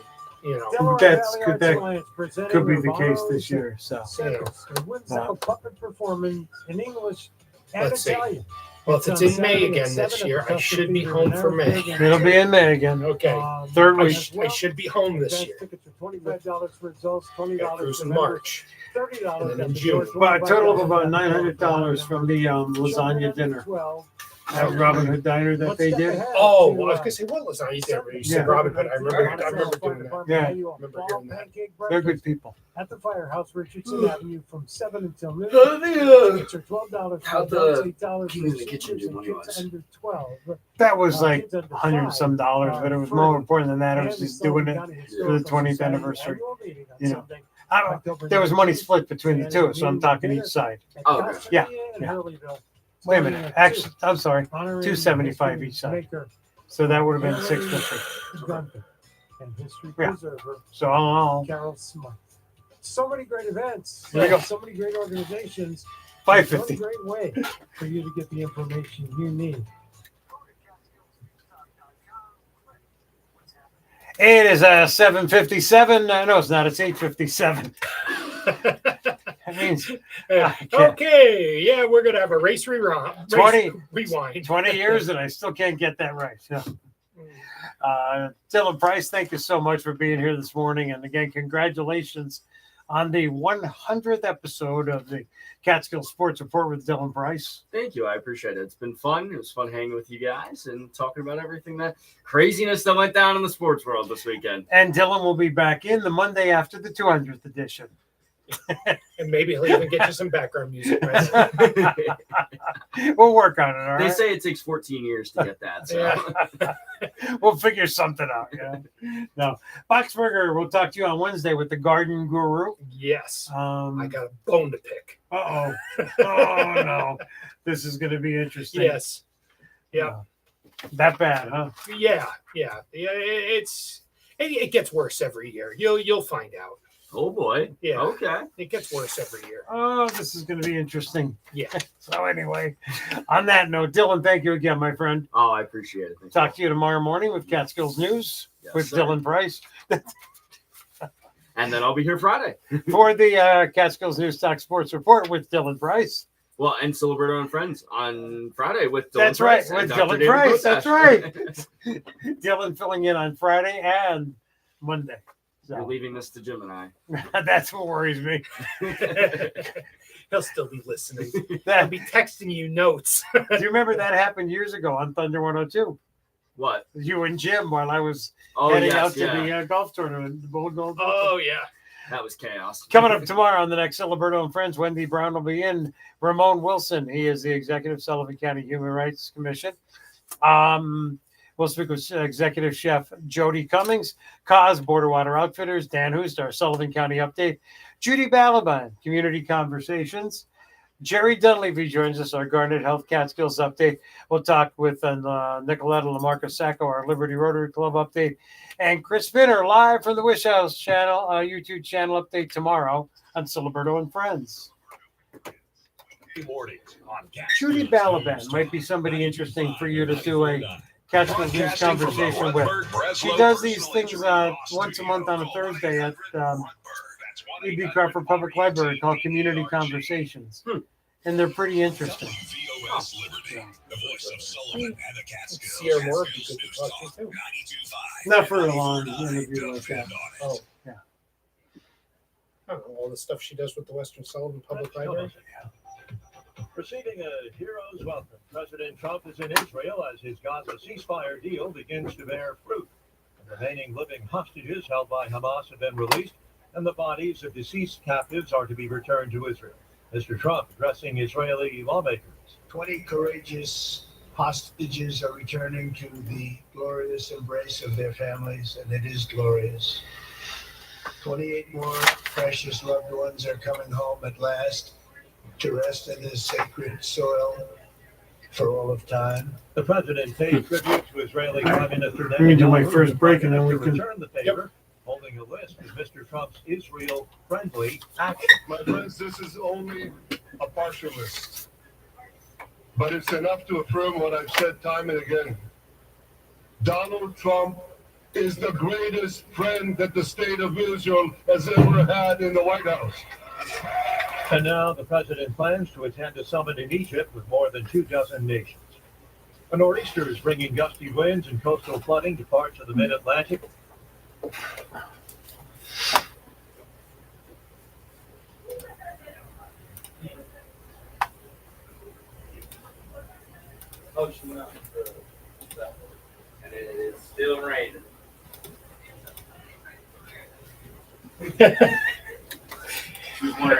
Delaware That's Valley could Arts that Alliance presenting could be the the case Borrows this year. So Circus, a whimsical puppet performance in English and Let's see. Italian. Well, if it's on in May Saturday at again 7 this at year, the I should be Theater home in for May. Harrisburg. it'll be in May again. Okay. Third I, week. I should be home this Advance year. Tickets are $25 for adults, Got $20 cruise for in members, March. $30 And then at in the June. George Well, a total of about Washington $900 from the Lasagna dinner 12. at Robin Hood Diner that they did. Oh, I was gonna say what lasagna there, but you said Yeah. Robin Hood. I remember doing that. Yeah. I remember hearing that. They're good people. At the Firehouse, Richardson Avenue, from 7 until noon. Oh, yeah. Tickets are $12 for How'd adults, the $8 King for in the Kitchen seniors do and money-wise? kids under 12. That was like Kids under 100 and some five dollars, are but it was free. more important than that. It And was the just doing Sullivan it County for the Historical 20th Society anniversary. annual meeting on You know. Sunday, I don't, October there was money 19th. split between the two, so I'm talking each side. At Oh, Costa yeah, Mesa in yeah. Hurleyville, Wait a starting minute. at Actually, 2, I'm sorry. honoring $275 history each side. maker So that would have been Henry $650. Gunther and history Yeah. preserver So all in all, Carol Smith. so many great events. There you go. So many great organizations. 550. One great way for you to get the information you need. It is 7:57. No, it's not. It's 8:57. That means okay. Yeah, we're gonna have a race rewind. 20 years, and I still can't get that right. So. Dylan Price, thank you so much for being here this morning. And again, congratulations on the 100th episode of the Catskill Sports Report with Dylan Price. Thank you. I appreciate it. It's been fun. It was fun hanging with you guys and talking about everything that craziness that went down in the sports world this weekend. And Dylan will be back in the Monday after the 200th edition. And maybe he'll even get you some background music. We'll work on it. All They right? say it takes 14 years to get that. So. We'll figure something out. Yeah. No, Boxberger, we'll talk to you on Wednesday with the Garden Guru. Yes. I got a bone to pick. Oh no. This is going to be interesting. Yes. Yeah. That bad, huh? Yeah. It gets worse every year. You'll find out. Oh boy. Yeah. Okay. It gets worse every year. Oh, this is going to be interesting. Yeah. So anyway, on that note, Dylan, thank you again, my friend. Oh, I appreciate it. Talk to you tomorrow morning with Catskills News with sir. Dylan Price. And then I'll be here Friday. For the Catskills News Talk Sports Report with Dylan Price. Well, and Ciliberto and Friends on Friday with Dylan That's Price. right, with and Dr. Dylan David Price. Potash. That's right. Dylan filling in on Friday and Monday. You're leaving this to Jim and I. That's what worries me. He'll still be listening. He'll be texting you notes. Do you remember that happened years ago on Thunder 102? What? You and Jim while I was Oh, heading yes, out to yeah. the golf tournament. The Bold Golf Oh, yeah. That was chaos. Coming up tomorrow on the next Ciliberto and Friends, Wendy Brown will be in. Ramon Wilson, he is the executive Sullivan County Human Rights Commission. We'll speak with Executive Chef Jody Cummings, Cause Border Water Outfitters, Dan Hoost, our Sullivan County update, Judy Balaban, Community Conversations, Jerry Dunleavy joins us, our Garnet Health Catskills update. We'll talk with Nicoletta Lamarca Sacco, our Liberty Rotary Club update, and Chris Finner live from the Wish House channel, YouTube channel update tomorrow on Ciliberto and Friends. Judy Balaban might be somebody interesting for you to do a Catskills News conversation with. She does these things once a month on a Thursday at E.B. Crawford Public Library called Community Conversations. And they're pretty interesting. The voice of Sullivan and the Catskills. See her more because you talk to too. Not for a long interview like that. Oh. Yeah. I don't know, all the stuff she does with the Western Sullivan Public Library. Receiving a hero's welcome, President Trump is in Israel as his Gaza ceasefire deal begins to bear fruit. The remaining living hostages held by Hamas have been released, and the bodies of deceased captives are to be returned to Israel. Mr. Trump addressing Israeli lawmakers. 20 courageous hostages are returning to the glorious embrace of their families, and it is glorious. 28 more precious loved ones are coming home at last to rest in this sacred soil for all of time. The president paid tribute to Israeli Prime Minister Let me do my Netanyahu, first break and then we to can. return the favor, holding a list of Mr. Trump's Israel-friendly actions. My friends, this is only a partial list, but it's enough to affirm what I've said time and again. Donald Trump is the greatest friend that the state of Israel has ever had in the White House. And now the president plans to attend a summit in Egypt with more than 24 nations. A nor'easter is bringing gusty winds and coastal flooding to parts of the mid-Atlantic. And it is still raining.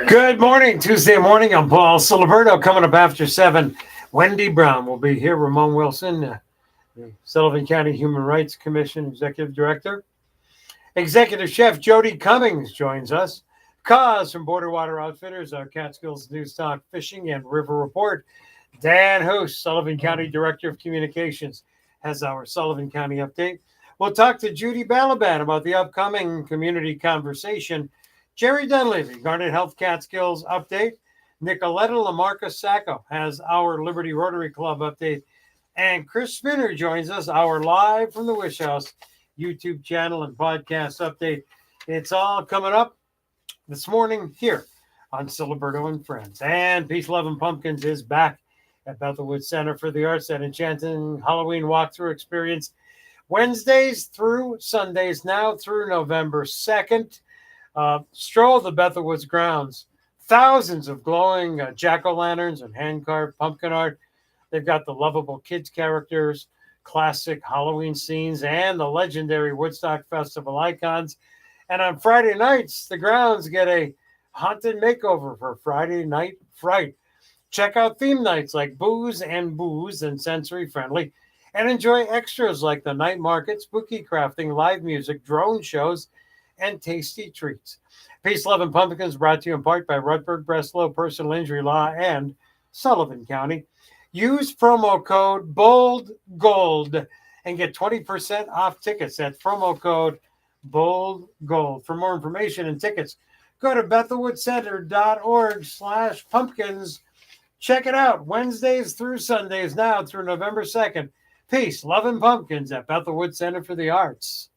Good morning, Tuesday morning. I'm Paul Ciliberto. Coming up after 7, Wendy Brown will be here. Ramon Wilson, the Sullivan County Human Rights Commission Executive Director. Executive Chef Jody Cummings joins us. Cause from Border Water Outfitters, our Catskills News Talk Fishing and River Report. Dan Hoos, Sullivan County Director of Communications, has our Sullivan County update. We'll talk to Judy Balaban about the upcoming community conversation. Jerry Dunleavy, Garnet Health Catskills update. Nicoletta Lamarca Sacco has our Liberty Rotary Club update. And Chris Spinner joins us, our live from the Wish House YouTube channel and podcast update. It's all coming up this morning here on Ciliberto and Friends. And Peace, Love, and Pumpkins is back at Bethelwood Center for the Arts, that enchanting Halloween walkthrough experience. Wednesdays through Sundays, now through November 2nd. Stroll the Bethelwoods grounds. Thousands of glowing jack-o'-lanterns and hand-carved pumpkin art. They've got the lovable kids characters, classic Halloween scenes, and the legendary Woodstock Festival icons. And on Friday nights, the grounds get a haunted makeover for Friday Night Fright. Check out theme nights like Booze and Sensory Friendly, and enjoy extras like the night market, spooky crafting, live music, drone shows, and tasty treats. Peace, Love, and Pumpkins brought to you in part by Rutberg Breslow Personal Injury Law and Sullivan County. Use promo code BOLDGOLD and get 20% off tickets. That's promo code BOLDGOLD. For more information and tickets, go to bethelwoodcenter.org/pumpkins. Check it out Wednesdays through Sundays now through November 2nd. Peace, Love, and Pumpkins at Bethelwood Center for the Arts.